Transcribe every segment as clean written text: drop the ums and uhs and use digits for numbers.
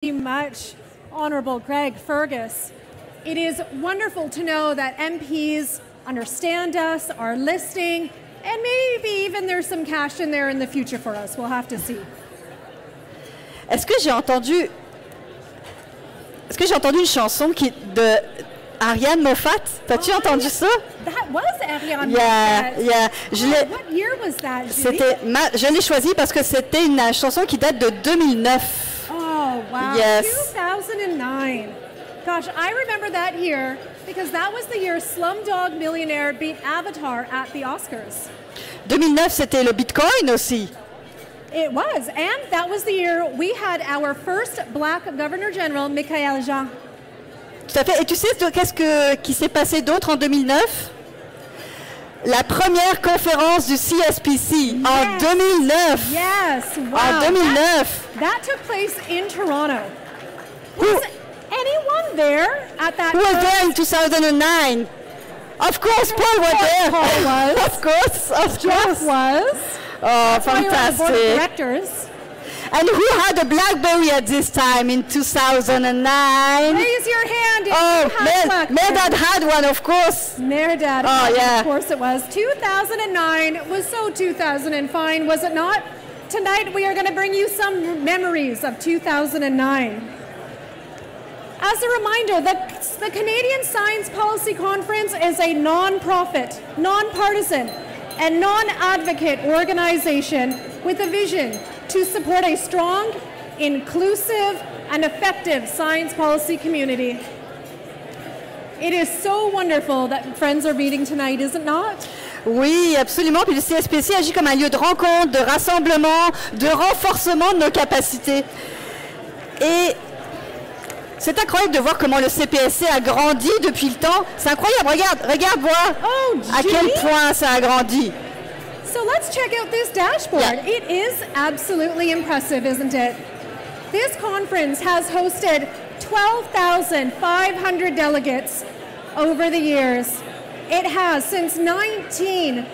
Much, Honourable Greg Fergus. It is wonderful to know that MPs understand us, are listening, and maybe even there's some cash in there in the future for us. We'll have to see. Est-ce que j'ai entendu une chanson de Ariane Moffat? T'as-tu entendu ça? That was Ariane Moffat. Yeah. What year was that, Julie? Je l'ai choisi parce que c'était une chanson qui date de 2009. Oh, wow. Yes. 2009. Gosh, I remember that year because that was the year Slumdog Millionaire beat Avatar at the Oscars. 2009, c'était le Bitcoin aussi. It was, and that was the year we had our first black Governor General, Michael Jean. Tout à fait. Et tu sais qui s'est passé d'autre en 2009? La première conférence du CSPC en 2009. Yes, wow. En 2009. That took place in Toronto. Was anyone there at that time? Who was there in 2009? Of course, Paul was there. Paul was. Of course. Jeff was. Oh, fantastic. Board of directors. And who had a BlackBerry at this time in 2009? Raise your hand if you had Merdad had one, of course. Merdad, of course it was. 2009 was so 2005, was it not? Tonight we are going to bring you some memories of 2009. As a reminder, the Canadian Science Policy Conference is a non-profit, non-partisan, and non-advocate organization with a vision to support a strong, inclusive, and effective science policy community. It is so wonderful that friends are meeting tonight, is it not? Oui, absolument. Puis le CSPC agit comme un lieu de rencontre, de rassemblement, de renforcement de nos capacités. Et c'est incroyable de voir comment le CPSC a grandi depuis le temps. C'est incroyable. Regarde, voir à quel point ça a grandi. So let's check out this dashboard. Yeah. It is absolutely impressive, isn't it? This conference has hosted 12,500 delegates over the years. It has, since 2019,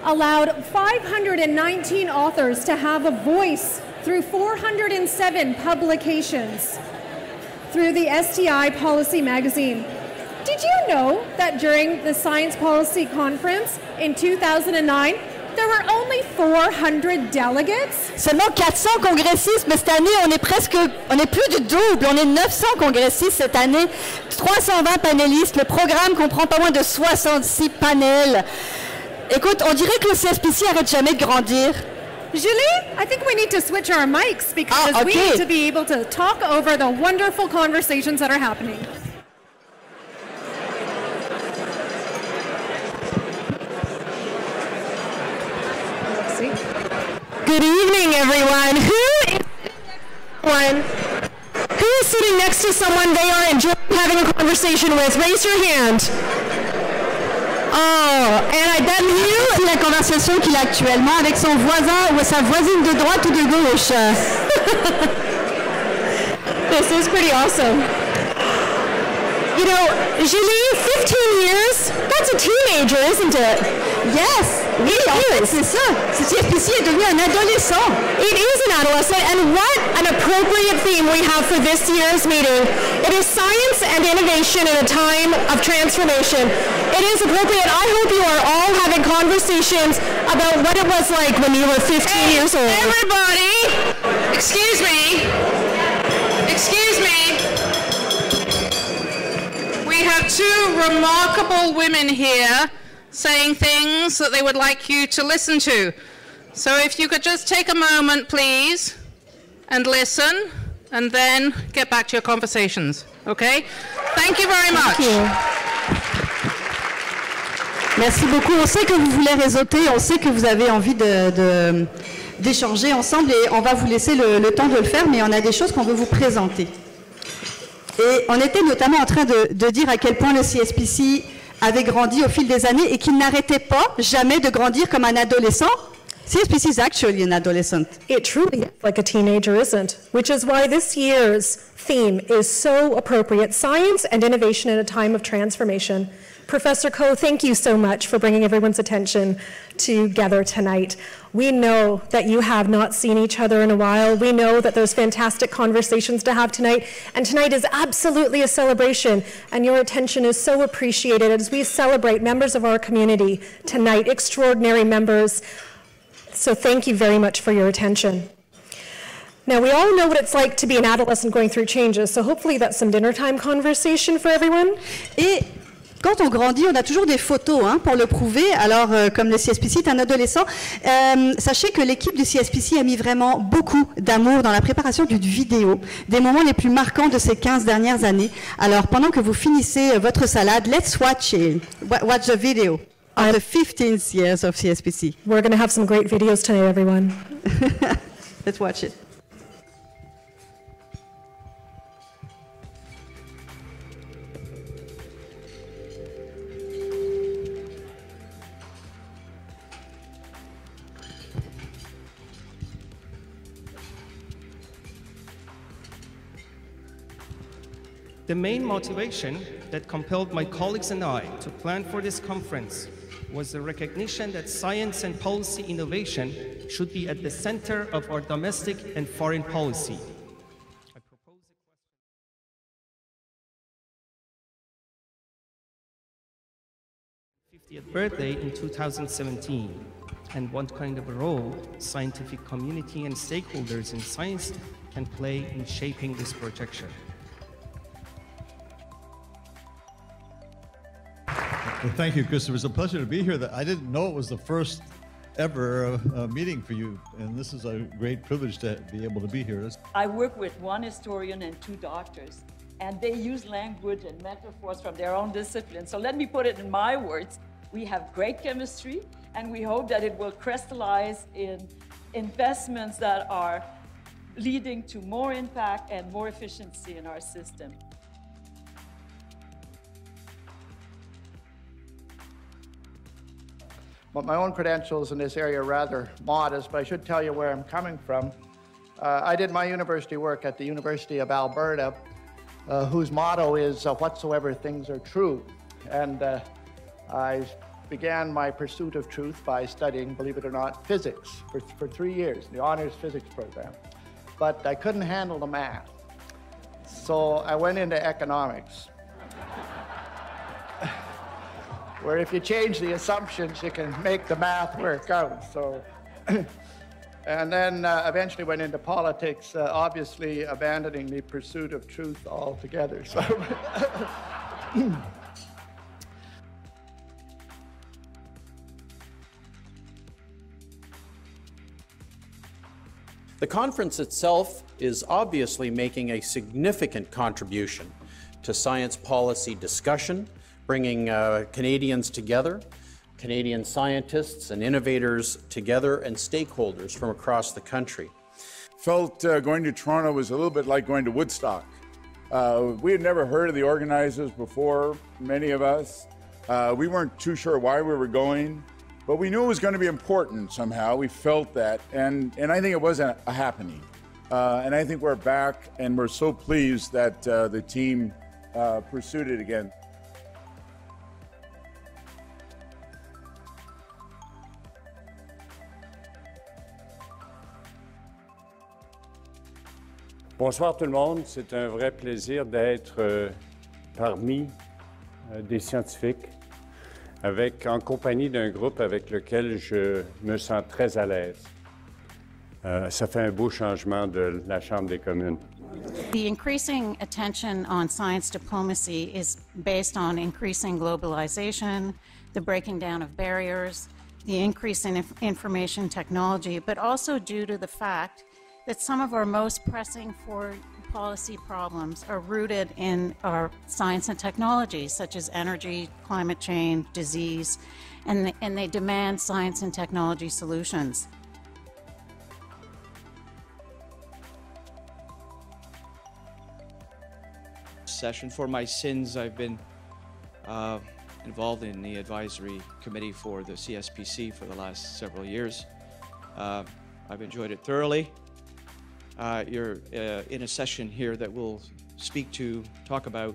allowed 519 authors to have a voice through 407 publications through the STI Policy magazine. Did you know that during the Science Policy Conference in 2009, there were only 400 delegates? Seulement 400 congressistes, mais cette année, on est plus du double. On est 900 congressistes cette année, 320 panélistes. Le programme comprend pas moins de 66 panels. Écoute, on dirait que le CSPC arrête jamais de grandir. Julie, I think we need to switch our mics because we need to be able to talk over the wonderful conversations that are happening. Good evening, everyone. Who is sitting next to someone they are enjoying having a conversation with? Raise your hand. Oh, and I bet you... C'est la conversation qu'il a actuellement avec son voisin ou sa voisine de droite ou de gauche. This is pretty awesome. You know, Julie, 15 years, that's a teenager, isn't it? Yes, oui, en fait, c'est ça. Ce CSPC est devenu un adolescent. It is an adolescent, and what an appropriate theme we have for this year's meeting. It is science and innovation in a time of transformation. It is appropriate. I hope you are all having conversations about what it was like when you were 15 years old. Everybody, excuse me. We have two remarkable women here saying things that they would like you to listen to. So if you could just take a moment, please, and listen, and then get back to your conversations, okay? Thank you very much. Thank you. Merci beaucoup. On sait que vous voulez réseauter, on sait que vous avez envie d'échanger ensemble et on va vous laisser le temps de le faire, mais on a des choses qu'on veut vous présenter. Et on était notamment en train de dire à quel point le CSPC avait grandi au fil des années et qu'il n'arrêtait pas jamais de grandir comme un adolescent. CSPC is actually an adolescent. It truly is like a teenager, isn't? Which is why this year's theme is so appropriate. Science and innovation in a time of transformation. Professor Coe, thank you so much for bringing everyone's attention together tonight. We know that you have not seen each other in a while. We know that there's fantastic conversations to have tonight, and tonight is absolutely a celebration, and your attention is so appreciated as we celebrate members of our community tonight, extraordinary members. So thank you very much for your attention. Now, we all know what it's like to be an adolescent going through changes, so hopefully that's some dinner time conversation for everyone. Et quand on grandit, on a toujours des photos pour le prouver. Alors, comme le CSPC est un adolescent, sachez que l'équipe du CSPC a mis vraiment beaucoup d'amour dans la préparation d'une vidéo, des moments les plus marquants de ces 15 dernières années. Alors, pendant que vous finissez votre salade, let's watch the video of the 15th years of CSPC. We're going to have some great videos tonight, everyone. Let's watch it. The main motivation that compelled my colleagues and I to plan for this conference was the recognition that science and policy innovation should be at the center of our domestic and foreign policy. I propose a 50th birthday in 2017, and what kind of a role scientific community and stakeholders in science can play in shaping this projection. Well, thank you, Chris. It was a pleasure to be here. I didn't know it was the first ever meeting for you, and this is a great privilege to be able to be here. I work with one historian and two doctors, and they use language and metaphors from their own discipline. So let me put it in my words. We have great chemistry, and we hope that it will crystallize in investments that are leading to more impact and more efficiency in our system. But my own credentials in this area are rather modest, but I should tell you where I'm coming from. I did my university work at the University of Alberta, whose motto is whatsoever things are true. And I began my pursuit of truth by studying, believe it or not, physics for 3 years, the honors physics program. But I couldn't handle the math. So I went into economics, where if you change the assumptions, you can make the math work out. So, and then eventually went into politics, obviously abandoning the pursuit of truth altogether. So, the conference itself is obviously making a significant contribution to science policy discussion, bringing Canadians together, Canadian scientists and innovators together, and stakeholders from across the country. Felt going to Toronto was a little bit like going to Woodstock. We had never heard of the organizers before, many of us. We weren't too sure why we were going, but we knew it was going to be important somehow. We felt that, and I think it was a happening. And I think we're back, and we're so pleased that the team pursued it again. Bonsoir tout le monde, c'est un vrai plaisir d'être parmi des scientifiques, en compagnie d'un groupe avec lequel je me sens très à l'aise. Ça fait un beau changement de la Chambre des communes. The increasing attention on science diplomacy is based on increasing globalization, the breaking down of barriers, the increase in information technology, but also due to the fact that some of our most pressing foreign policy problems are rooted in our science and technology, such as energy, climate change, disease, and they demand science and technology solutions. Session. For my sins, I've been involved in the advisory committee for the CSPC for the last several years. I've enjoyed it thoroughly. You're in a session here that will talk about,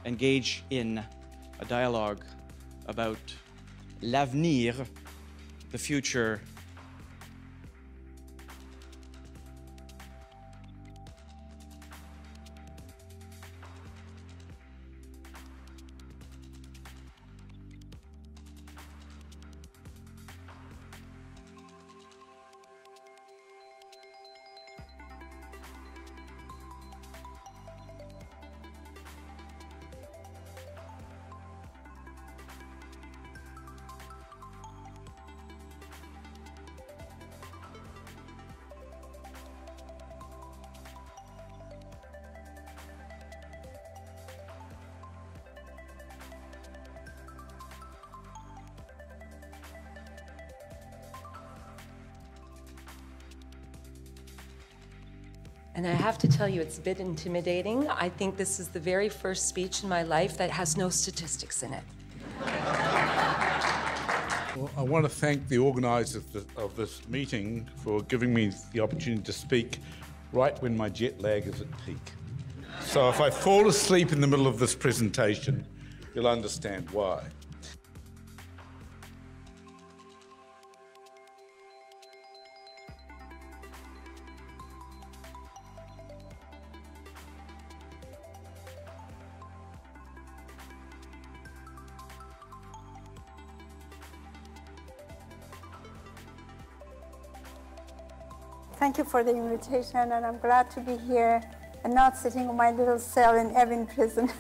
engage in a dialogue about l'avenir, the future. And I have to tell you, it's a bit intimidating. I think this is the very first speech in my life that has no statistics in it. Well, I want to thank the organisers of this meeting for giving me the opportunity to speak right when my jet lag is at peak. So if I fall asleep in the middle of this presentation, you'll understand why. Thank you for the invitation, and I'm glad to be here and not sitting in my little cell in Evin prison.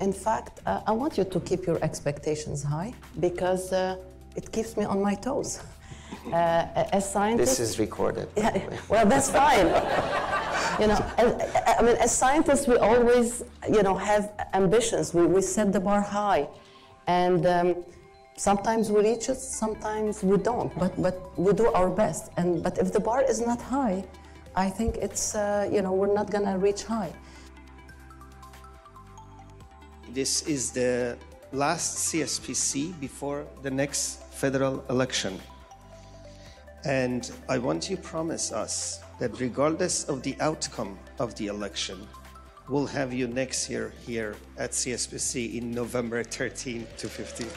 In fact, I want you to keep your expectations high because it keeps me on my toes. As scientists, this is recorded. Yeah, well, that's fine. I mean, as scientists, we always, have ambitions. We set the bar high, and sometimes we reach it, sometimes we don't. But we do our best. But if the bar is not high, I think it's we're not gonna reach high. This is the last CSPC before the next federal election. And I want you to promise us that regardless of the outcome of the election, we'll have you next year here at CSPC in November 13 to 15.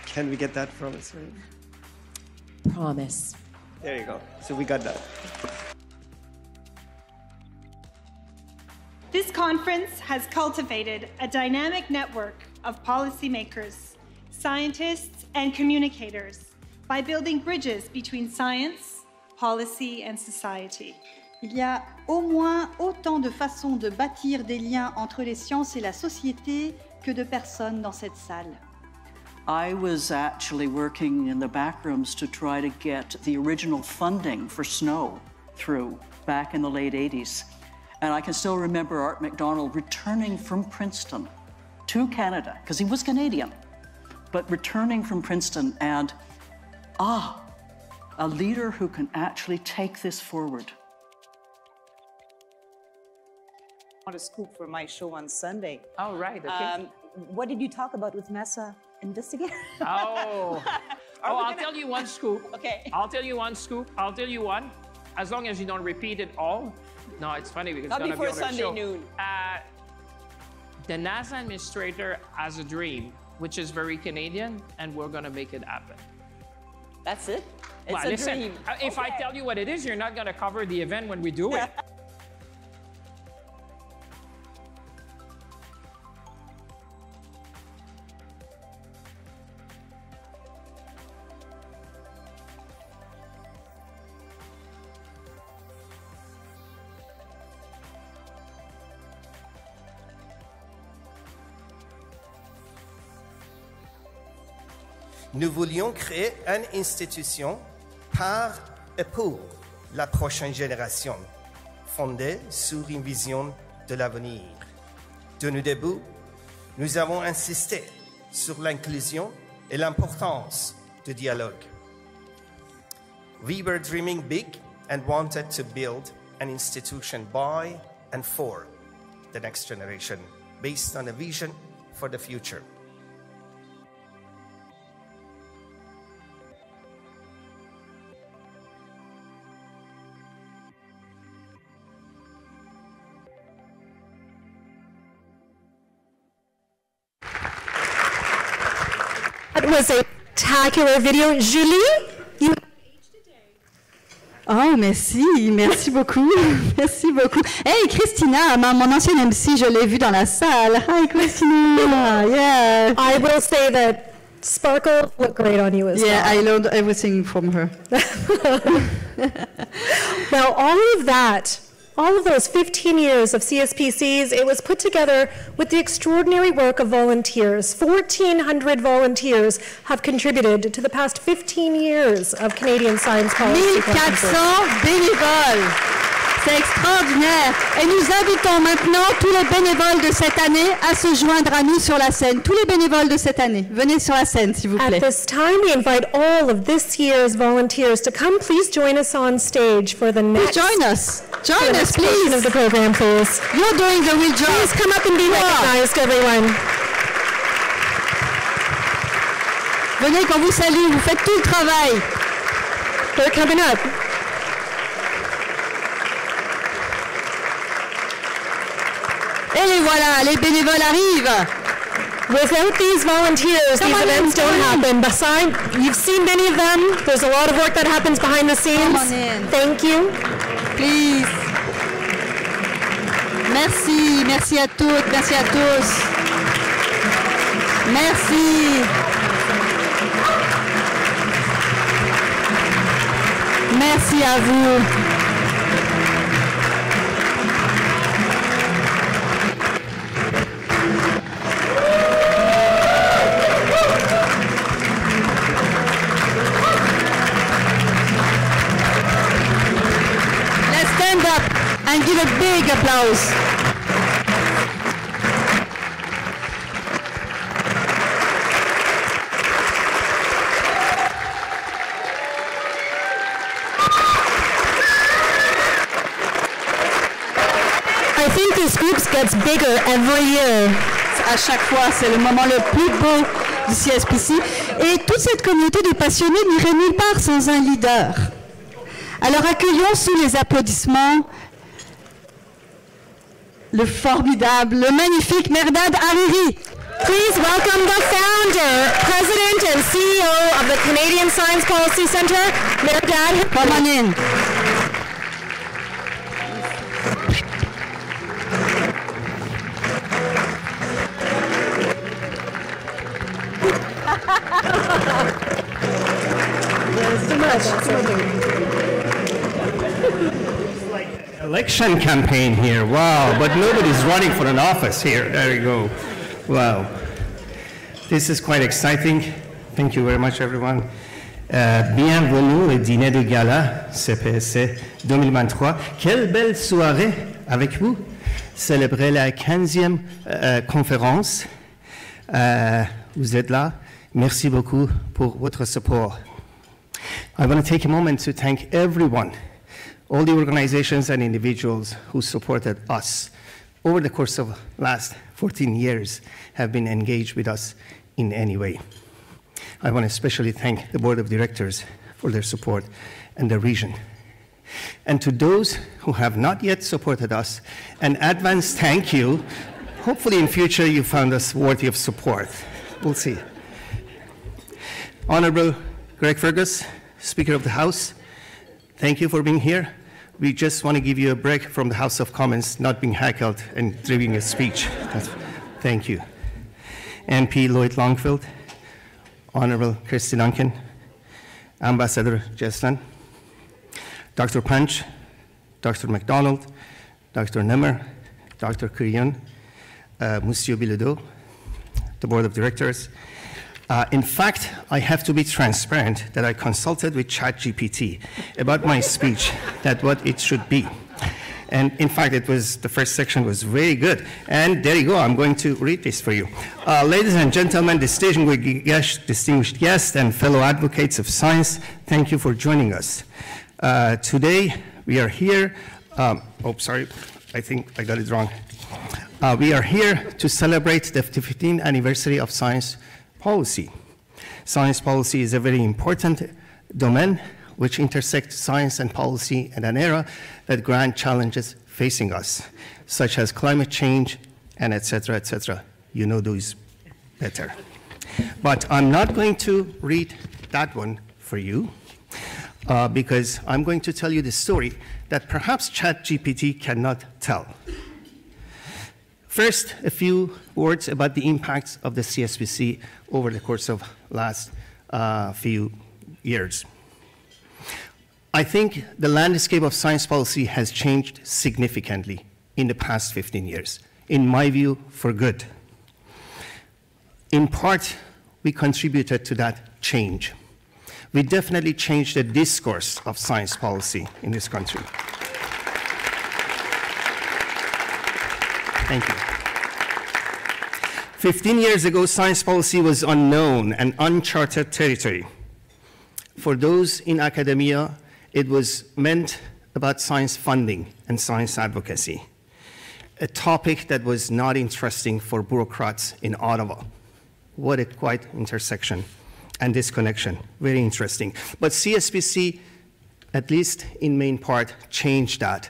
Can we get that promise, right? Promise. There you go. So we got that. This conference has cultivated a dynamic network of policymakers, scientists, and communicators by building bridges between science, policy, and society. Il y a au moins autant de façons de bâtir des liens entre les sciences et la société que de personnes dans cette salle. I was actually working in the back rooms to try to get the original funding for SNOW through back in the late 80s. And I can still remember Art MacDonald returning from Princeton to Canada, because he was Canadian, but returning from Princeton and, a leader who can actually take this forward. I want a scoop for my show on Sunday. Oh, right, okay. What did you talk about with Massa Investigator? Oh, I'll tell you one scoop. Okay. I'll tell you one scoop. I'll tell you one. As long as you don't repeat it all. No, it's funny because it's going to be on before our show. Sunday noon. The NASA administrator has a dream, which is very Canadian, and we're going to make it happen. That's it? It's well, a listen, dream. If I tell you what it is, you're not going to cover the event when we do it. Nous voulions créer une institution par et pour la prochaine génération, fondée sur une vision de l'avenir. De nos débuts, nous avons insisté sur l'inclusion et l'importance du dialogue. We were dreaming big and wanted to build an institution by and for the next generation, based on a vision for the future. That was a spectacular video. Julie, you... Oh, merci, merci beaucoup, merci beaucoup. Hey, Christina, mon ancienne MC, je l'ai vue dans la salle. Hi, Christina, yeah. I will say that Sparkle looked great on you as well. Yeah, I learned everything from her. Now, all of those 15 years of CSPCs, it was put together with the extraordinary work of volunteers. 1,400 volunteers have contributed to the past 15 years of Canadian science policy. 1400 bénévoles. C'est extraordinaire. Et nous invitons maintenant tous les bénévoles de cette année à se joindre à nous sur la scène. Tous les bénévoles de cette année, venez sur la scène, s'il vous plaît. At this time, we invite all of this year's volunteers to come. Please join us on stage for the next. Please join us. Join us, please. Of the program, please. You're doing the real job. Please come up and be recognized, everyone. Venez qu'on vous salue. Vous faites tout le travail. They're coming up. Et les voilà, les bénévoles arrivent. Without these volunteers, these events don't happen. You've seen many of them. There's a lot of work that happens behind the scenes. Come on in. Thank you. Please. Merci, merci à toutes, merci à tous. Merci. Merci à vous. And give a big applause. I think this group gets bigger every year. À chaque fois, c'est le moment le plus beau du CSPC. Et toute cette communauté de passionnés n'irait nulle part sans un leader. Alors accueillons sous les applaudissements le formidable, le magnifique Mehrdad Hariri. Please welcome the founder, president and CEO of the Canadian Science Policy Centre, Mehrdad. Come on in. Election campaign here, wow, but nobody's running for an office here. There you go. Wow. This is quite exciting. Thank you very much, everyone. Bienvenue au dîner de gala CPC 2023. Quelle belle soirée avec vous. Célébrer la 15e conférence. Vous êtes là. Merci beaucoup pour votre support. I want to take a moment to thank everyone, all the organizations and individuals who supported us over the course of last 14 years have been engaged with us in any way. I want to especially thank the board of directors for their support and the region. And to those who have not yet supported us, an advance thank you. Hopefully in future you found us worthy of support. We'll see. Honorable Greg Fergus, Speaker of the House, thank you for being here. We just want to give you a break from the House of Commons, not being heckled and giving a speech. Thank you. MP Lloyd Longfield, Honorable Kirsty Duncan, Ambassador Jeslan, Dr. Punch, Dr. McDonald, Dr. Nimmer, Dr. Kurian, Monsieur Bilodeau, the Board of Directors. In fact, I have to be transparent that I consulted with ChatGPT about my speech, that what it should be. And in fact, the first section was very good. And there you go, I'm going to read this for you. Ladies and gentlemen, distinguished guests and fellow advocates of science, thank you for joining us. Today, we are here Sorry, I think I got it wrong. We are here to celebrate the 15th anniversary of science policy. Science policy is a very important domain which intersects science and policy in an era that grand challenges facing us, such as climate change and et cetera, You know those better. But I'm not going to read that one for you because I'm going to tell you the story that perhaps ChatGPT cannot tell. First, a few words about the impacts of the CSPC over the course of last few years. I think the landscape of science policy has changed significantly in the past 15 years, in my view, for good. In part, we contributed to that change. We definitely changed the discourse of science policy in this country. Thank you. 15 years ago, science policy was unknown and uncharted territory. For those in academia, it was meant about science funding and science advocacy, a topic that was not interesting for bureaucrats in Ottawa. What a quite intersection and disconnection, very interesting. But CSPC, at least in main part, changed that,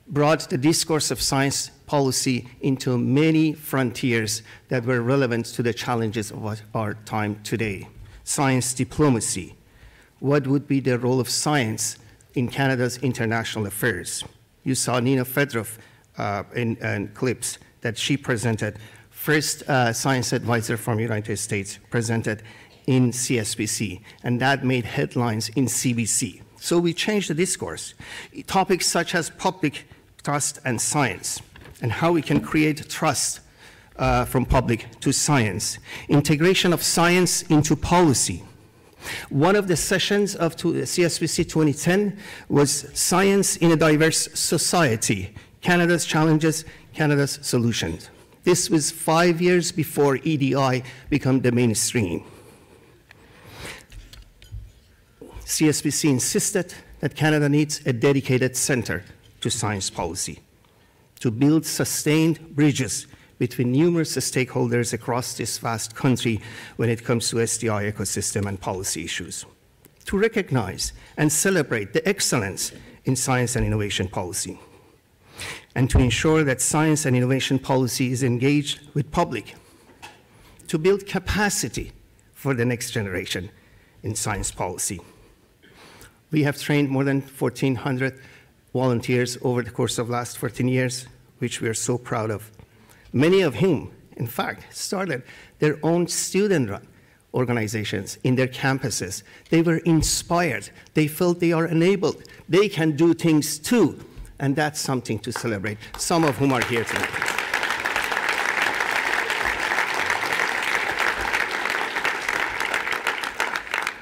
brought the discourse of science policy into many frontiers that were relevant to the challenges of our time today. Science diplomacy. What would be the role of science in Canada's international affairs? You saw Nina Fedorov in clips that she presented. First science advisor from the United States presented in CSPC, and that made headlines in CBC. So we changed the discourse. Topics such as public trust and science, and how we can create trust from public to science. Integration of science into policy. One of the sessions of CSPC 2010 was Science in a Diverse Society, Canada's Challenges, Canada's Solutions. This was 5 years before EDI became the mainstream. CSPC insisted that Canada needs a dedicated center to science policy, to build sustained bridges between numerous stakeholders across this vast country when it comes to SDI ecosystem and policy issues, to recognize and celebrate the excellence in science and innovation policy, and to ensure that science and innovation policy is engaged with public, to build capacity for the next generation in science policy. We have trained more than 1,400 volunteers over the course of the last 14 years, which we are so proud of. Many of whom, in fact, started their own student-run organizations in their campuses. They were inspired. They felt they are enabled. They can do things too, and that's something to celebrate, some of whom are here tonight.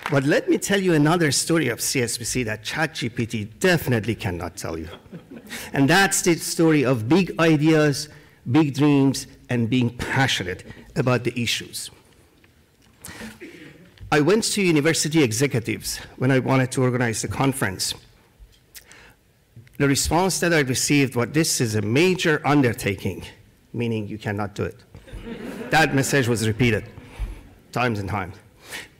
But let me tell you another story of CSPC that ChatGPT definitely cannot tell you. And that's the story of big ideas, big dreams, and being passionate about the issues. I went to university executives when I wanted to organize the conference. The response that I received was, this is a major undertaking, meaning you cannot do it. That message was repeated times and times.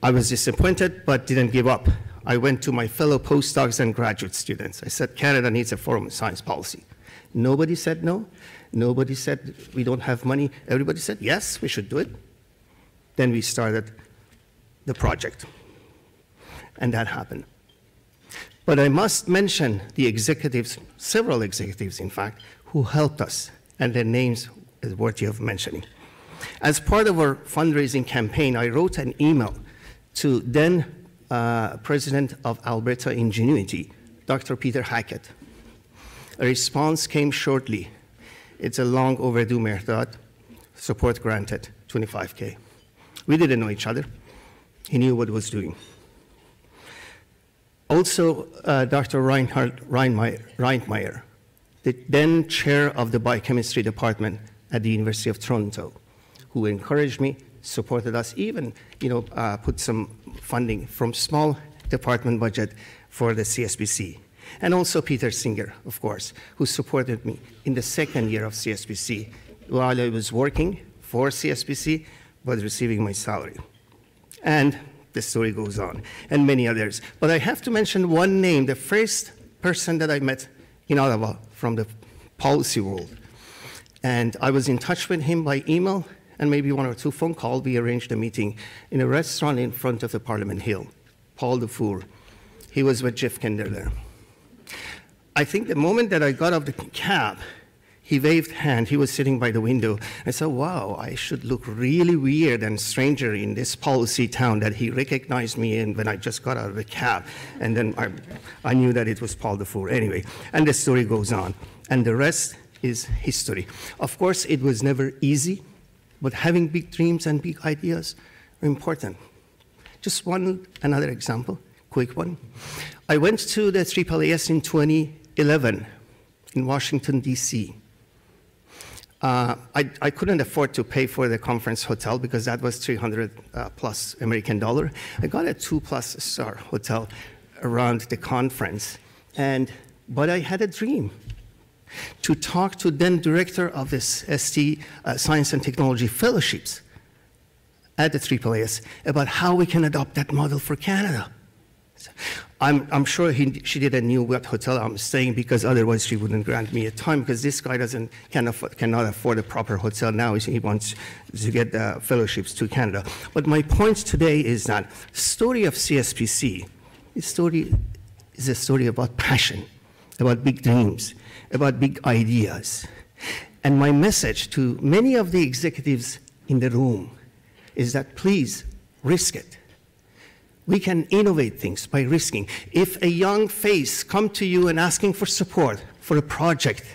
I was disappointed, but didn't give up. I went to my fellow postdocs and graduate students. I said, Canada needs a forum on science policy. Nobody said no. Nobody said we don't have money. Everybody said, yes, we should do it. Then we started the project, and that happened. But I must mention the executives, several executives, in fact, who helped us, and their names is worthy of mentioning. As part of our fundraising campaign, I wrote an email to then President of Alberta Ingenuity, Dr. Peter Hackett. A response came shortly. It's a long overdue method. Support granted, $25K. We didn't know each other. He knew what he was doing. Also, Dr. Reinhard Reintmeier, the then chair of the biochemistry department at the University of Toronto, who encouraged me, supported us, even put some funding from small department budget for the CSPC. And also Peter Singer, of course, who supported me in the second year of CSPC while I was working for CSPC, but receiving my salary. And the story goes on, and many others. But I have to mention one name, the first person that I met in Ottawa from the policy world. And I was in touch with him by email, and maybe one or two phone calls. We arranged a meeting in a restaurant in front of the Parliament Hill, Paul Dufour. He was with Jeff Kinder there. I think the moment that I got off the cab, he waved hand. He was sitting by the window. I said, wow, I should look really weird and stranger in this policy town that he recognized me in when I just got out of the cab. And then I knew that it was Paul Dufour. Anyway, and the story goes on. And the rest is history. Of course, it was never easy, but having big dreams and big ideas are important. Just another example, quick one. I went to the AAAS in 2011 in Washington, D.C. I couldn't afford to pay for the conference hotel because that was 300 plus American dollar. I got a 2+ star hotel around the conference, but I had a dream to talk to then director of this ST Science and Technology Fellowships at the AAAS about how we can adopt that model for Canada. I'm sure she didn't know what hotel I'm staying because otherwise she wouldn't grant me a time because this guy cannot afford a proper hotel now. He wants to get the fellowships to Canada. But my point today is that the story of CSPC is a story about passion, about big dreams, about big ideas. And my message to many of the executives in the room is that please risk it. We can innovate things by risking. If a young face come to you and asking for support for a project,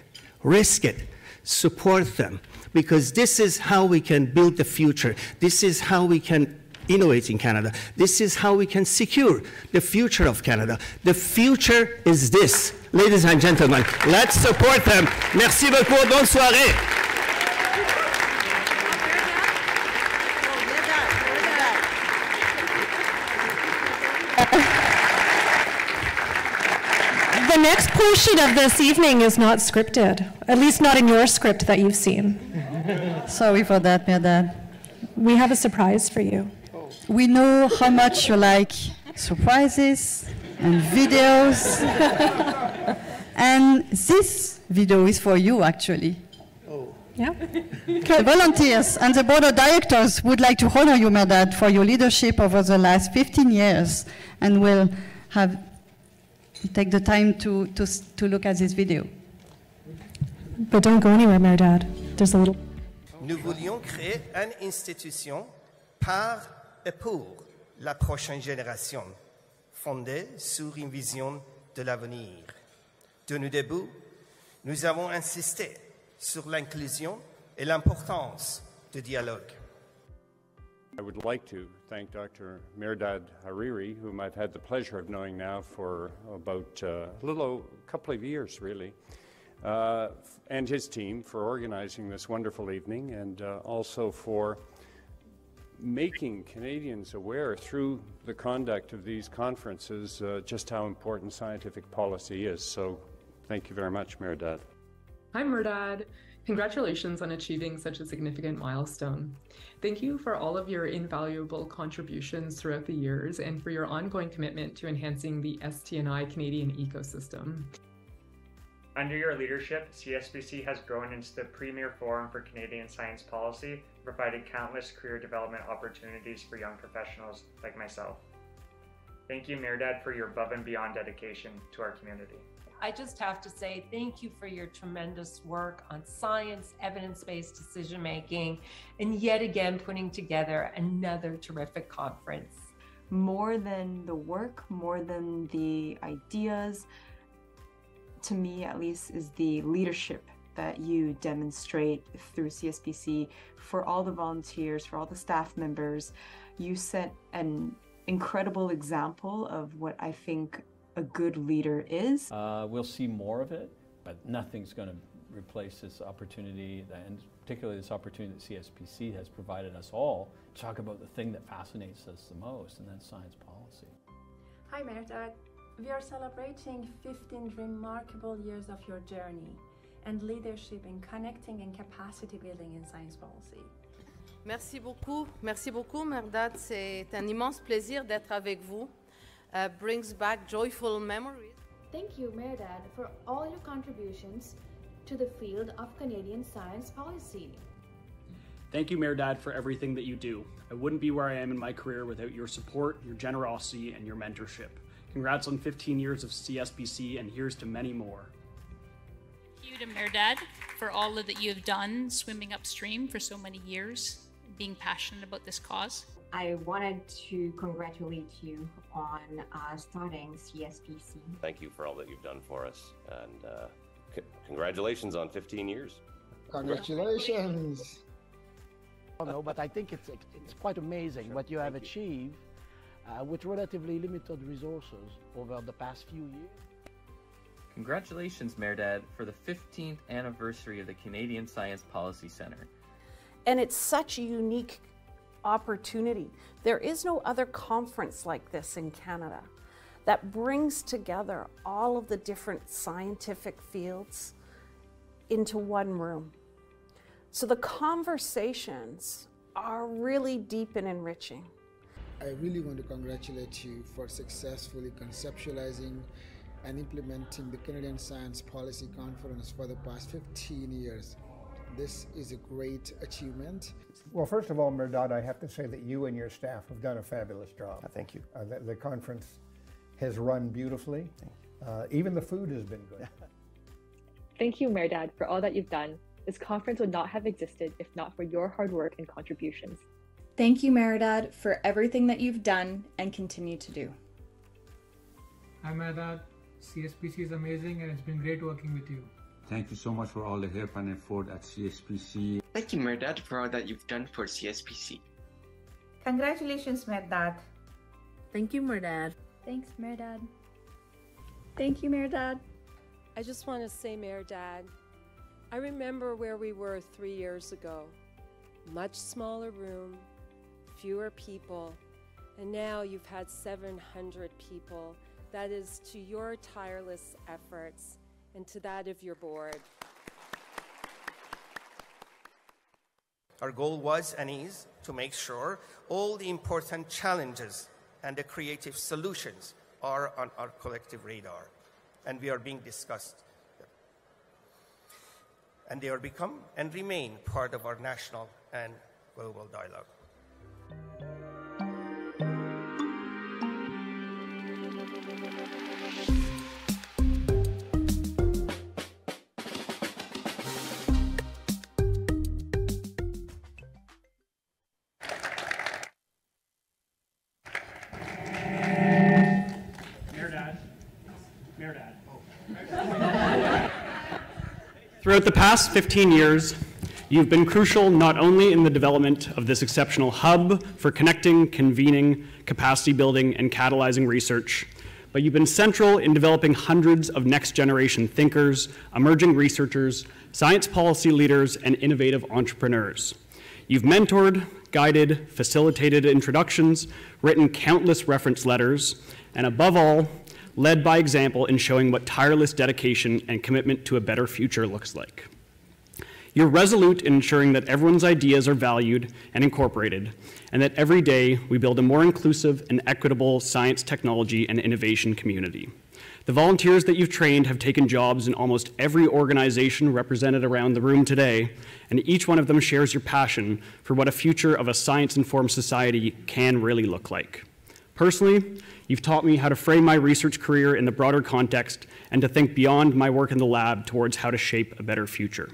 risk it, support them, because this is how we can build the future. This is how we can innovate in Canada. This is how we can secure the future of Canada. The future is this, ladies and gentlemen. Let's support them. Merci beaucoup. Bonne soirée. The next portion of this evening is not scripted, at least not in your script that you've seen. Sorry for that, Merdad. We have a surprise for you. We know how much you like surprises and videos. And this video is for you, actually. Yeah. The volunteers and the board of directors would like to honor you, Merdad, for your leadership over the last 15 years, and will take the time to look at this video. But don't go anywhere, Merdad. There's a little... Nous voulions créer une institution par et pour la prochaine génération, fondée sur une vision de l'avenir. De nos débuts, nous avons insisté sur l'inclusion et l'importance du dialogue. I would like to thank Dr. Merdad Hariri, whom I've had the pleasure of knowing now for about a couple of years, really, and his team for organizing this wonderful evening, and also for making Canadians aware through the conduct of these conferences just how important scientific policy is. So thank you very much, Merdad. Hi, Merdad. Congratulations on achieving such a significant milestone. Thank you for all of your invaluable contributions throughout the years and for your ongoing commitment to enhancing the ST&I Canadian ecosystem. Under your leadership, CSPC has grown into the premier forum for Canadian science policy and provided countless career development opportunities for young professionals like myself. Thank you, Merdad, for your above and beyond dedication to our community. I just have to say thank you for your tremendous work on science, evidence-based decision-making, and yet again putting together another terrific conference. More than the work, more than the ideas, to me at least, is the leadership that you demonstrate through CSPC for all the volunteers, for all the staff members. You set an incredible example of what I think a good leader is. We'll see more of it, but nothing's going to replace this opportunity, and particularly this opportunity that CSPC has provided us all to talk about the thing that fascinates us the most, and that's science policy. Hi, Merdad. We are celebrating 15 remarkable years of your journey and leadership in connecting and capacity building in science policy. Merci beaucoup, Merdad. C'est un immense plaisir d'être avec vous. Brings back joyful memories. Thank you, Merdad, for all your contributions to the field of Canadian science policy. Thank you, Merdad, for everything that you do. I wouldn't be where I am in my career without your support, your generosity, and your mentorship. Congrats on 15 years of CSPC, and here's to many more. Thank you to Merdad for all that you've done, swimming upstream for so many years, being passionate about this cause. I wanted to congratulate you on starting CSPC. Thank you for all that you've done for us, and congratulations on 15 years. Congratulations. No, but I think it's quite amazing what you have achieved with relatively limited resources over the past few years. Congratulations, Merdad, for the 15th anniversary of the Canadian Science Policy Centre. And it's such a unique opportunity. There is no other conference like this in Canada that brings together all of the different scientific fields into one room. So the conversations are really deep and enriching. I really want to congratulate you for successfully conceptualizing and implementing the Canadian Science Policy Conference for the past 15 years. This is a great achievement. Well, first of all, Merdad, I have to say that you and your staff have done a fabulous job. Thank you. The conference has run beautifully. Even the food has been good. Thank you, Merdad, for all that you've done. This conference would not have existed if not for your hard work and contributions. Thank you, Merdad, for everything that you've done and continue to do. Hi, Merdad. CSPC is amazing and it's been great working with you. Thank you so much for all the help and effort at CSPC. Thank you, Merdad, for all that you've done for CSPC. Congratulations, Merdad. Thank you, Merdad. Thanks, Merdad. Thank you, Merdad. I just want to say, Merdad, I remember where we were 3 years ago. Much smaller room, fewer people, and now you've had 700 people. That is to your tireless efforts and to that of your board. Our goal was and is to make sure all the important challenges and the creative solutions are on our collective radar, and we are being discussed. And they are become and remain part of our national and global dialogue. Throughout the past 15 years, you've been crucial not only in the development of this exceptional hub for connecting, convening, capacity building, and catalyzing research, but you've been central in developing hundreds of next-generation thinkers, emerging researchers, science policy leaders, and innovative entrepreneurs. You've mentored, guided, facilitated introductions, written countless reference letters, and above all, led by example in showing what tireless dedication and commitment to a better future looks like. You're resolute in ensuring that everyone's ideas are valued and incorporated, and that every day we build a more inclusive and equitable science, technology, and innovation community. The volunteers that you've trained have taken jobs in almost every organization represented around the room today, and each one of them shares your passion for what a future of a science-informed society can really look like. Personally, you've taught me how to frame my research career in the broader context and to think beyond my work in the lab towards how to shape a better future.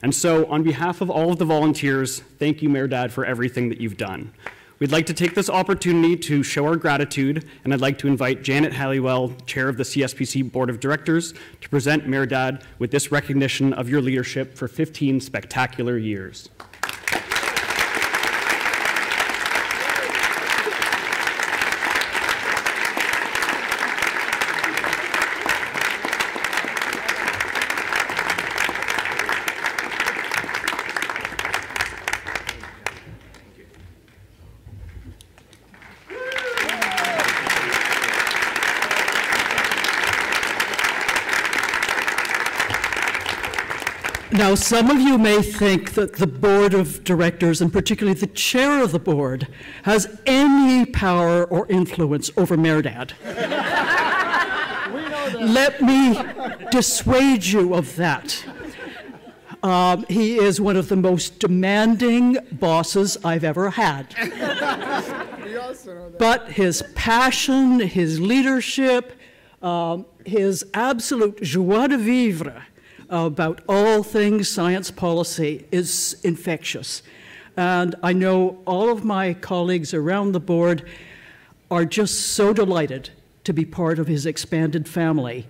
And so, on behalf of all of the volunteers, thank you, Merdad, for everything that you've done. We'd like to take this opportunity to show our gratitude, and I'd like to invite Janet Halliwell, Chair of the CSPC Board of Directors, to present Merdad with this recognition of your leadership for 15 spectacular years. Now, some of you may think that the board of directors, and particularly the chair of the board, has any power or influence over Mehrdad. Let me dissuade you of that. He is one of the most demanding bosses I've ever had. But his passion, his leadership, his absolute joie de vivre about all things science policy is infectious. And I know all of my colleagues around the board are just so delighted to be part of his expanded family.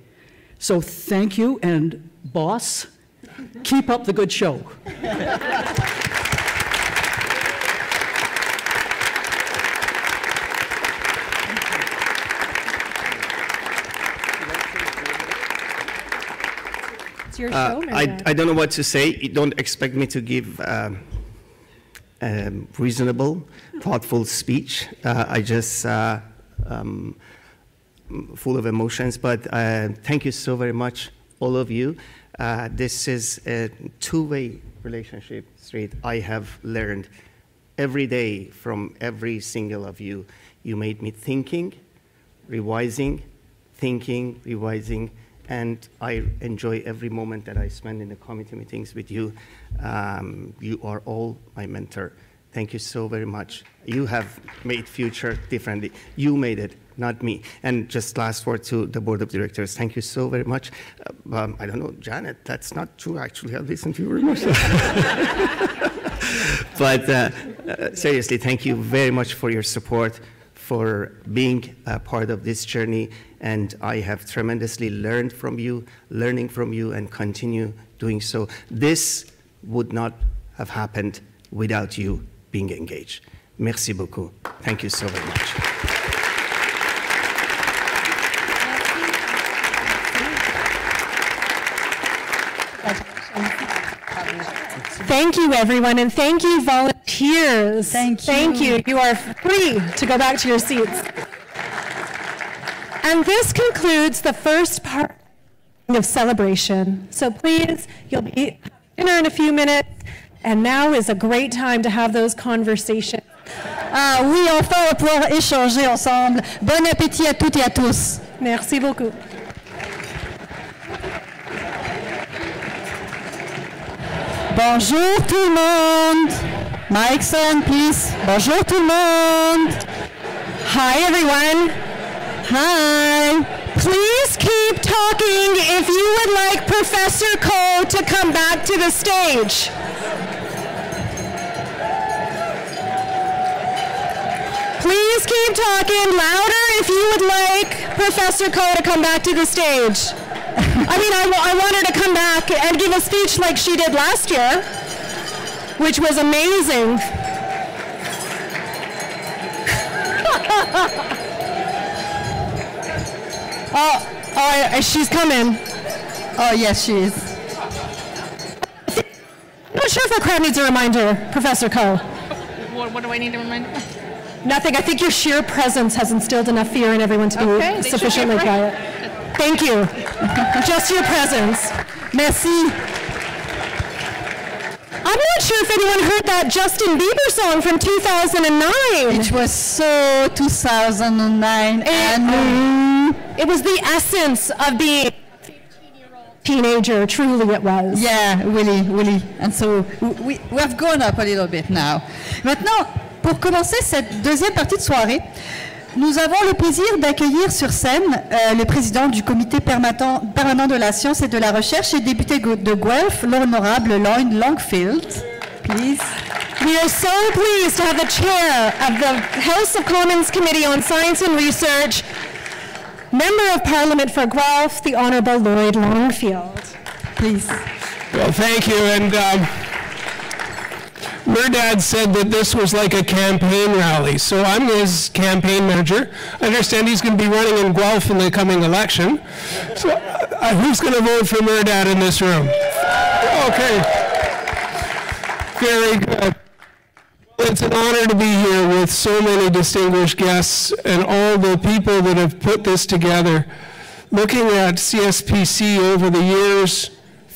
So thank you, and boss, keep up the good show. Your show, I don't know what to say. You don't expect me to give reasonable, thoughtful speech. I just full of emotions. But thank you so very much, all of you. This is a two-way relationship street. I have learned every day from every single of you. You made me thinking, revising, and I enjoy every moment that I spend in the committee meetings with you. You are all my mentor. Thank you so very much. You have made future differently. You made it, not me. And just last word to the board of directors. Thank you so very much. I don't know, Janet, that's not true, actually. I listen to you very much. But seriously, thank you very much for your support, for being a part of this journey. And I have tremendously learned from you, learning from you, and continue doing so. This would not have happened without you being engaged. Merci beaucoup. Thank you so very much. Thank you, everyone, and thank you, volunteers. Thank you. You are free to go back to your seats. And this concludes the first part of celebration. So please, you'll be having dinner in a few minutes, and now is a great time to have those conversations. Oui, enfin, on va pouvoir échanger ensemble. Bon appétit à toutes et à tous. Merci beaucoup. Bonjour tout le monde. Mike's on, please. Bonjour tout le monde. Hi, everyone. Hi. Please keep talking if you would like Professor Cole to come back to the stage. Please keep talking louder if you would like Professor Cole to come back to the stage. I mean, I want her to come back and give a speech like she did last year, which was amazing. Oh, she's coming. Oh, yes, she is. I'm not sure if our crowd needs a reminder, Professor Cole. What do I need to remind you? Nothing. I think your sheer presence has instilled enough fear in everyone to be sufficiently quiet. Thank you. Just your presence. Merci. I'm not sure if anyone heard that Justin Bieber song from 2009. It was so 2009. It was the essence of being a 15-year-old teenager. Truly it was. Yeah, really. And so we have grown up a little bit now. Maintenant, pour commencer cette deuxième partie de soirée, nous avons le plaisir d'accueillir sur scène le président du comité permanent de la science et de la recherche et député de Guelph, l'honorable Lloyd Longfield. Please. We are so pleased to have the chair of the House of Commons Committee on Science and Research, Member of Parliament for Guelph, the Honorable Lloyd Longfield. Please. Well, thank you. And Mehrdad said that this was like a campaign rally, so I'm his campaign manager. I understand he's going to be running in Guelph in the coming election. So who's going to vote for Mehrdad in this room? Okay. Very good. It's an honor to be here with so many distinguished guests and all the people that have put this together. Looking at CSPC over the years,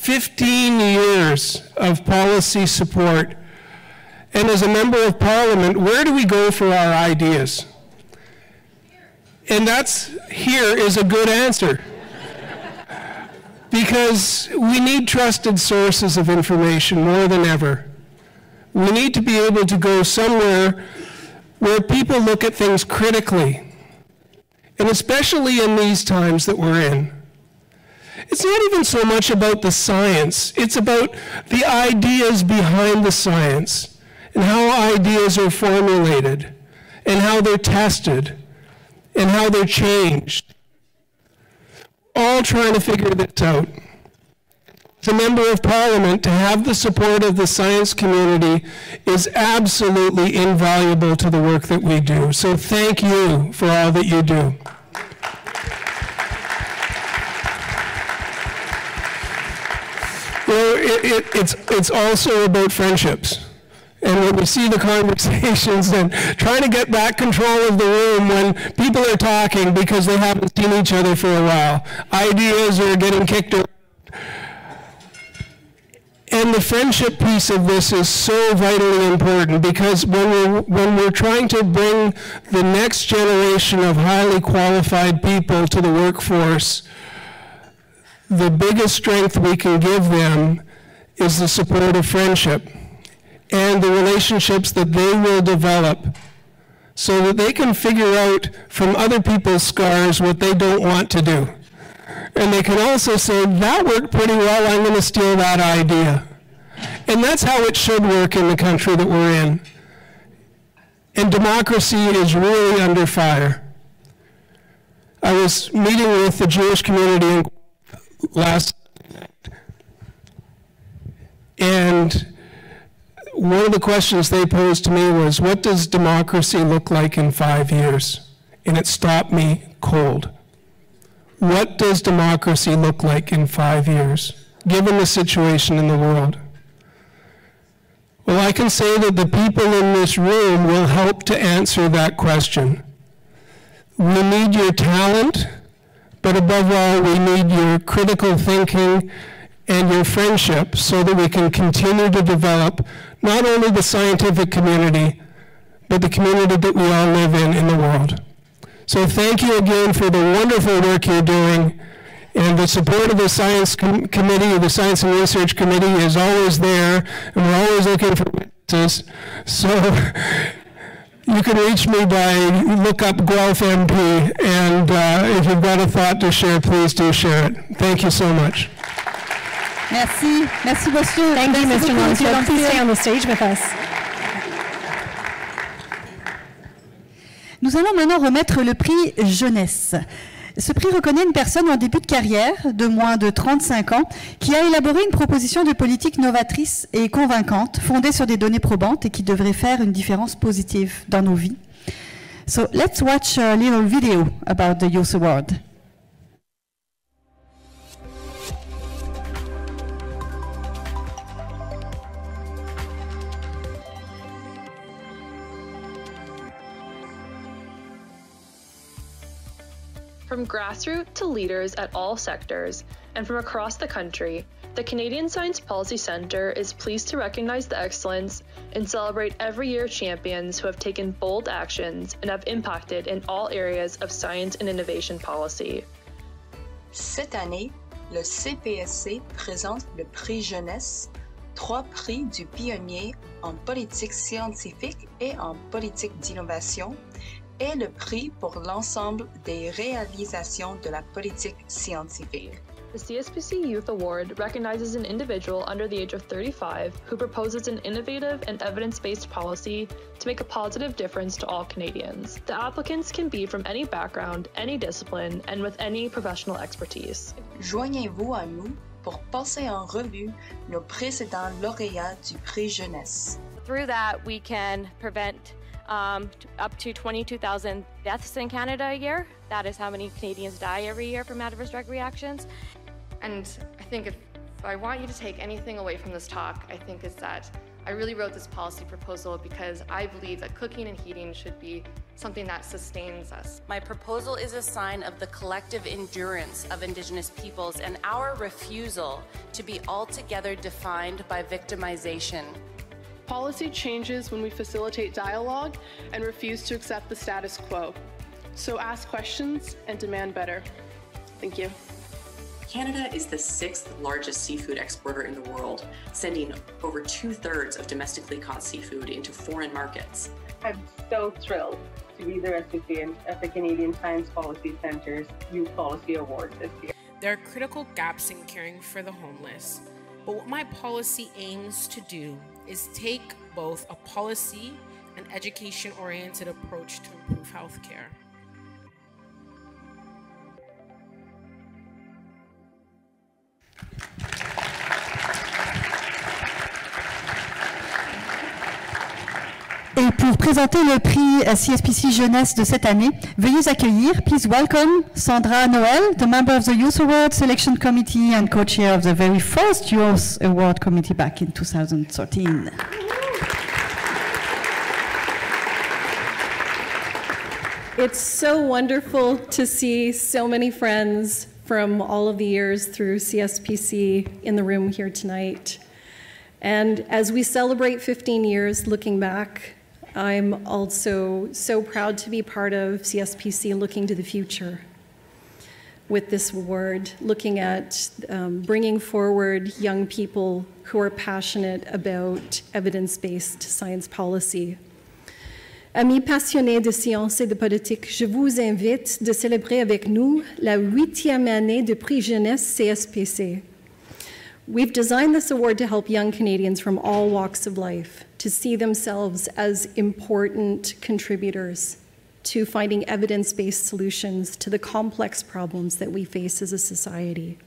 15 years of policy support. And as a member of parliament, where do we go for our ideas? And here is a good answer. Because we need trusted sources of information more than ever. We need to be able to go somewhere where people look at things critically. And especially in these times that we're in. It's not even so much about the science, it's about the ideas behind the science, and how ideas are formulated, and how they're tested, and how they're changed. All trying to figure this out. As a member of parliament, to have the support of the science community is absolutely invaluable to the work that we do. So thank you for all that you do. It's also about friendships. And when we see the conversations and trying to get back control of the room when people are talking because they haven't seen each other for a while. Ideas are getting kicked around. And the friendship piece of this is so vitally important because when we're trying to bring the next generation of highly qualified people to the workforce, the biggest strength we can give them is the support of friendship and the relationships that they will develop so that they can figure out from other people's scars what they don't want to do. And they can also say, that worked pretty well, I'm going to steal that idea. And that's how it should work in the country that we're in. And democracy is really under fire. I was meeting with the Jewish community in last night, and one of the questions they posed to me was, what does democracy look like in 5 years? And it stopped me cold. What does democracy look like in 5 years, given the situation in the world? Well, I can say that the people in this room will help to answer that question. We need your talent, but above all, we need your critical thinking and your friendship so that we can continue to develop not only the scientific community, but the community that we all live in the world. So thank you again for the wonderful work you're doing, and the support of the Science Committee, the Science and Research Committee is always there, and we're always looking for witnesses. So you can reach me by look up Guelph MP, and if you've got a thought to share, please do share it. Thank you so much. Merci. Merci, monsieur. Thank you, Mr. Lonsfield. Please stay on the stage with us. Nous allons maintenant remettre le prix Jeunesse. Ce prix reconnaît une personne en début de carrière, de moins de 35 ans, qui a élaboré une proposition de politique novatrice et convaincante, fondée sur des données probantes et qui devrait faire une différence positive dans nos vies. So let's watch a little video about the Youth Award. From grassroots to leaders at all sectors, and from across the country, the Canadian Science Policy Centre is pleased to recognize the excellence and celebrate every year champions who have taken bold actions and have impacted in all areas of science and innovation policy. Cette année, le CPSC présente le prix Jeunesse, 3 prix du pionnier en politique scientifique et en politique d'innovation, et le prix pour l'ensemble des réalisations de la politique scientifique. The CSPC Youth Award recognizes an individual under the age of 35 who proposes an innovative and evidence-based policy to make a positive difference to all Canadians. The applicants can be from any background, any discipline, and with any professional expertise. Joignez-vous à nous pour passer en revue nos précédents lauréats du prix Jeunesse. Through that, we can prevent up to 22,000 deaths in Canada a year. That is how many Canadians die every year from adverse drug reactions. And I think if I want you to take anything away from this talk, I think it's that I really wrote this policy proposal because I believe that cooking and heating should be something that sustains us. My proposal is a sign of the collective endurance of Indigenous peoples and our refusal to be altogether defined by victimization. Policy changes when we facilitate dialogue and refuse to accept the status quo. So ask questions and demand better. Thank you. Canada is the 6th largest seafood exporter in the world, sending over 2/3 of domestically caught seafood into foreign markets. I'm so thrilled to be the recipient of the Canadian Science Policy Centre's Youth Policy Award this year. There are critical gaps in caring for the homeless, but what my policy aims to do is take both a policy and education-oriented approach to improve healthcare. Et pour présenter le prix CSPC Jeunesse de cette année, veuillez accueillir, please welcome Sandra Noël, the member of the Youth Award Selection Committee and co-chair of the very first Youth Award Committee back in 2013. It's so wonderful to see so many friends from all of the years through CSPC in the room here tonight. And as we celebrate 15 years looking back, I'm also so proud to be part of CSPC looking to the future with this award, looking at bringing forward young people who are passionate about evidence-based science policy. Amis passionnés de sciences et de politique, je vous invite de célébrer avec nous la 8e année de prix jeunesse CSPC. We've designed this award to help young Canadians from all walks of life to see themselves as important contributors to finding evidence-based solutions to the complex problems that we face as a society.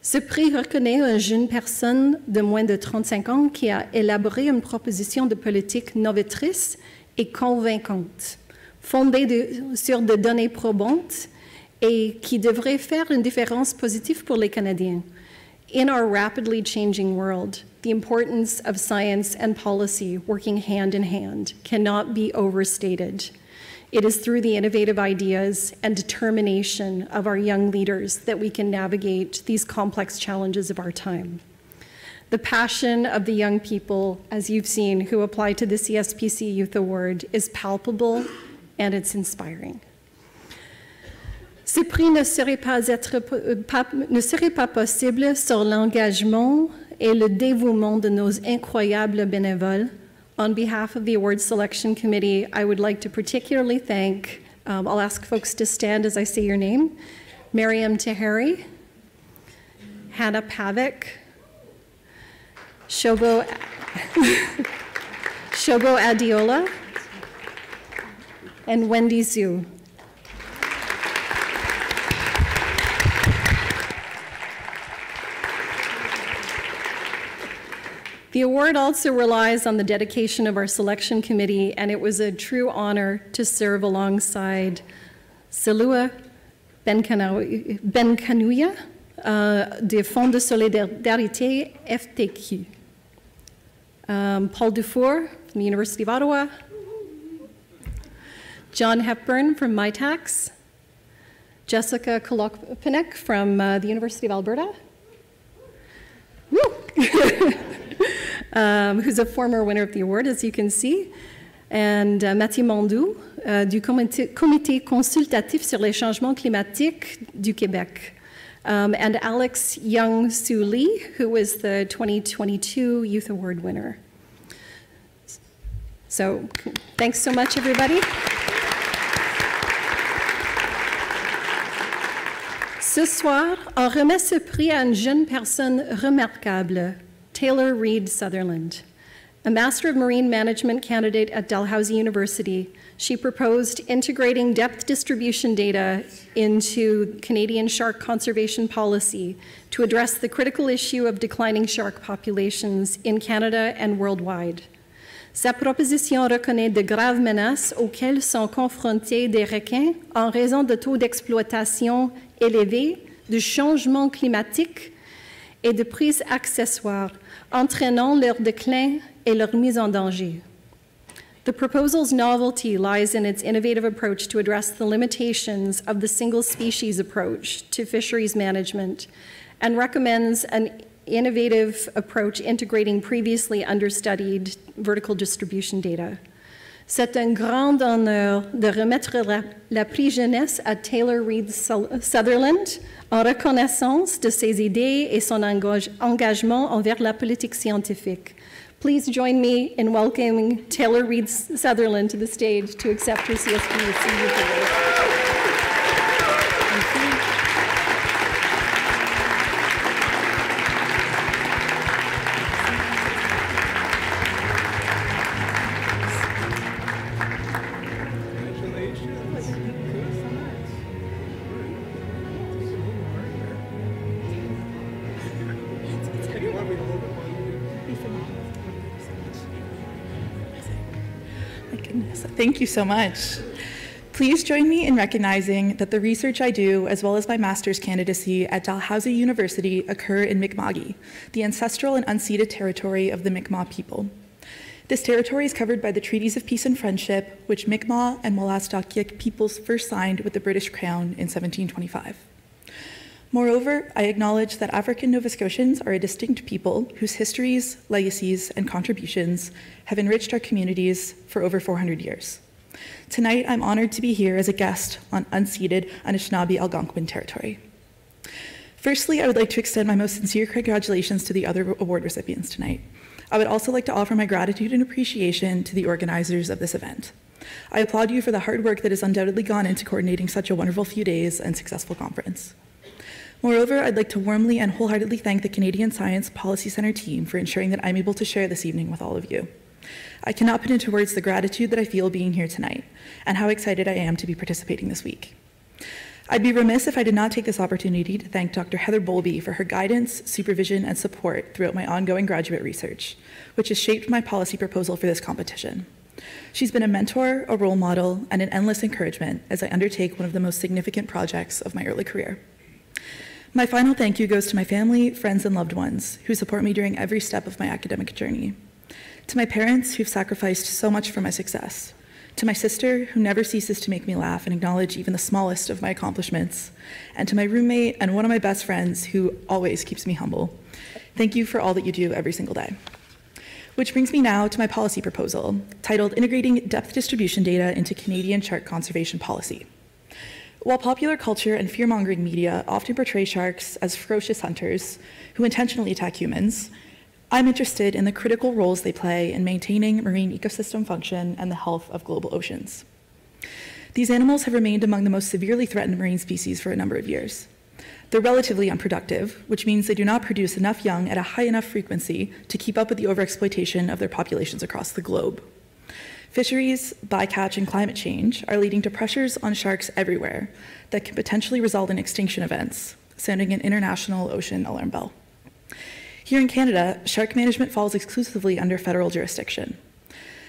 Ce prix reconnaît une jeune personne de moins de 35 ans qui a élaboré une proposition de politique novatrice et convaincante, fondée sur des données probantes et qui devrait faire une différence positive pour les Canadiens. In our rapidly changing world, the importance of science and policy working hand in hand cannot be overstated. It is through the innovative ideas and determination of our young leaders that we can navigate these complex challenges of our time. The passion of the young people, as you've seen, who apply to the CSPC Youth Award is palpable and it's inspiring. Ce prix ne serait pas possible sans l'engagement et le dévouement de nos incroyables bénévoles. On behalf of the Award Selection Committee, I would like to particularly thank, I'll ask folks to stand as I say your name, Miriam Taheri, Hannah Pavic, Shogo Adiola, and Wendy Zhu. The award also relies on the dedication of our selection committee, and it was a true honor to serve alongside Selua Benkanouya des Fonds de Solidarité FTQ, Paul Dufour from the University of Ottawa, John Hepburn from MyTax, Jessica Kolokpanek from the University of Alberta, who's a former winner of the award, as you can see, and Mathieu Mondou du Comité consultatif sur les changements climatiques du Québec, and Alex Young-Soo Lee, who was the 2022 Youth Award winner. So thanks so much, everybody. Ce soir, on remet ce prix à une jeune personne remarquable, Taylor Reed Sutherland. A Master of Marine Management candidate at Dalhousie University, she proposed integrating depth distribution data into Canadian shark conservation policy to address the critical issue of declining shark populations in Canada and worldwide. Sa proposition reconnaît de graves menaces auxquelles sont confrontés des requins en raison de taux d'exploitation élevés, de changements climatiques et de prises accessoires, entraînant leur déclin et leur mise en danger. The proposal's novelty lies in its innovative approach to address the limitations of the single-species approach to fisheries management and recommends an innovative approach integrating previously understudied vertical distribution data. C'est un grand honneur de remettre la prix jeunesse à Taylor Reid Sutherland en reconnaissance de ses idées et son engagement envers la politique scientifique. Please join me in welcoming Taylor Reid Sutherland to the stage to accept her CSPC award. Thank you so much. Please join me in recognizing that the research I do, as well as my master's candidacy at Dalhousie University, occur in Mi'kma'ki, the ancestral and unceded territory of the Mi'kmaq people. This territory is covered by the Treaties of Peace and Friendship, which Mi'kmaq and Wolastoqiyik peoples first signed with the British Crown in 1725. Moreover, I acknowledge that African Nova Scotians are a distinct people whose histories, legacies, and contributions have enriched our communities for over 400 years. Tonight, I'm honored to be here as a guest on unceded Anishinaabe Algonquin territory. Firstly, I would like to extend my most sincere congratulations to the other award recipients tonight. I would also like to offer my gratitude and appreciation to the organizers of this event. I applaud you for the hard work that has undoubtedly gone into coordinating such a wonderful few days and successful conference. Moreover, I'd like to warmly and wholeheartedly thank the Canadian Science Policy Centre team for ensuring that I'm able to share this evening with all of you. I cannot put into words the gratitude that I feel being here tonight and how excited I am to be participating this week. I'd be remiss if I did not take this opportunity to thank Dr. Heather Bowlby for her guidance, supervision, and support throughout my ongoing graduate research, which has shaped my policy proposal for this competition. She's been a mentor, a role model, and an endless encouragement as I undertake one of the most significant projects of my early career. My final thank you goes to my family, friends, and loved ones who support me during every step of my academic journey. To my parents who've sacrificed so much for my success. To my sister who never ceases to make me laugh and acknowledge even the smallest of my accomplishments. And to my roommate and one of my best friends who always keeps me humble. Thank you for all that you do every single day. Which brings me now to my policy proposal, titled Integrating Depth Distribution Data into Canadian Shark Conservation Policy. While popular culture and fear-mongering media often portray sharks as ferocious hunters who intentionally attack humans, I'm interested in the critical roles they play in maintaining marine ecosystem function and the health of global oceans. These animals have remained among the most severely threatened marine species for a number of years. They're relatively unproductive, which means they do not produce enough young at a high enough frequency to keep up with the overexploitation of their populations across the globe. Fisheries, bycatch, and climate change are leading to pressures on sharks everywhere that can potentially result in extinction events, sounding an international ocean alarm bell. Here in Canada, shark management falls exclusively under federal jurisdiction.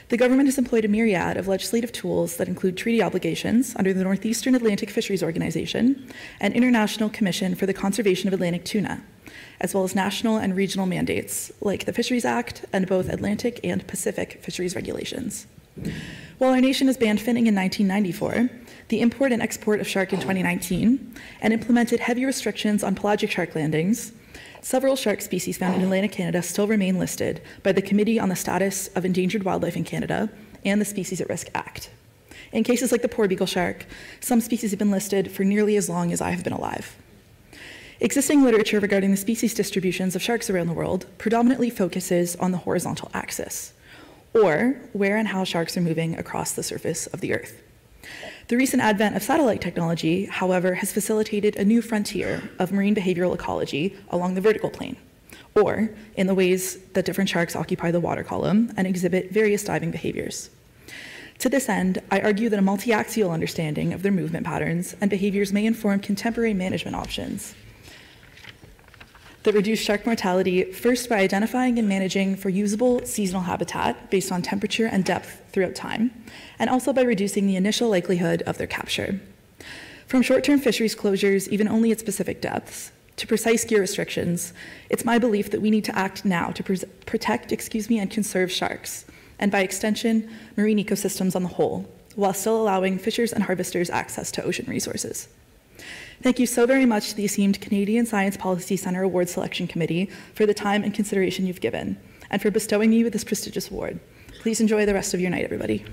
The government has employed a myriad of legislative tools that include treaty obligations under the Northeastern Atlantic Fisheries Organization and International Commission for the Conservation of Atlantic Tuna, as well as national and regional mandates like the Fisheries Act and both Atlantic and Pacific fisheries regulations. While our nation has banned finning in 1994, the import and export of shark in 2019, and implemented heavy restrictions on pelagic shark landings, several shark species found in Atlantic Canada still remain listed by the Committee on the Status of Endangered Wildlife in Canada and the Species at Risk Act. In cases like the poor beagle shark, some species have been listed for nearly as long as I have been alive. Existing literature regarding the species distributions of sharks around the world predominantly focuses on the horizontal axis, or where and how sharks are moving across the surface of the Earth. The recent advent of satellite technology, however, has facilitated a new frontier of marine behavioral ecology along the vertical plane, or in the ways that different sharks occupy the water column and exhibit various diving behaviors. To this end, I argue that a multi-axial understanding of their movement patterns and behaviors may inform contemporary management options that reduce shark mortality, first by identifying and managing for usable seasonal habitat based on temperature and depth throughout time, and also by reducing the initial likelihood of their capture. From short-term fisheries closures, even only at specific depths, to precise gear restrictions, it's my belief that we need to act now to protect, and conserve sharks, and by extension, marine ecosystems on the whole, while still allowing fishers and harvesters access to ocean resources. Thank you so very much to the esteemed Canadian Science Policy Centre Award Selection Committee for the time and consideration you've given, and for bestowing me with this prestigious award. Please enjoy the rest of your night, everybody.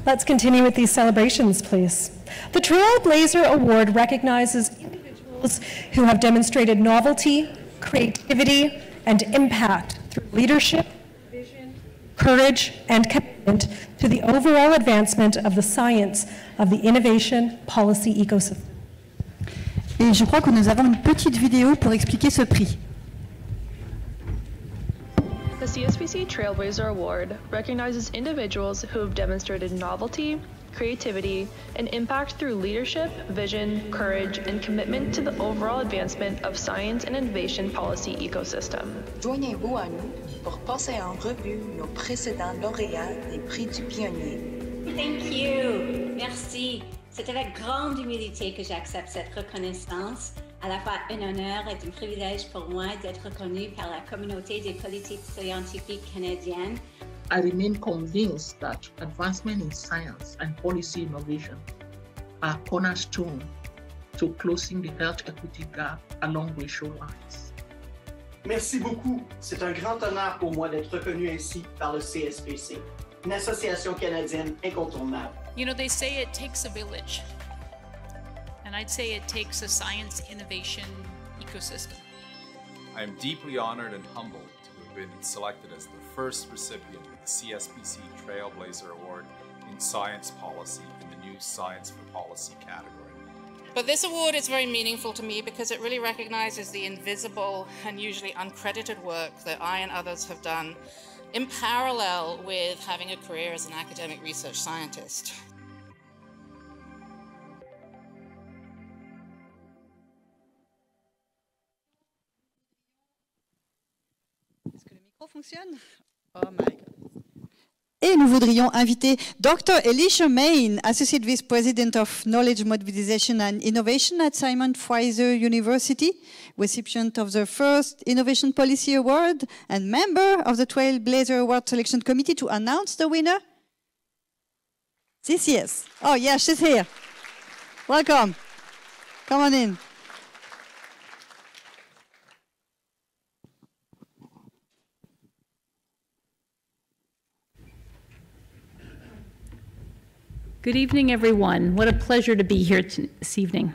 Let's continue with these celebrations, please. The Trailblazer Award recognizes individuals who have demonstrated novelty, creativity, and impact through leadership, vision, courage, and commitment to the overall advancement of the science of the innovation policy ecosystem. Et je crois que nous avons une petite vidéo pour expliquer ce prix. The CSPC Trailblazer Award recognizes individuals who have demonstrated novelty, creativity, and impact through leadership, vision, courage, and commitment to the overall advancement of science and innovation policy ecosystem. Joignez-vous à nous pour passer en revue nos précédents lauréats des prix du pionnier. Thank you. Merci. C'est avec grande humilité que j'accepte cette reconnaissance. À la fois un honneur et un privilège pour moi d'être reconnu par la communauté des politiques scientifiques canadiennes. I remain convinced that advancement in science and policy innovation are cornerstone to closing the health equity gap along racial lines. Merci beaucoup. C'est un grand honneur pour moi d'être reconnu ainsi par le CSPC, une association canadienne incontournable. You know, they say it takes a village. And I'd say it takes a science innovation ecosystem. I am deeply honored and humbled to have been selected as the first recipient of the CSPC Trailblazer Award in Science Policy in the new Science for Policy category. But this award is very meaningful to me because it really recognizes the invisible and usually uncredited work that I and others have done in parallel with having a career as an academic research scientist. Fonctionne? Oh my God. Et nous voudrions inviter Dr. Elisha Main, Associate Vice President of Knowledge Mobilization and Innovation at Simon Fraser University, recipient of the first Innovation Policy Award and member of the Trailblazer Award Selection Committee, to announce the winner. Yes. Oh yeah, she's here. Welcome. Come on in. Good evening, everyone. What a pleasure to be here this evening.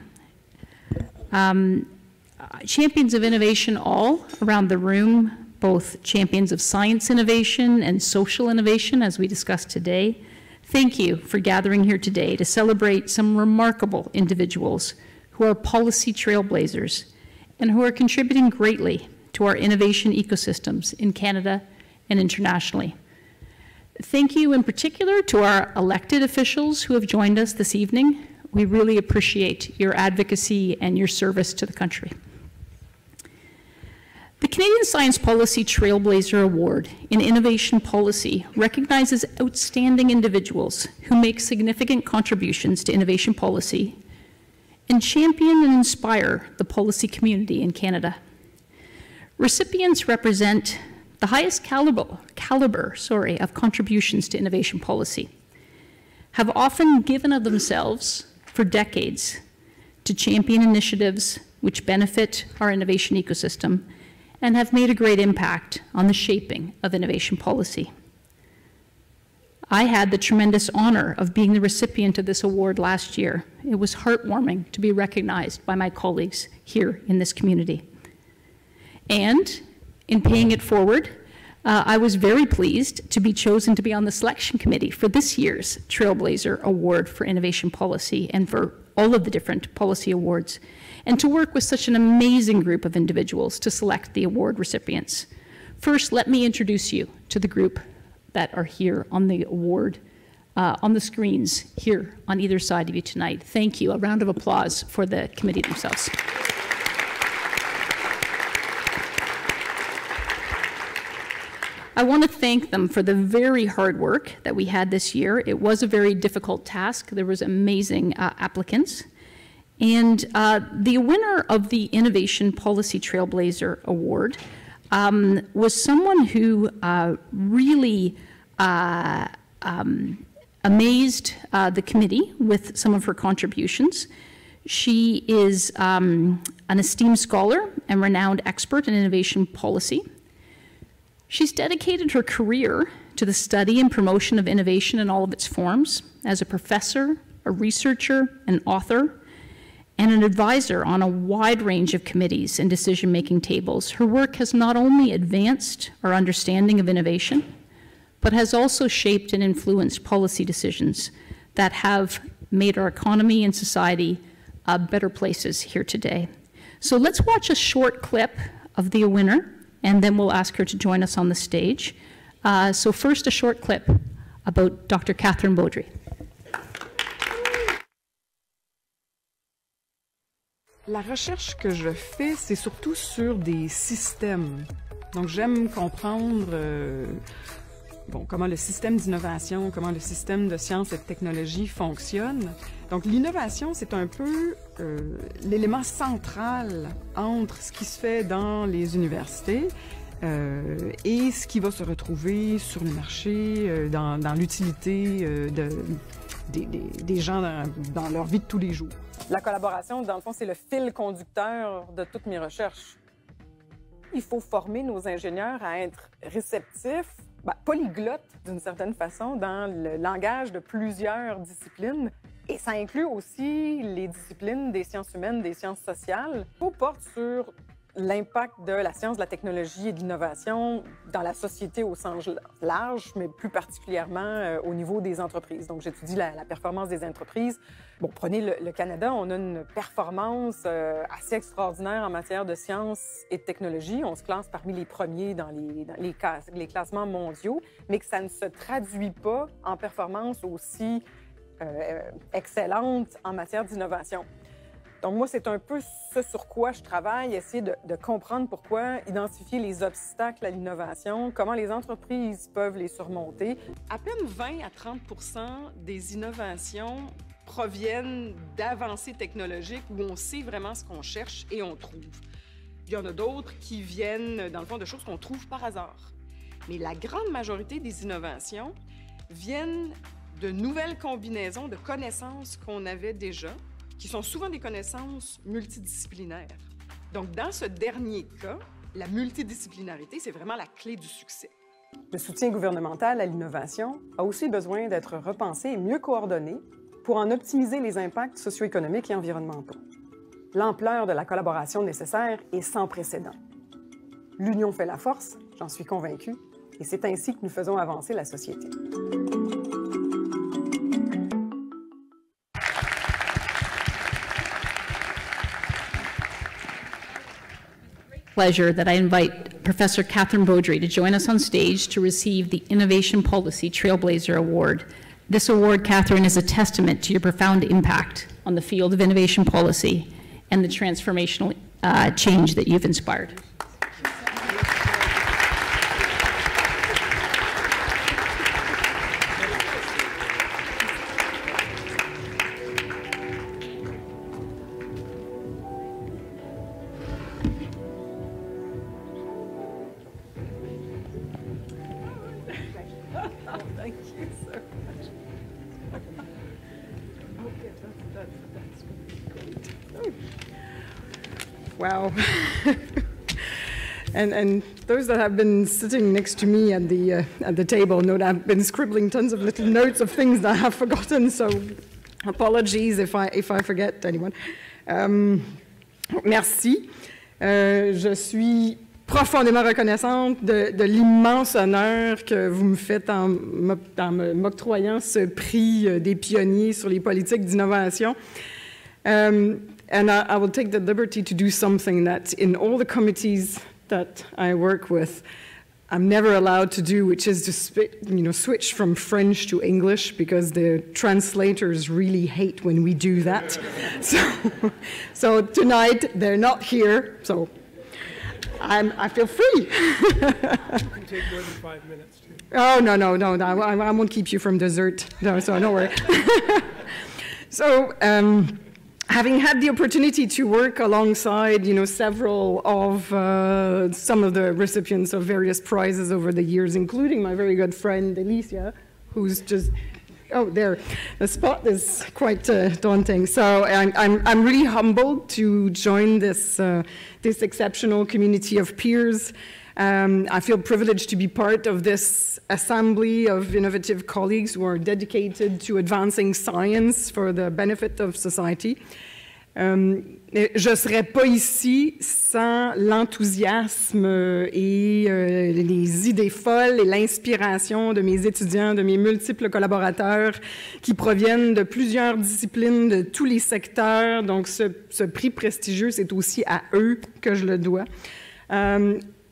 Champions of innovation all around the room, both champions of science innovation and social innovation, as we discussed today. Thank you for gathering here today to celebrate some remarkable individuals who are policy trailblazers and who are contributing greatly to our innovation ecosystems in Canada and internationally. Thank you in particular to our elected officials who have joined us this evening. We really appreciate your advocacy and your service to the country. The Canadian Science Policy Trailblazer Award in Innovation Policy recognizes outstanding individuals who make significant contributions to innovation policy and champion and inspire the policy community in Canada. Recipients represent the highest caliber of contributions to innovation policy, have often given of themselves for decades to champion initiatives which benefit our innovation ecosystem and have made a great impact on the shaping of innovation policy. I had the tremendous honor of being the recipient of this award last year. It was heartwarming to be recognized by my colleagues here in this community. And in paying it forward, I was very pleased to be chosen to be on the selection committee for this year's Trailblazer Award for Innovation Policy and for all of the different policy awards, and to work with such an amazing group of individuals to select the award recipients. First, let me introduce you to the group that are here on the award, on the screens here on either side of you tonight. Thank you. A round of applause for the committee themselves. I want to thank them for the very hard work that we had this year. It was a very difficult task. There was amazing applicants. And the winner of the Innovation Policy Trailblazer Award was someone who really amazed the committee with some of her contributions. She is an esteemed scholar and renowned expert in innovation policy. She's dedicated her career to the study and promotion of innovation in all of its forms as a professor, a researcher, an author, and an advisor on a wide range of committees and decision-making tables. Her work has not only advanced our understanding of innovation, but has also shaped and influenced policy decisions that have made our economy and society better places here today. So let's watch a short clip of the winner, and then we'll ask her to join us on the stage. So first, a short clip about Dr. Catherine Beaudry. La recherche que je fais, c'est surtout sur des systèmes. Donc, j'aime comprendre comment le système d'innovation, comment le système de sciences et de technologie fonctionne. Donc, l'innovation, c'est un peu l'élément central entre ce qui se fait dans les universités et ce qui va se retrouver sur le marché, dans l'utilité des gens dans leur vie de tous les jours. La collaboration, dans le fond, c'est le fil conducteur de toutes mes recherches. Il faut former nos ingénieurs à être réceptifs, polyglottes d'une certaine façon, dans le langage de plusieurs disciplines. Et ça inclut aussi les disciplines des sciences humaines, des sciences sociales. Tout porte sur l'impact de la science, de la technologie et de l'innovation dans la société au sens large, mais plus particulièrement au niveau des entreprises. Donc, j'étudie la performance des entreprises. Bon, prenez le Canada, on a une performance assez extraordinaire en matière de sciences et de technologie. On se classe parmi les premiers dans les classements mondiaux, mais que ça ne se traduit pas en performance aussi excellente en matière d'innovation. Donc, moi, c'est un peu ce sur quoi je travaille, essayer de comprendre pourquoi, identifier les obstacles à l'innovation, comment les entreprises peuvent les surmonter. À peine 20 à 30 des innovations proviennent d'avancées technologiques où on sait vraiment ce qu'on cherche et on trouve. Il y en a d'autres qui viennent, dans le fond, de choses qu'on trouve par hasard. Mais la grande majorité des innovations viennent de nouvelles combinaisons de connaissances qu'on avait déjà, qui sont souvent des connaissances multidisciplinaires. Donc, dans ce dernier cas, la multidisciplinarité, c'est vraiment la clé du succès. Le soutien gouvernemental à l'innovation a aussi besoin d'être repensé et mieux coordonné pour en optimiser les impacts socio-économiques et environnementaux. L'ampleur de la collaboration nécessaire est sans précédent. L'union fait la force, j'en suis convaincue, et c'est ainsi que nous faisons avancer la société. Pleasure that I invite Professor Catherine Beaudry to join us on stage to receive the Innovation Policy Trailblazer Award. This award, Catherine, is a testament to your profound impact on the field of innovation policy and the transformational change that you've inspired. Thank you so much. Okay, that's great. Wow. And those that have been sitting next to me at the table know that I've been scribbling tons of little notes of things that I have forgotten. So apologies if I forget anyone. Merci. Je suis profondément reconnaissante de l'immense honneur que vous me faites en m'octroyant ce prix des pionniers sur les politiques d'innovation. And I will take the liberty to do something that in all the committees that I work with, I'm never allowed to do, which is to switch from French to English, because the translators really hate when we do that. So tonight, they're not here, so I feel free. You can take more than 5 minutes, too. Oh, no, I won't keep you from dessert, no, so don't worry. So, having had the opportunity to work alongside, several of some of the recipients of various prizes over the years, including my very good friend Alicia, who's just, oh, there, the spot is quite daunting. So I'm really humbled to join this exceptional community of peers. I feel privileged to be part of this assembly of innovative colleagues who are dedicated to advancing science for the benefit of society. Je ne serais pas ici sans l'enthousiasme et les idées folles et l'inspiration de mes étudiants, de mes multiples collaborateurs qui proviennent de plusieurs disciplines, de tous les secteurs. Donc, ce prix prestigieux, c'est aussi à eux que je le dois.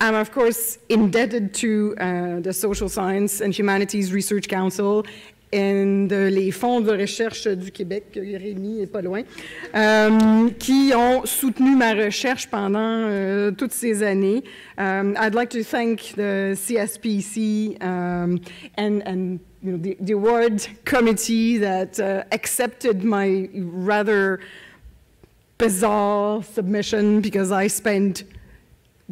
I'm, of course, indebted to the Social Science and Humanities Research Council et les fonds de recherche du Québec, Rémi est pas loin, qui ont soutenu ma recherche pendant toutes ces années. I'd like to thank the CSPC and the award committee that accepted my rather bizarre submission because I spent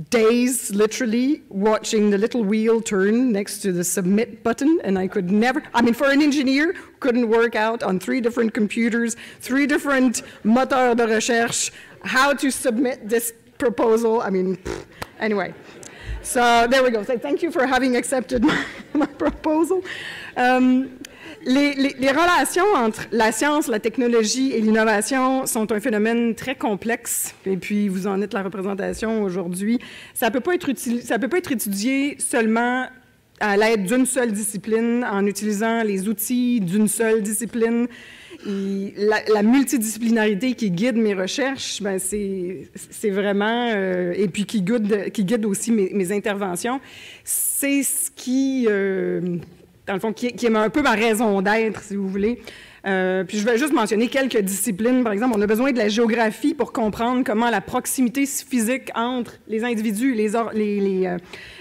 days literally watching the little wheel turn next to the submit button, and I could never, I mean, for an engineer who couldn't work out on 3 different computers, 3 different moteurs de recherche, how to submit this proposal. I mean, anyway. So there we go. So thank you for having accepted my proposal. Les relations entre la science, la technologie et l'innovation sont un phénomène très complexe, et puis vous en êtes la représentation aujourd'hui. Ça peut pas être étudié seulement à l'aide d'une seule discipline, en utilisant les outils d'une seule discipline. Et la multidisciplinarité qui guide mes recherches, ben c'est vraiment, et puis qui guide aussi mes interventions, c'est ce qui... dans le fond, qui est un peu ma raison d'être, si vous voulez. Puis je vais juste mentionner quelques disciplines. Par exemple, on a besoin de la géographie pour comprendre comment la proximité physique entre les individus et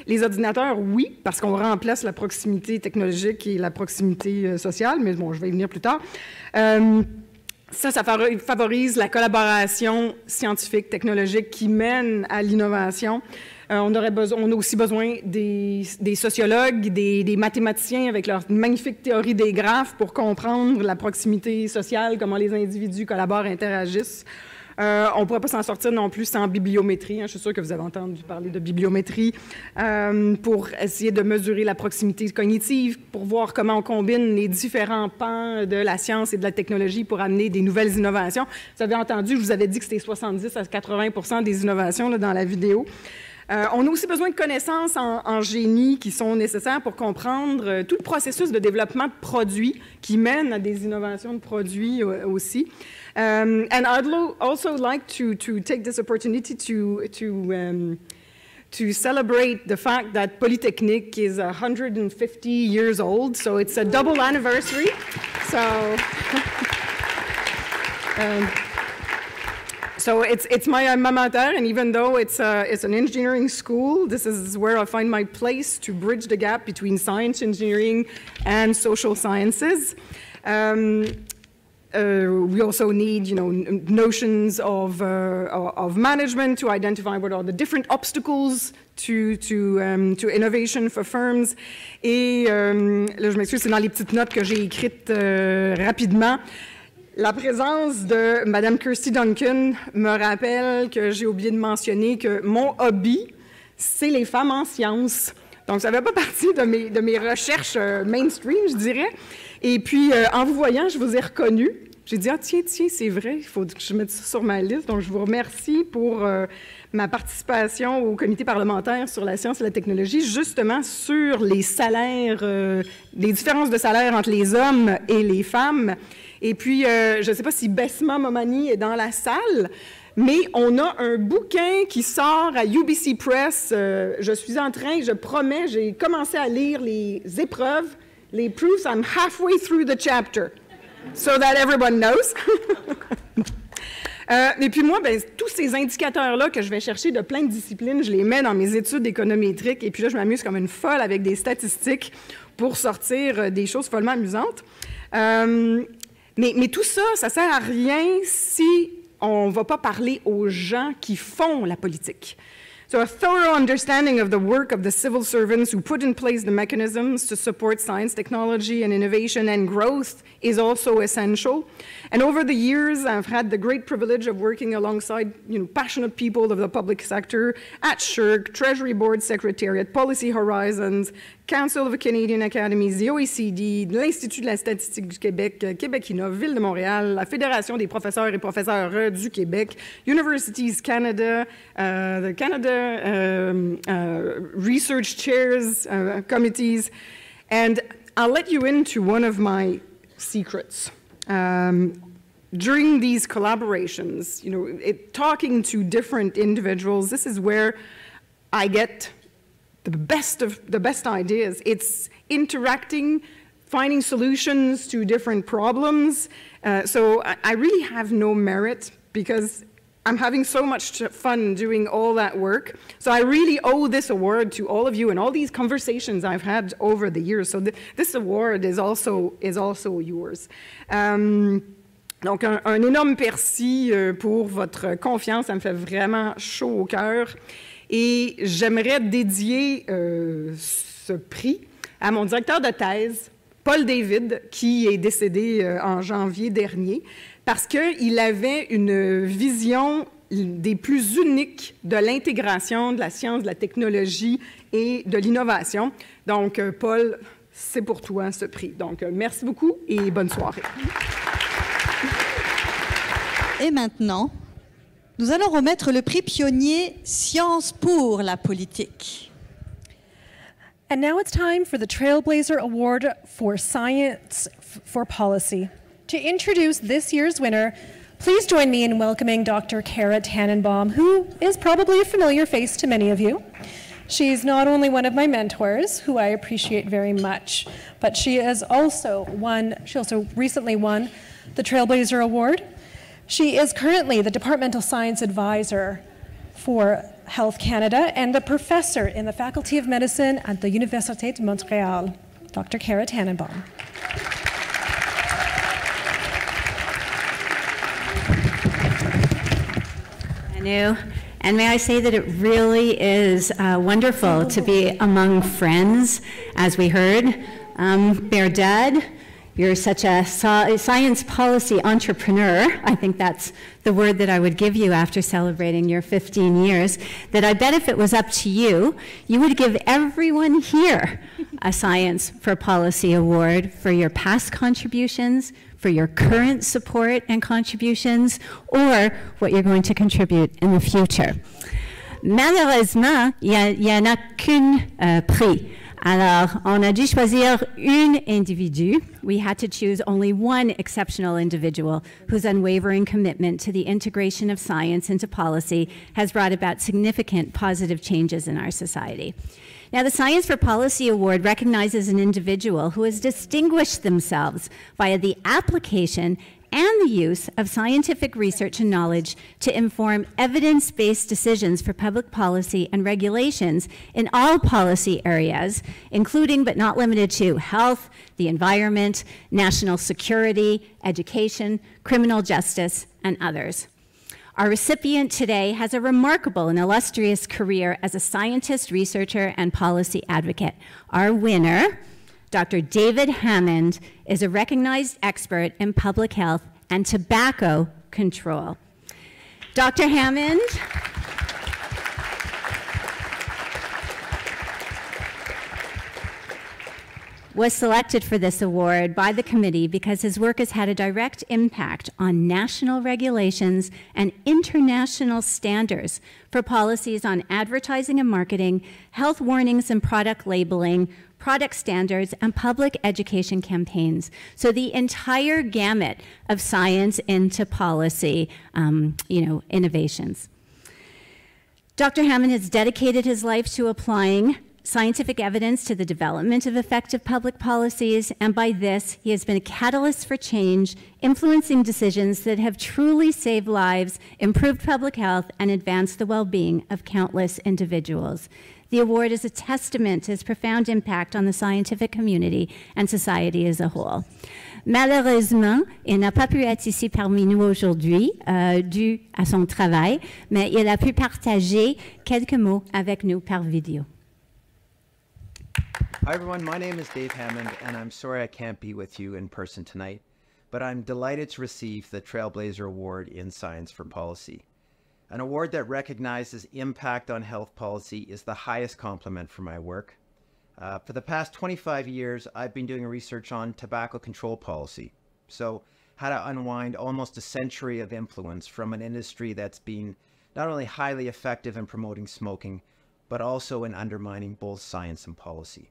les ordinateurs, oui, parce qu'on remplace la proximité technologique et la proximité sociale, mais bon, je vais y venir plus tard. Ça favorise la collaboration scientifique, technologique qui mène à l'innovation. On a aussi besoin des sociologues, des mathématiciens avec leur magnifique théorie des graphes pour comprendre la proximité sociale, comment les individus collaborent, interagissent. On ne pourrait pas s'en sortir non plus sans bibliométrie. Je suis sûre que vous avez entendu parler de bibliométrie pour essayer de mesurer la proximité cognitive, pour voir comment on combine les différents pans de la science et de la technologie pour amener des nouvelles innovations. Vous avez entendu, je vous avais dit que c'était 70 à 80 des innovations là, dans la vidéo. On a aussi besoin de connaissances en génie qui sont nécessaires pour comprendre tout le processus de développement de produits qui mène à des innovations de produits aussi. And I'd also like to take this opportunity to celebrate the fact that Polytechnique is 150 years old, so it's a double anniversary. So it's my alma mater, and even though it's an engineering school, this is where I find my place to bridge the gap between science, engineering, and social sciences. We also need, notions of management to identify what are the different obstacles to innovation for firms. Et là, je m'excuse, c'est dans les petites notes que j'ai écrites rapidement. La présence de Mme Kirsty Duncan me rappelle que j'ai oublié de mentionner que mon hobby, c'est les femmes en sciences. Donc, ça ne fait pas partie de mes recherches mainstream, je dirais. Et puis, en vous voyant, je vous ai reconnu. J'ai dit, ah tiens, c'est vrai, il faut que je mette ça sur ma liste. Donc, je vous remercie pour ma participation au comité parlementaire sur la science et la technologie, justement sur les salaires, les différences de salaire entre les hommes et les femmes. Et puis, je ne sais pas si Besma Momani est dans la salle, mais on a un bouquin qui sort à UBC Press. Je suis en train, je promets, j'ai commencé à lire les épreuves, les proofs. I'm halfway through the chapter, so that everyone knows. Et puis moi, tous ces indicateurs-là que je vais chercher de plein de disciplines, je les mets dans mes études économétriques. Et puis là, je m'amuse comme une folle avec des statistiques pour sortir des choses follement amusantes. Mais tout ça, ça ne sert à rien si on ne va pas parler aux gens qui font la politique. So a thorough understanding of the work of the civil servants who put in place the mechanisms to support science, technology, and innovation and growth is also essential. And over the years, I've had the great privilege of working alongside passionate people of the public sector at SSHRC, Treasury Board Secretariat, Policy Horizons, Council of Canadian Academies, the OECD, l'Institut de la statistique du Québec, Québec Innov, Ville de Montréal, la Fédération des professeurs et professeurs du Québec, Universities Canada, the Canada Research Chairs Committees, and I'll let you into one of my secrets. During these collaborations, talking to different individuals, this is where I get the best ideas. It's interacting, finding solutions to different problems. So I really have no merit because I'm having so much fun doing all that work. So I really owe this award to all of you and all these conversations I've had over the years. So this award is also yours. Donc, un énorme merci pour votre confiance. Ça me fait vraiment chaud au cœur. Et j'aimerais dédier ce prix à mon directeur de thèse, Paul David, qui est décédé en janvier dernier, parce qu'il avait une vision des plus uniques de l'intégration de la science, de la technologie et de l'innovation. Donc, Paul, c'est pour toi ce prix. Donc, merci beaucoup et bonne soirée. Et maintenant, nous allons remettre le prix pionnier Science pour la politique. And now it's time for the Trailblazer Award for Science for Policy. To introduce this year's winner, please join me in welcoming Dr. Kara Tannenbaum, who is probably a familiar face to many of you. She's not only one of my mentors, who I appreciate very much, but she also recently won the Trailblazer Award. She is currently the Departmental Science Advisor for Health Canada and a professor in the Faculty of Medicine at the Université de Montréal. Dr. Kara Tannenbaum. Anu, and may I say that it really is wonderful to be among friends, as we heard. Berdad, you're such a science policy entrepreneur. I think that's the word that I would give you after celebrating your 15 years, that I bet if it was up to you, you would give everyone here a Science for Policy Award for your past contributions, for your current support and contributions, or what you're going to contribute in the future. Malheureusement, il n'y en a qu'un prix. Alors, on a dû choisir un individu. We had to choose only one exceptional individual whose unwavering commitment to the integration of science into policy has brought about significant positive changes in our society. Now, the Science for Policy Award recognizes an individual who has distinguished themselves via the application and the use of scientific research and knowledge to inform evidence-based decisions for public policy and regulations in all policy areas, including but not limited to health, the environment, national security, education, criminal justice, and others. Our recipient today has a remarkable and illustrious career as a scientist, researcher, and policy advocate. Our winner, Dr. David Hammond, is a recognized expert in public health and tobacco control. Dr. Hammond was selected for this award by the committee because his work has had a direct impact on national regulations and international standards for policies on advertising and marketing, health warnings and product labeling, product standards, and public education campaigns. So the entire gamut of science into policy, innovations. Dr. Hammond has dedicated his life to applying scientific evidence to the development of effective public policies, and by this, he has been a catalyst for change, influencing decisions that have truly saved lives, improved public health, and advanced the well-being of countless individuals. The award is a testament to his profound impact on the scientific community and society as a whole. Malheureusement, il n'a pas pu être ici parmi nous aujourd'hui dû à son travail, mais il a pu partager quelques mots avec nous par vidéo. Hi everyone, my name is Dave Hammond, and I'm sorry I can't be with you in person tonight, but I'm delighted to receive the Trailblazer Award in Science for Policy. An award that recognizes impact on health policy is the highest compliment for my work. For the past 25 years, I've been doing research on tobacco control policy. So how to unwind almost a century of influence from an industry that's been not only highly effective in promoting smoking, but also in undermining both science and policy.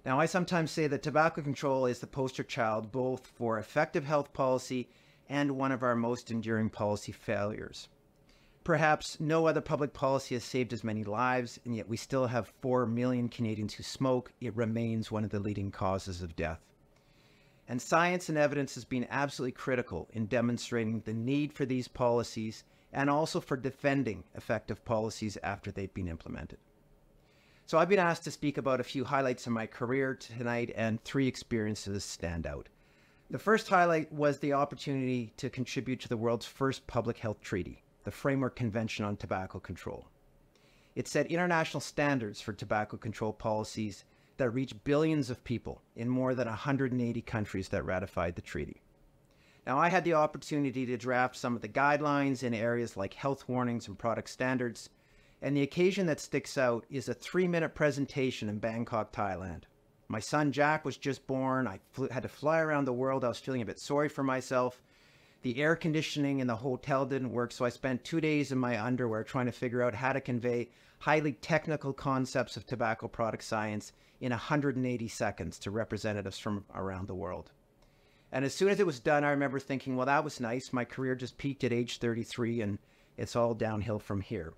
Now, I sometimes say that tobacco control is the poster child both for effective health policy and one of our most enduring policy failures. Perhaps no other public policy has saved as many lives, and yet we still have 4 million Canadians who smoke. It remains one of the leading causes of death. And science and evidence has been absolutely critical in demonstrating the need for these policies and also for defending effective policies after they've been implemented. So I've been asked to speak about a few highlights in my career tonight, and 3 experiences stand out. The first highlight was the opportunity to contribute to the world's first public health treaty, the Framework Convention on Tobacco Control. It set international standards for tobacco control policies that reach billions of people in more than 180 countries that ratified the treaty. Now, I had the opportunity to draft some of the guidelines in areas like health warnings and product standards, and the occasion that sticks out is a 3-minute presentation in Bangkok, Thailand. My son Jack was just born. I had to fly around the world. I was feeling a bit sorry for myself. The air conditioning in the hotel didn't work, so I spent 2 days in my underwear trying to figure out how to convey highly technical concepts of tobacco product science in 180 seconds to representatives from around the world. And as soon as it was done, I remember thinking, well, that was nice. My career just peaked at age 33, and it's all downhill from here.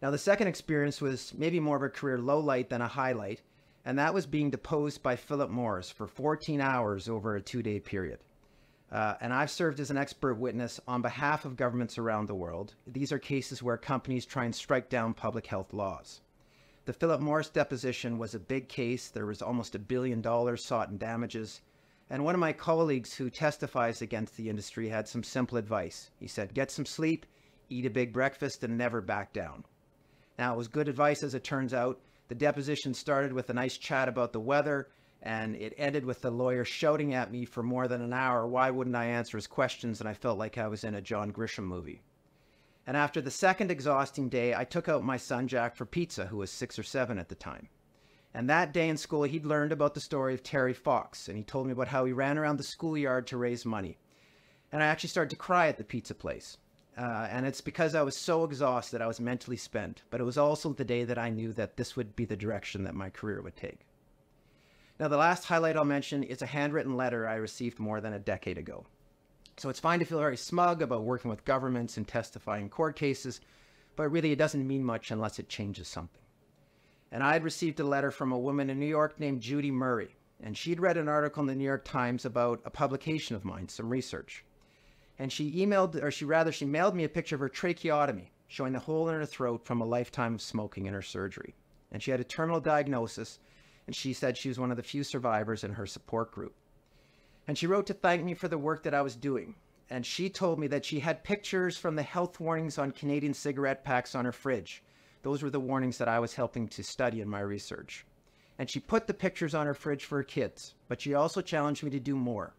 Now, the second experience was maybe more of a career lowlight than a highlight, and that was being deposed by Philip Morris for 14 hours over a 2-day period. And I've served as an expert witness on behalf of governments around the world. These are cases where companies try and strike down public health laws. The Philip Morris deposition was a big case. There was almost $1 billion sought in damages. And one of my colleagues who testifies against the industry had some simple advice. He said, get some sleep, eat a big breakfast, and never back down. Now, it was good advice as it turns out. The deposition started with a nice chat about the weather, and it ended with the lawyer shouting at me for more than an hour, why wouldn't I answer his questions, and I felt like I was in a John Grisham movie. And after the second exhausting day, I took out my son Jack for pizza, who was 6 or 7 at the time. And that day in school, he'd learned about the story of Terry Fox, and he told me about how he ran around the schoolyard to raise money. And I actually started to cry at the pizza place. And it's because I was so exhausted, I was mentally spent. But it was also the day that I knew that this would be the direction that my career would take. Now, the last highlight I'll mention is a handwritten letter I received more than a decade ago. So it's fine to feel very smug about working with governments and testifying in court cases, but really it doesn't mean much unless it changes something. And I had received a letter from a woman in New York named Judy Murray, and she'd read an article in the New York Times about a publication of mine, some research. And she mailed me a picture of her tracheotomy, showing the hole in her throat from a lifetime of smoking in her surgery. And she had a terminal diagnosis, and she said she was one of the few survivors in her support group. And she wrote to thank me for the work that I was doing. And she told me that she had pictures from the health warnings on Canadian cigarette packs on her fridge. Those were the warnings that I was helping to study in my research. And she put the pictures on her fridge for her kids, but she also challenged me to do more.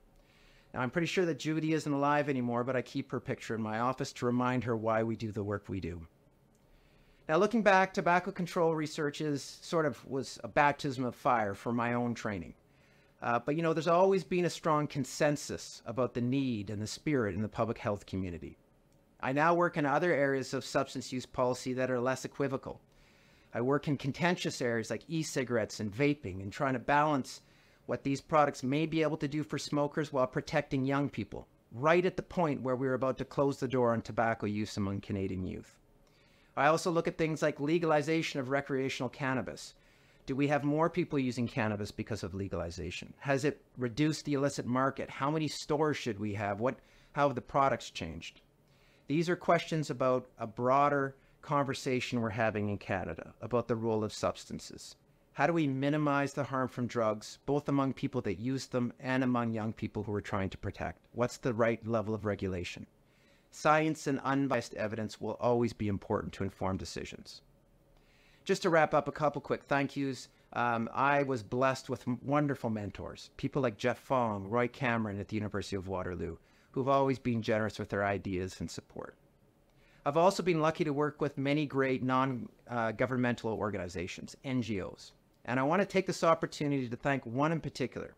Now, I'm pretty sure that Judy isn't alive anymore, but I keep her picture in my office to remind her why we do the work we do. Now, looking back, tobacco control research was a baptism of fire for my own training. But, there's always been a strong consensus about the need and the spirit in the public health community. I now work in other areas of substance use policy that are less equivocal. I work in contentious areas like e-cigarettes and vaping and trying to balance what these products may be able to do for smokers while protecting young people, right at the point where we're about to close the door on tobacco use among Canadian youth. I also look at things like legalization of recreational cannabis. Do we have more people using cannabis because of legalization? Has it reduced the illicit market? How many stores should we have? How have the products changed? These are questions about a broader conversation we're having in Canada about the role of substances. How do we minimize the harm from drugs, both among people that use them and among young people who we're trying to protect? What's the right level of regulation? Science and unbiased evidence will always be important to inform decisions. Just to wrap up, a couple quick thank yous. I was blessed with wonderful mentors, people like Jeff Fong, Roy Cameron at the University of Waterloo, who've always been generous with their ideas and support. I've also been lucky to work with many great non-governmental organizations, NGOs. And I want to take this opportunity to thank one in particular.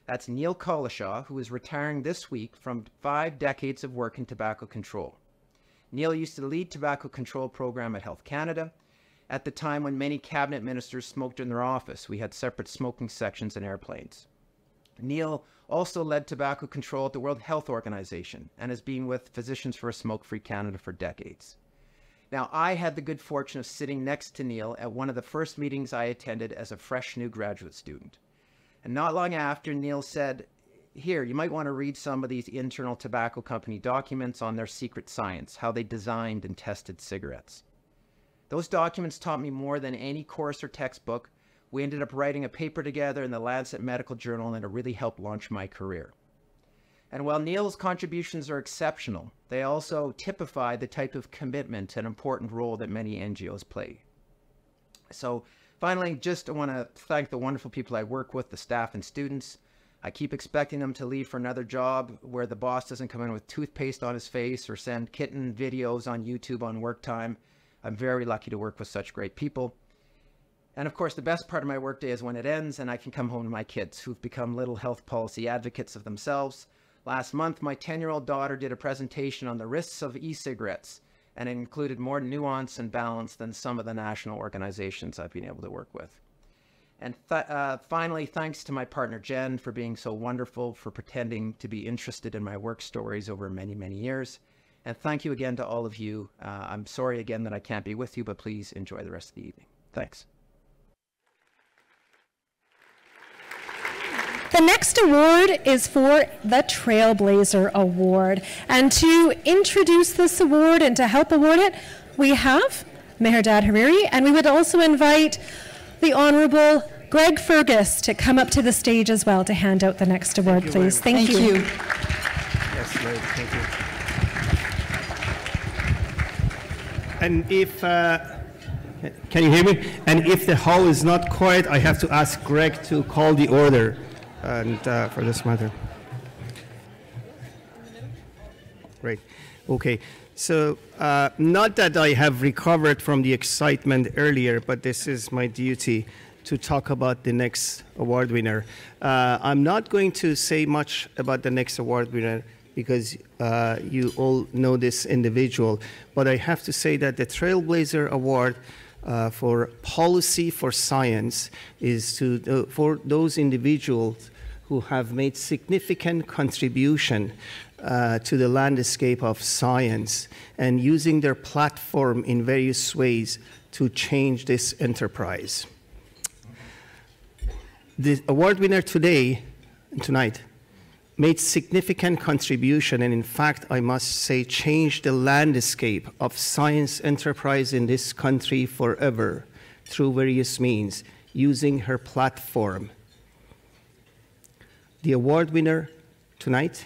That's Neil Collishaw, who is retiring this week from 5 decades of work in tobacco control. Neil used to lead tobacco control program at Health Canada. At the time when many cabinet ministers smoked in their office, we had separate smoking sections in airplanes. Neil also led tobacco control at the World Health Organization and has been with Physicians for a Smoke-Free Canada for decades. Now, I had the good fortune of sitting next to Neil at one of the first meetings I attended as a fresh new graduate student. And not long after, Neil said, "Here, you might want to read some of these internal tobacco company documents on their secret science, how they designed and tested cigarettes." Those documents taught me more than any course or textbook. We ended up writing a paper together in the Lancet Medical Journal, and it really helped launch my career. And while Neil's contributions are exceptional, they also typify the type of commitment and important role that many NGOs play. So finally, just I want to thank the wonderful people I work with, the staff and students. I keep expecting them to leave for another job where the boss doesn't come in with toothpaste on his face or send kitten videos on YouTube on work time. I'm very lucky to work with such great people. And of course, the best part of my workday is when it ends and I can come home to my kids who've become little health policy advocates of themselves. Last month, my 10-year-old daughter did a presentation on the risks of e-cigarettes, and it included more nuance and balance than some of the national organizations I've been able to work with. And finally, thanks to my partner Jen for being so wonderful, for pretending to be interested in my work stories over many, many years. And thank you again to all of you. I'm sorry again that I can't be with you, but please enjoy the rest of the evening. Thanks. The next award is for the Trailblazer Award. And to introduce this award and to help award it, we have Mehrdad Hariri, and we would also invite the Honorable Greg Fergus to come up to the stage as well to hand out the next award, please. Thank you. Yes, Lord, thank you. And if, can you hear me? And if the hall is not quiet, I have to ask Greg to call the order and for this matter. Great. Okay. So not that I have recovered from the excitement earlier, but this is my duty to talk about the next award winner. I'm not going to say much about the next award winner because you all know this individual, but I have to say that the Trailblazer Award for Policy for Science is for those individuals who have made significant contribution to the landscape of science and using their platform in various ways to change this enterprise. The award winner tonight made significant contribution and in fact, I must say, changed the landscape of science enterprise in this country forever through various means using her platform. The award winner tonight